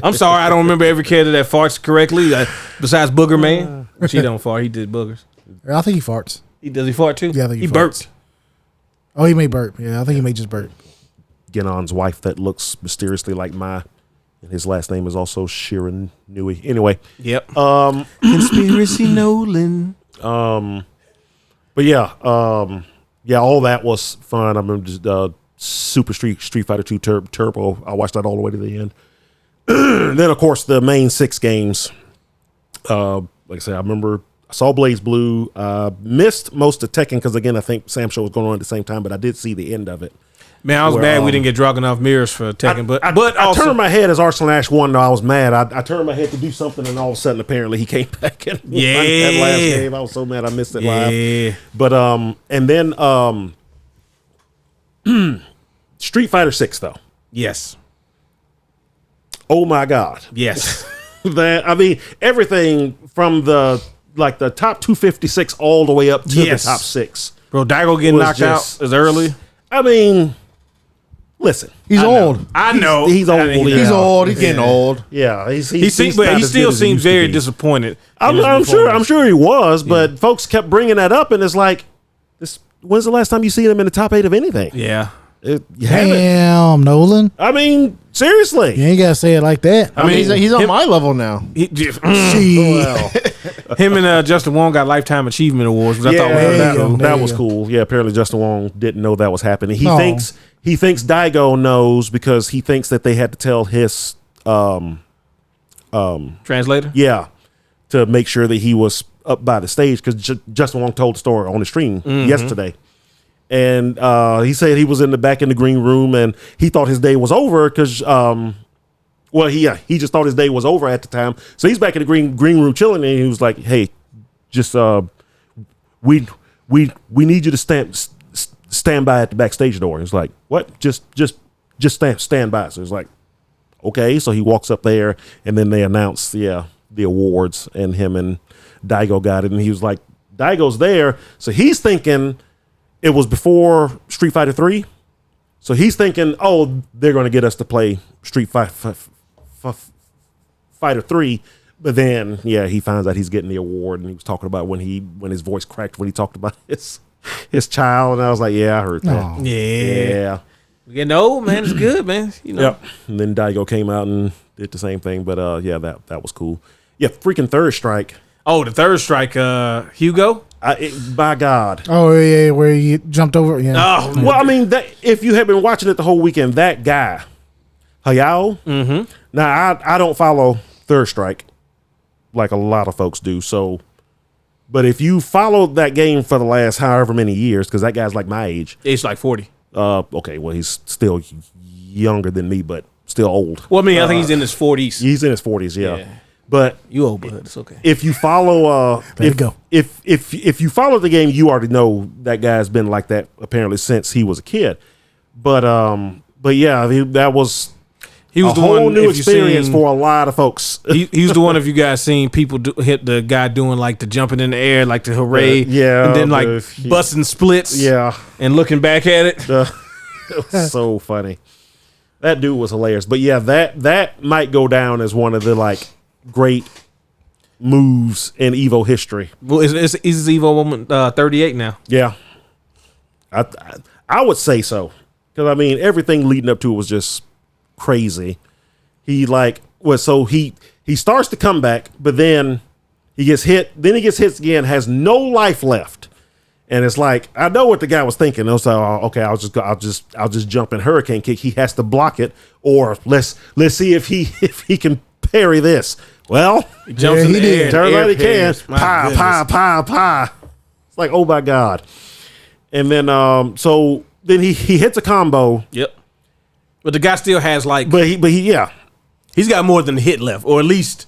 I'm sorry, I don't remember every character that farts correctly. Besides Booger Man, which he don't fart. He did boogers. I think he farts. Does he fart too? Yeah, I think he he farts. burped. Oh, he may burp. Yeah, I think he may just burp. Genon's wife that looks mysteriously like Mai. And his last name is also Shiran Nui. Anyway. Yep. Conspiracy Nolan. But yeah, all that was fun. I remember just, Super Street Fighter 2 Turbo. I watched that all the way to the end. Then, of course, the main 6 games. Like I said, I remember I saw Blaze Blue. Missed most of Tekken because, again, I think Sam Show was going on at the same time, but I did see the end of it. Man, I was Where, mad we didn't get Dragunov mirrors for Tekken, but I also turned my head as Arslan won. Though I was mad. I turned my head to do something, and all of a sudden, apparently, he came back and won that last game. I was so mad I missed it live. But and then Street Fighter 6 though. yes, Oh my God. yes. That, I mean, everything from the top 256 all the way up to Yes. the top 6. Bro, Daigo getting Was knocked just- out as early. I mean, listen, He's old. I know he's old. He's old. He's getting old. Yeah, He seems, but not he as still good as he seems used to very be. disappointed. in I'm his sure performance. he was, but folks kept bringing that up, and it's like, when's the last time you seen him in the top 8 of anything? Yeah, You haven't. Damn, Nolan. I mean, seriously. You ain't gotta say it like that. I mean, He's on him- my level now. Well, Him and Justin Wong got lifetime achievement awards, which I thought was There you really go. cool. that There was you cool. Yeah, apparently Justin Wong didn't know that was happening. He No. thinks Daigo knows because he thinks that they had to tell his Translator. yeah, to make sure that he was up by the stage because Justin Wong told the story on the stream yesterday. And he said he was in the back in the green room and he thought his day was over because, he just thought his day was over at the time. So he's back in the green room chilling and he was like, hey, just, we need you to stand by at the backstage door. He's like, what? Just stand by. So it's like, okay. So he walks up there and then they announce, the awards and him and Daigo got it. And he was like, Daigo's there. So he's thinking it was before Street Fighter 3. So he's thinking, oh, they're going to get us to play Street Fighter 3. But then, he finds out he's getting the award. And he was talking about when his voice cracked when he talked about his child. And I was like, yeah, I heard that. Oh. Yeah. Yeah. Getting old, man. It's good, man. You know. Yep. And then Daigo came out and did the same thing. But that was cool. Yeah, freaking Third Strike. Oh, the third strike, Hugo. By God. Oh yeah, where you jumped over. Yeah. Oh, Well, I mean, if you have been watching it the whole weekend, that guy, Hayao. Mm-hmm. Now, I don't follow Third Strike like a lot of folks do. So, but if you followed that game for the last however many years, because that guy's like my age. it's like 40. Okay, well, he's still younger than me, but still old. Well, I mean, I think he's in his 40s. He's in his 40s, yeah. Yeah. But You old, bud. It's okay. if you follow, There you go. If you follow the game, you already know that guy's been like that apparently since he was a kid. But yeah, that was He was a the whole one. new if you experience seen- for a lot of folks. he was the one. If you guys seen people hit the guy doing like the jumping in the air, like the hooray, yeah, and then like the- busting splits, Yeah, and looking back at it. it was so funny. That dude was hilarious. But yeah, that might go down as one of the like great moves in Evo history. Well, it's Evo moment 38 now. Yeah, I would say so because I mean everything leading up to it was just crazy. He he starts to come back, but then he gets hit. Then he gets hit again, has no life left, and it's like I know what the guy was thinking. I was like, oh, okay, I'll just jump in hurricane kick. He has to block it, or let's see if he can parry this. Well, He jumps Yeah, in he the did. air. turns air out he can. parries. My goodness. Pa. It's like, oh my God. And then so then he hits a combo, Yep. But the guy still has like but he yeah. he's got more than a hit left, or at least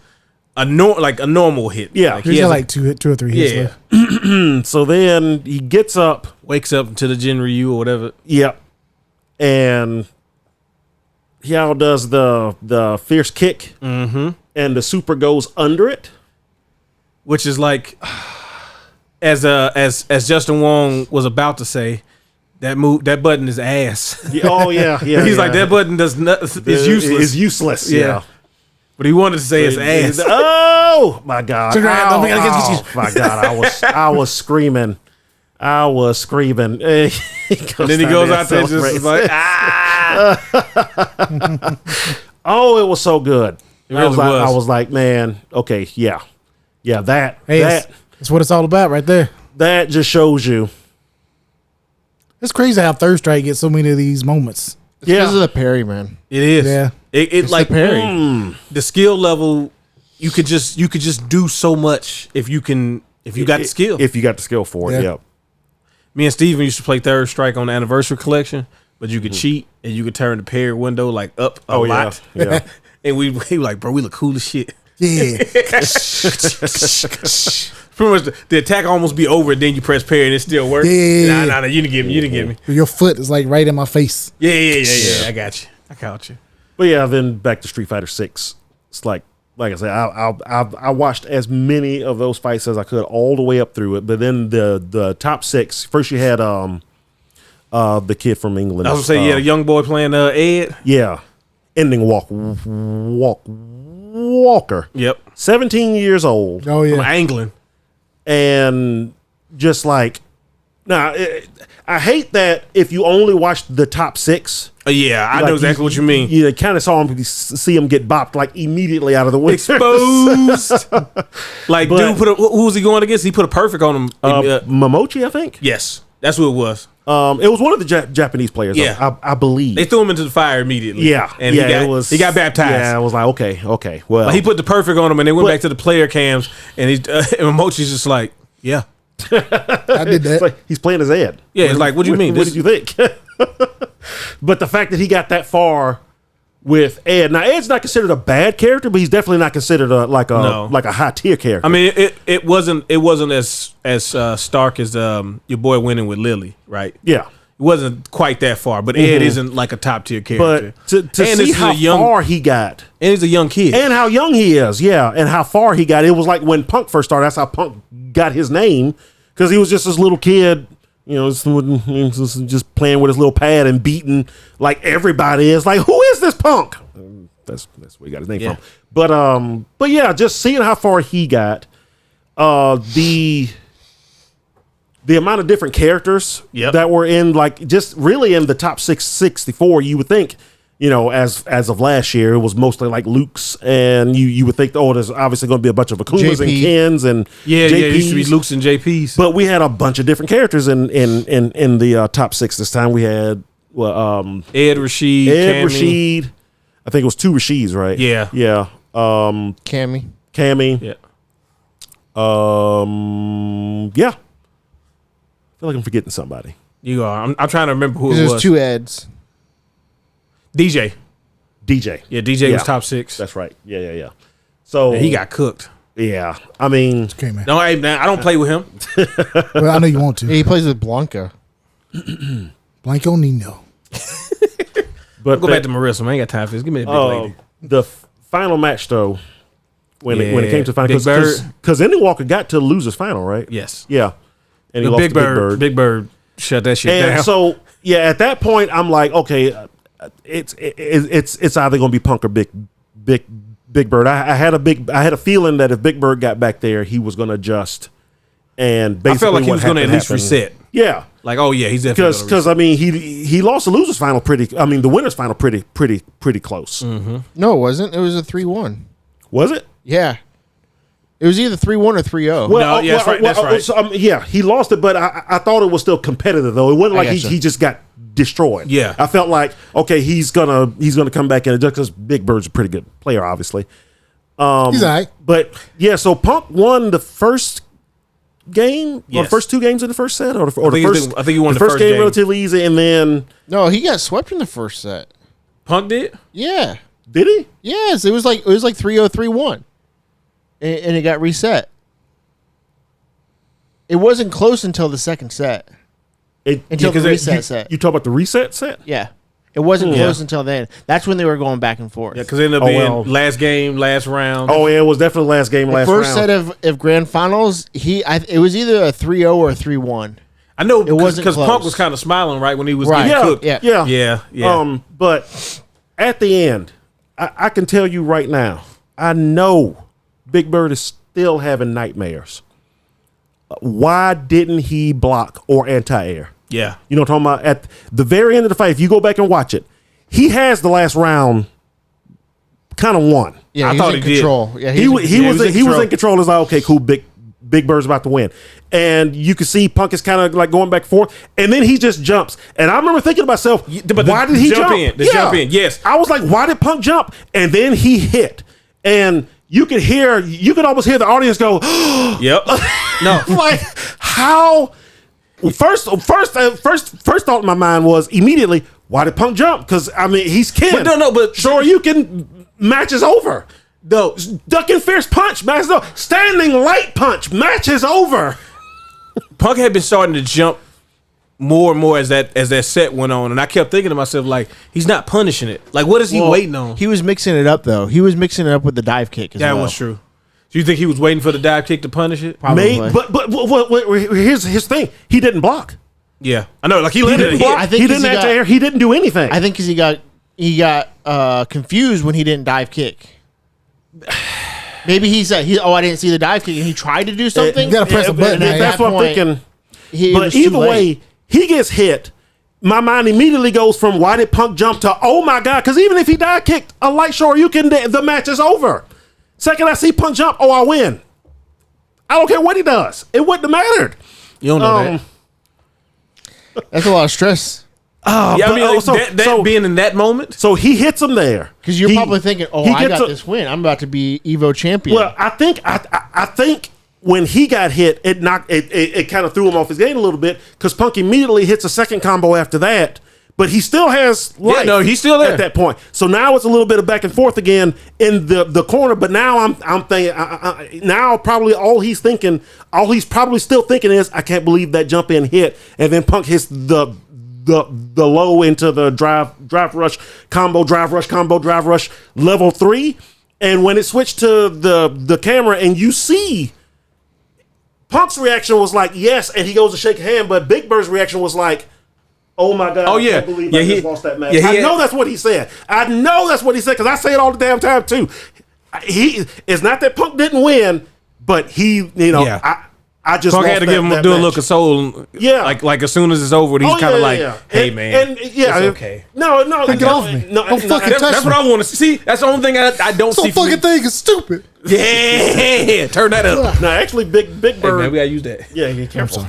a normal hit. Yeah. Like, He's he got has like two or three hits yeah. left. So then he gets up, Wakes up to the Jin Ryu or whatever. yep. And Yao does the fierce kick, and the super goes under it. Which is like as Justin Wong was about to say, that button is ass. Oh yeah. He's like that button does not is useless. It's useless. Yeah. Yeah. But he wanted to say it's ass. Oh my God! Turn around, don't forget to get Oh, my God! I was screaming. And And then he goes out there just is like oh, it was so good. really was. I was like, man, okay, yeah. That Hey, that's what it's all about, right there. that just shows you. It's crazy how Third Strike gets so many of these moments. Because of the parry, man. It is. Yeah. It like the parry. the skill level. You could just do so much if you got the skill. If you got the skill for it, Yeah. yep. Me and Steven used to play Third Strike on the Anniversary Collection. but you could cheat and you could turn the parry window like up a lot. Yeah. And we were like, bro, we look cool as shit. Yeah. Pretty much the attack almost be over, and then you press parry and it still works. Yeah. Nah, you didn't get me. You didn't get me. Your foot is like right in my face. Yeah. I got you. I caught you. But yeah, then back to Street Fighter 6. It's like I said, I watched as many of those fights as I could all the way up through it. But then the top 6, first you had the kid from England. I was gonna say, the young boy playing Ed. Yeah. Ending Walker. Yep. 17 years old. Oh From yeah. England. And just like, I hate that if you only watch the top 6. Yeah, I know exactly what you mean. You kind of saw him, see him get bopped like immediately out of the way. Exposed. Like, dude, who was he going against? He put a perfect on him. Momochi, I think. Yes, that's who it was. It was one of the Japanese players. Yeah. I believe They threw him into the fire immediately. Yeah, and he got baptized. Yeah, I was like, okay, well, Like, he put the perfect on him, and they went back to the player cams, and and Momochi's just like, yeah. I did it's that. like he's playing his Ed. Yeah, it's like, what do you mean? What did you think? But the fact that he got that far with Ed. Now, Ed's not considered a bad character, but he's definitely not considered like a high tier character. I mean, it wasn't as stark as your boy winning with Lily, right? Yeah. It wasn't quite that far, but Ed isn't like a top tier character. But to see how far he got. And he's a young kid. And how young he is, yeah. And how far he got. It was like when Punk first started, that's how Punk got his name. Because he was just this little kid, just playing with his little pad and beating like everybody is. Like, who is this Punk? That's where he got his name from. But yeah, just seeing how far he got. The amount of different characters that were in, like, just really in the top 664, you would think, as of last year, it was mostly like Luke's, and you would think, there's obviously going to be a bunch of Akumas and Kens and JPs. JPs. It used to be Luke's and JPs. But we had a bunch of different characters in the top 6 this time. We had Ed Rashid, Rashid. I think it was 2 Rashids, right? Yeah. Yeah. Cammy. Yeah. Yeah. I feel like I'm forgetting somebody. You are. I'm trying to remember who it There's was. 2 Eds. DJ. Yeah, DJ was top 6. That's right. Yeah. So he got cooked. Yeah. I mean, Okay, man. No, hey, man, I don't play with him. Well, I know you want Yeah, to. he plays with Blanca. Blanco Nino. but Go back to Marissa. Man, I ain't got time for this. Give me that big lady. the final match though, when it came to the final, Big Bird. because Andy Walker got to lose his final, right? Yes. Yeah. And he The lost Big to Bird. Big Bird shut that shit And down. so, yeah, at that point, I'm like, okay, it's either going to be Punk or Big Bird. I had a feeling that if Big Bird got back there, he was going to adjust. And basically, I felt like he was going to at least happen. reset. Yeah, Like, oh yeah, he's definitely because I mean, he lost the losers final the winners final pretty close. Mm-hmm. No, it wasn't. It was a 3-1. Was it? Yeah. It was either 3-1 or 3-0. No, yeah, that's right, that's right. So, yeah, he lost it, but I thought it was still competitive though. It wasn't like gotcha. he just got destroyed. Yeah. I felt like, okay, he's gonna come back and adjust because Big Bird's a pretty good player, obviously. He's all right. But yeah, so Punk won the first game, or Yes. the first 2 games in the first set, or the think first. I think he won the first game game. relatively easy, and then No, he got swept in the first set. Punk did. Yeah. did he? Yes, it was like 3-0, 3-1. And it got reset. It wasn't close until the second set. Until the reset set. You talk about the reset set? Yeah. It wasn't Yeah. close until then. That's when they were going back and forth. Yeah, because it ended up being well. last game, last round. Oh yeah, it was definitely last game, the last first round. set of grand finals, it was either a 3-0 or a 3-1. I know It wasn't because Punk close. was kind of smiling right when he was Right. getting Yeah, cooked. Yeah. Yeah. But at the end, I can tell you right now, I know Big Bird is still having nightmares. Why didn't he block or anti-air? Yeah. You know what I'm talking about? At the very end of the fight, if you go back and watch it, he has the last round kind of won. Yeah, I he thought was in he did. control. Yeah, He was control. in control. It's like, okay, cool, Big Bird's about to win. And you can see Punk is kind of like going back and forth. And then he just jumps. And I remember thinking to myself, why did he jump? Jump in, yes. I was like, why did Punk jump? And then he hit. And you could almost hear the audience go, Yep. No. like, how? First thought in my mind was immediately, Why did Punk jump? Because I mean, he's Ken. But sure, you can match is over. No, ducking fierce punch match is over. Standing light punch match is over. Punk had been starting to jump more and more as that set went on, and I kept thinking to myself, like, he's not punishing it. Like, what is he waiting on? He was mixing it up though. He was mixing it up with the dive kick as well. That was true. Do you think he was waiting for the dive kick to punish it? Probably. But here's his thing. He didn't block. Yeah, I know. Like he Didn't literally block. I think He didn't anti-air. He didn't do anything. I think because he got confused when he didn't dive kick. Maybe I didn't see the dive kick, and he tried to do something. You gotta press a button. at That's that what I'm point, thinking. it But was too either late. way, he gets hit. My mind immediately goes from why did Punk jump to oh my god? Because even if he dive kicked a light short, the match is over. Second I see Punk jump, I win. I don't care what he does. It wouldn't have mattered. You don't know that. That's a lot of stress. Yeah, I mean, like, being in that moment. So he hits him there Because you're probably thinking, "Oh, he I gets got this win. I'm about to be Evo champion." Well, I think when he got hit, it kind of threw him off his game a little bit because Punk immediately hits a second combo after that. But he still has life. Yeah, no, he's still there at that point. So now it's a little bit of back and forth again in the corner. But now I'm thinking now probably all he's probably still thinking is I can't believe that jump in hit, and then Punk hits the low into the drive rush combo drive rush level 3, and when it switched to the camera and you see Punk's reaction was like yes, and he goes to shake a hand, but Big Bird's reaction was like, oh my god! Oh, yeah. I can't believe Yeah, I he- just lost that match. yeah, he I know had- that's what he said. I know that's what he said because I say it all the damn time too. It's not that Punk didn't win, but he, Yeah. I just Punk lost had to that, give him that a match. look of soul. Yeah. like as soon as it's over, he's Oh, kind of yeah, like, yeah. "Hey, And- man, and, yeah, it's okay." No, Get off me. No, Don't fucking touch That's what I want to see. That's the only thing I don't This see. whole from fucking thing is stupid. Yeah, turn that up. No, actually, Big Hey, Bird. man, we gotta use that. Yeah, yeah, careful.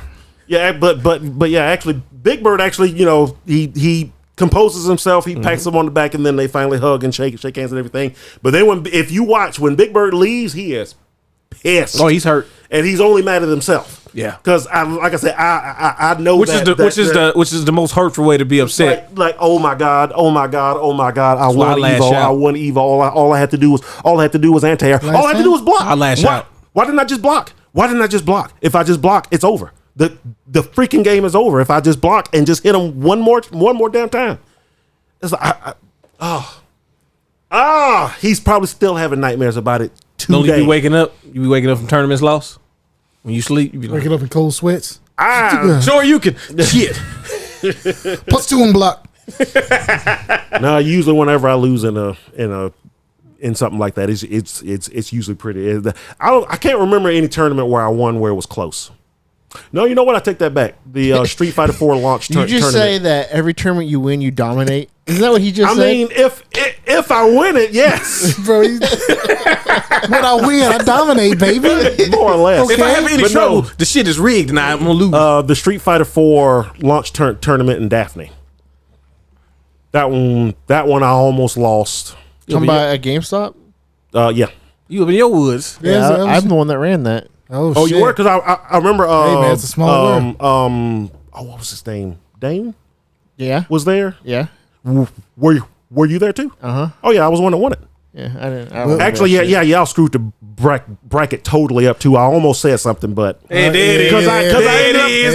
Yeah, but yeah, actually, Big Bird actually, he composes himself, he pats him on the back, and then they finally hug and shake hands and everything. But then if you watch when Big Bird leaves, he is pissed. Oh, he's hurt. And he's only mad at himself. Yeah. because like I said, I know Which is the most hurtful way to be upset. like oh my god, I won why I Evo. lash out. All I had to do was anti-air. All I had to do was block. I lash out. Why didn't I just block? If I just block, it's over. The freaking game is over. If I just block and just hit him one more damn time. It's like he's probably still having nightmares about it today. Don't you be waking up? You be waking up from tournaments lost when you sleep. You be like, Waking up in cold sweats. sure you can. Shit. Plus 2 on block. No, usually whenever I lose in something like that, it's usually pretty. I can't remember any tournament where I won where it was close. No, you know what? I take that back. The Street Fighter 4 launch Did you just tournament. say that every tournament you win, you dominate? Isn't that what he just I said? mean, if I win it, yes, Bro, when I win, I dominate, baby. more or less. If I have any But trouble, no, the shit is rigged and I'm gonna lose. the Street Fighter 4 launch tournament in Daphne. That one I almost lost. Come by a GameStop? Yeah. You up in your woods. Yeah, Yeah, that was- I'm the one that ran that. Oh, shit. You were because I remember. Hey, man, it's a small world. What was his name? Dane Yeah. was there. Yeah. Were you there too? Uh-huh. Oh yeah, I was the one that won it. Yeah. I don't Well, Actually, yeah, y'all screwed the bracket totally up too. I almost said something, but Hey, there it is.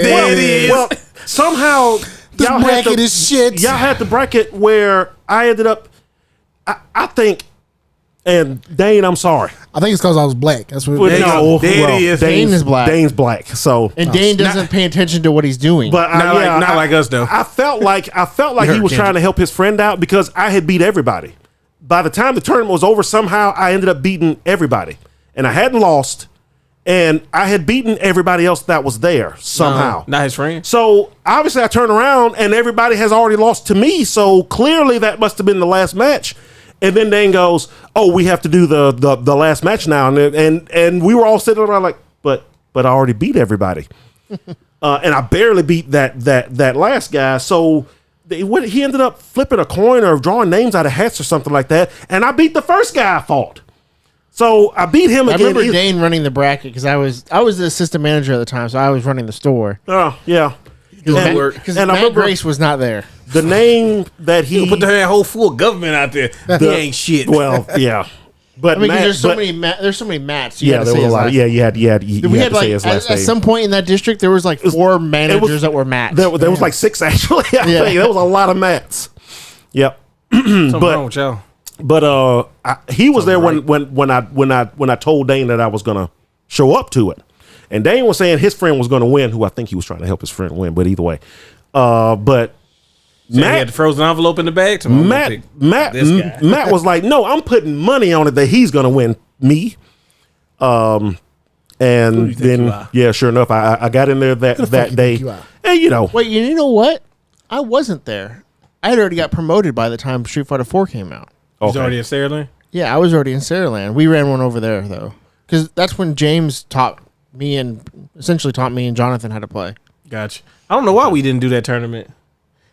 There it is. Well, somehow This y'all had bracket is shit. Y'all had the bracket where I ended up. I think, and Dane, I'm sorry. I think it's because I was black. That's what. But There you go. There it is. Dane is black. Dane's black. So, And Dane doesn't pay attention to what he's doing. but Not like us though. I felt like he hurt, was trying to help his friend out because I had beat everybody. By the time the tournament was over, somehow I ended up beating everybody, and I hadn't lost, and I had beaten everybody else that was there somehow. Not his friend. So obviously, I turn around and everybody has already lost to me. So clearly, that must have been the last match. And then Dane goes, "Oh, we have to do the last match now," and we were all sitting around like, but I already beat everybody, and I barely beat that last guy. So he ended up flipping a coin or drawing names out of hats or something like that, and I beat the first guy I fought. So I beat him I again. remember Dane running the bracket because I was the assistant manager at the time, so I was running the store. Oh yeah. That work. Because And I Matt remember- Grace was not there. The name that You he put the whole full government out there. He ain't shit. well, yeah, but I mean, 'cause Matt, there's so but- many there's so many Mats. You Yeah, gotta there say was a his lot. last- Yeah, you had we to had say like his last at name. some point in that district there was like 4 managers that were Mats. There was like 6 actually. I Yeah. think there was a lot of Matts. Yep. Something but- wrong with y'all. But he was there when I told Dane that I was gonna show up to it, and Dane was saying his friend was gonna win, who I think he was trying to help his friend win. But either way, but So he had the frozen envelope in the bag. So I'm gonna pick this guy. Matt was like, "No, I'm putting money on it that he's gonna win me." And do you think you then are? yeah, sure enough, I got in there that you day, think you are? and you know, Wait, you know what? I wasn't there. I had already got promoted by the time Street Fighter 4 came out. He's okay. already in Saraland. Yeah, I was already in Saraland. We ran one over there though, because that's when James taught me and Jonathan how to play. Gotcha. I don't know why we didn't do that tournament.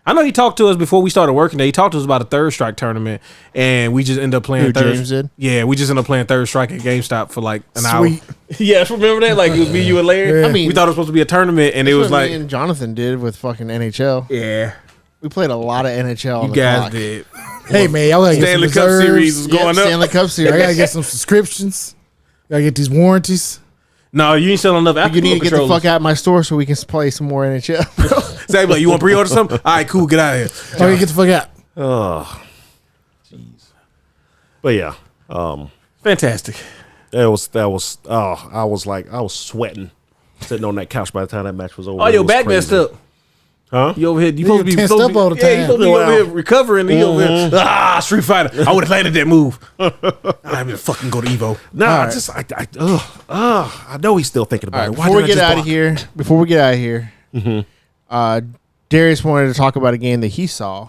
I know he talked to us before we started working there. He talked to us about a Third Strike tournament, and we just ended up playing Who, Third. James did? Yeah, we just ended up playing Third Strike at GameStop for like an Sweet. hour. Yes, remember that? Like it was me, you, and Larry. Yeah. I mean, we thought it was supposed to be a tournament, and it that's was what like, me and Jonathan did with fucking NHL. yeah, We played a lot of NHL. on you the guys clock. did. Hey man, y'all gotta get Stanley some Cup reserves. series was going up. Stanley Cup I Series. gotta get some subscriptions. Gotta get these warranties. No, you ain't selling enough. You need to get the fuck controllers. out of my store so we can play some more NHL. Say, like, you want to pre-order something? All right, cool. Get out of here. Okay, get the fuck out. Oh, but yeah, Fantastic. that was. Oh, I was sweating sitting on that couch by the time that match was over. Oh, It your was back crazy. messed up. huh? You over here? You Yeah, supposed to be you tensed supposed up to be- all the Yeah, you time. supposed to be over Well. here recovering. And he over here. Street Fighter. I would have landed that move. I'm gonna fucking go to Evo. Nah, All I right. just I know he's still thinking about All right, it. Why before we didn't get I just out of block? here, Darius wanted to talk about a game that he saw.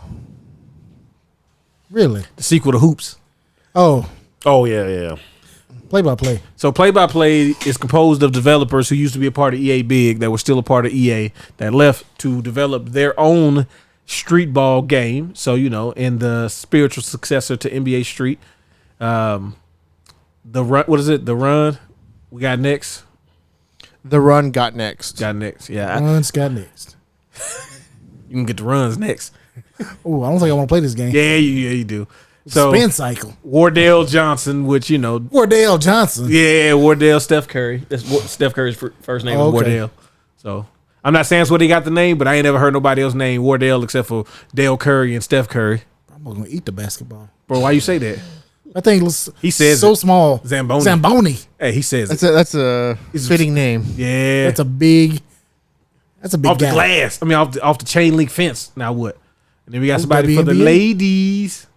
Really? The sequel to Hoops. Oh, Oh yeah. play by play. So Play by Play is composed of developers who used to be a part of EA Big, that were still a part of EA, that left to develop their own street ball game. So, you know, in the spiritual successor to NBA Street. The Run, what is it? The Run. We got next. The Run got next. Got next. Yeah. Runs got next. You can get the runs next. Oh, I don't think I want to play this game. Yeah, you do. So Spin cycle. Wardell Johnson, which, you know, Wardell Johnson. yeah, Wardell Steph Curry. That's Steph Curry's first name Oh, is okay. Wardell. So I'm not saying that's what he got the name, but I ain't never heard nobody else name Wardell except for Dale Curry and Steph Curry. I'm gonna eat the basketball. Bro, why you say that? I think it's He says so it. small. Zamboni. Zamboni. Hey, he says it. That's a fitting name. Yeah. That's a big. That's a big Off the guy. glass. I mean, off the chain link fence. Now what? And then we got somebody for the WNBA? ladies.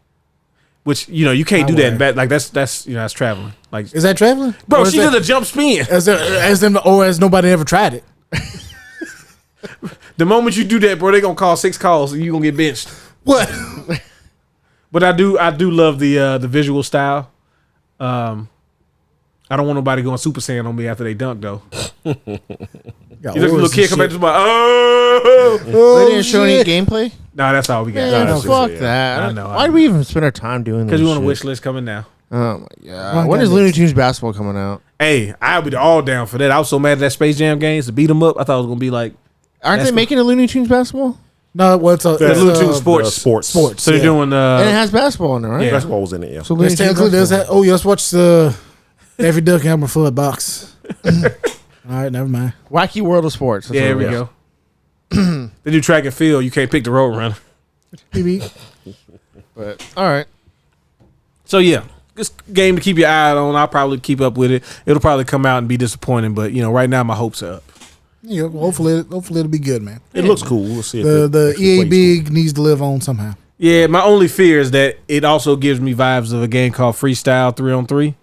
Which, you know, you can't I do that in wear. back. Like that's you know, that's traveling. Like, Is that traveling? bro, Or is she that- did a jump spin. as nobody ever tried it. The moment you do that, bro, they gonna call 6 calls and you gonna get benched. What? But I do love the visual style. I don't want nobody going Super Saiyan on me after they dunk though. Got You look, oars little and kid come back shit. to my oh. They didn't show any gameplay. Nah, that's all we got. Man, that's fuck it, yeah. that. I know, Why do we even spend our time doing this? Because we want a shit? wish list coming now. Oh my god! Run When got is Looney next. Tunes basketball coming out? Hey, I'll be all down for that. I was so mad at that Space Jam games to beat them up. I thought it was gonna be like Aren't That's they making a Looney Tunes basketball? No, what's a the it's, Looney Tunes Sports. Sports. Sports. So they're yeah. doing And it has basketball in there, right? Yeah. Basketball was in it. Yeah. So Looney Let's Tunes technically does basketball. that. Oh, yeah, let's watch the Daffy Duck and Elmer Fudd box. All right, never mind. Wacky World of Sports. That's Yeah, there what we it is. go. They do track and field. You can't pick the road runner. Beep, beep. But all right, So yeah, this game to keep your eye on. I'll probably keep up with it. It'll probably come out and be disappointing, but you know, right now my hopes are up. Yeah, hopefully it'll be good, man. It looks cool. We'll see. If The actually EA plays Big needs to live on somehow. Yeah, my only fear is that it also gives me vibes of a game called Freestyle 3-on-3.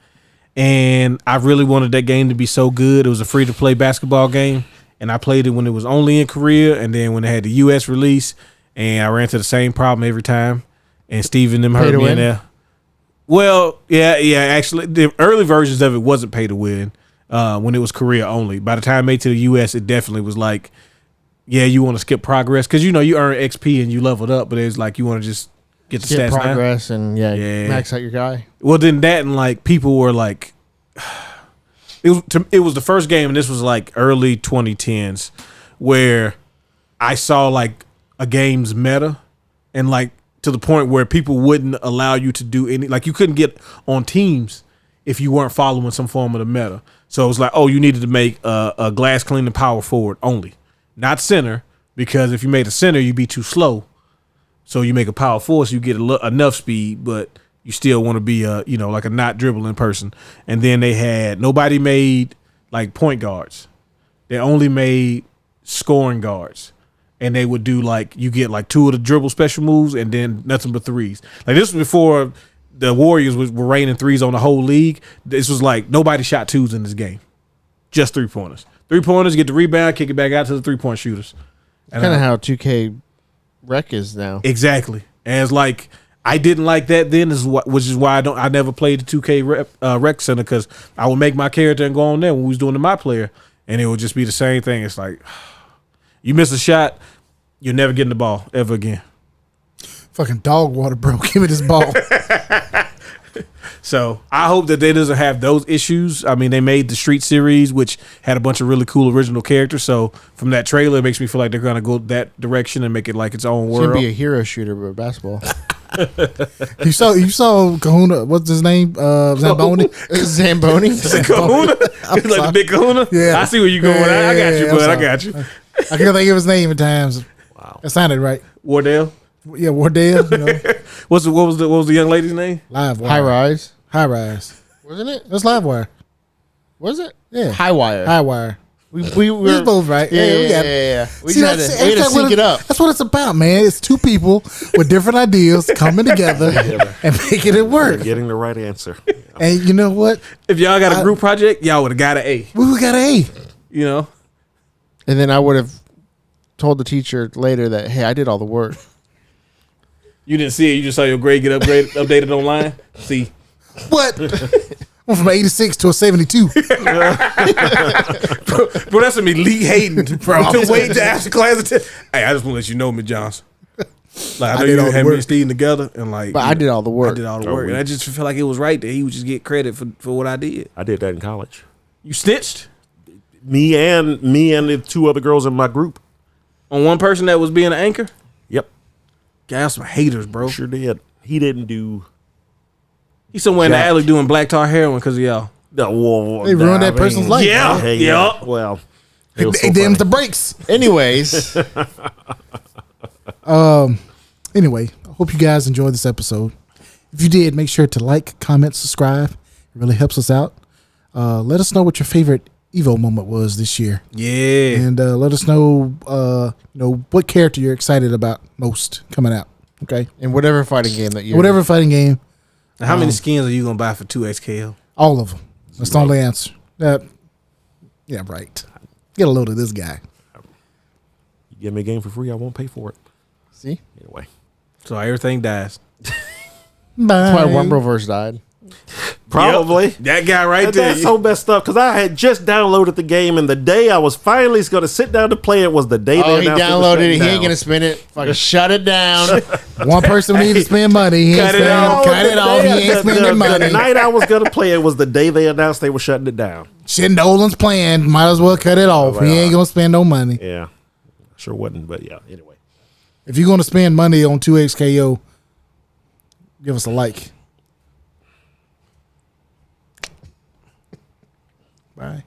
And I really wanted that game to be so good. It was a free to play basketball game. And I played it when it was only in Korea and then when they had the US release. And I ran into the same problem every time. And Steve and them Pay hurt to me in win? there. Well, yeah. Actually, the early versions of it wasn't pay to win when it was Korea only. By the time it made to the US, it definitely was like, yeah, you want to skip progress. Because, you know, you earn XP and you leveled up. But it's like you want to just get the get stats now. progress and Yeah. max out your guy. Well, then that and like people were like, it was the first game, and this was like early 2010s, where I saw like a game's meta, and like to the point where people wouldn't allow you to do any, like you couldn't get on teams if you weren't following some form of the meta. So it was like, oh, you needed to make a glass cleaning power forward only, not center, because if you made a center, you'd be too slow. So you make a power forward, so you get enough speed, but you still want to be like a not dribbling person. And then nobody made like point guards. They only made scoring guards. And they would do like, you get like 2 of the dribble special moves and then nothing but threes. Like this was before the Warriors were raining threes on the whole league. This was like nobody shot 2s in this game. Just 3-pointers. 3-pointers, get the rebound, kick it back out to the 3-point shooters. Kind of how 2K Rec is now. Exactly. And it's like, I didn't like that then, which is why I never played the 2K Rec Center, because I would make my character and go on there when we was doing the My Player, and it would just be the same thing. It's like, you miss a shot, you're never getting the ball ever again. Fucking dog water, bro. Give me this ball. So I hope that they doesn't have those issues. I mean, they made the Street series, which had a bunch of really cool original characters. So from that trailer, it makes me feel like they're gonna go that direction and make it like its own world. Should be a hero shooter, but basketball. You saw Kahuna. What's his name? Zamboni. Zamboni. Kahuna? It's like the big Kahuna? Yeah. I see where you're going. Yeah, I got you, yeah, bud. I'm I got you. I can't think of his name at times. Wow. That sounded right. Wardell. Yeah, Wardell. You know. What was the young lady's name? Live wire. High Rise. High rise. Wasn't it? That's live wire. Was it? Yeah. High Wire. High wire. We We're both right. Yeah, we got it. yeah. We See, had to sync it up. That's what it's about, man. It's 2 people with different ideas coming together and making it work. Getting the right answer. And you know what? If y'all got a group project, y'all would have got an A. We got an A. You know? And then I would have told the teacher later that, hey, I did all the work. You didn't see it. You just saw your grade get updated online. See, What? Went from 86 to a 72. bro, that's some elite hating, bro. To wait to ask the class. Hey, I just want to let you know, Miss Johnson. Like I know did you all the had me work. and Steve together, and like, But I did all the work. I did all the work, and I just feel like it was right that he would just get credit for what I did. I did that in college. You snitched Me and the 2 other girls in my group. on one person that was being an anchor. Yep. Guys, some haters, bro. Sure did. He didn't do. He's somewhere in the Jack. alley doing black tar heroin because of y'all. No, They ruined that person's life. Yeah. Hey, Yeah. Well, it was They so dimmed the funny. brakes. Anyways, Anyway, I hope you guys enjoyed this episode. If you did, make sure to like, comment, subscribe. It really helps us out. Let us know what your favorite Evo moment was this year. Yeah. And let us know what character you're excited about most coming out. Okay? in whatever fighting game that you Whatever fighting game, Now, how many skins are you gonna buy for 2XKL? all of them. That's the only answer. Yeah, right. Get a load of this guy. You give me a game for free, I won't pay for it. See? Anyway. So everything dies. Bye. That's why Rumbleverse died. Probably. Yep. That guy right And there. that's so messed up because I had just downloaded the game, and the day I was finally going to sit down to play it was the day Oh, they he announced downloaded it. was He shutting ain't going to down. spin it. Fucking shut it down. One person need to spend money. He ain't Cut it spending. off. Cut it off. He ain't spending The money. night I was going to play it was the day they announced they were shutting it down. Shit, Nolan's plan. Might as well cut it off. He ain't gonna spend no money. Yeah. Sure wouldn't, but yeah. Anyway. If you're gonna spend money on 2XKO, give us a like. Bye.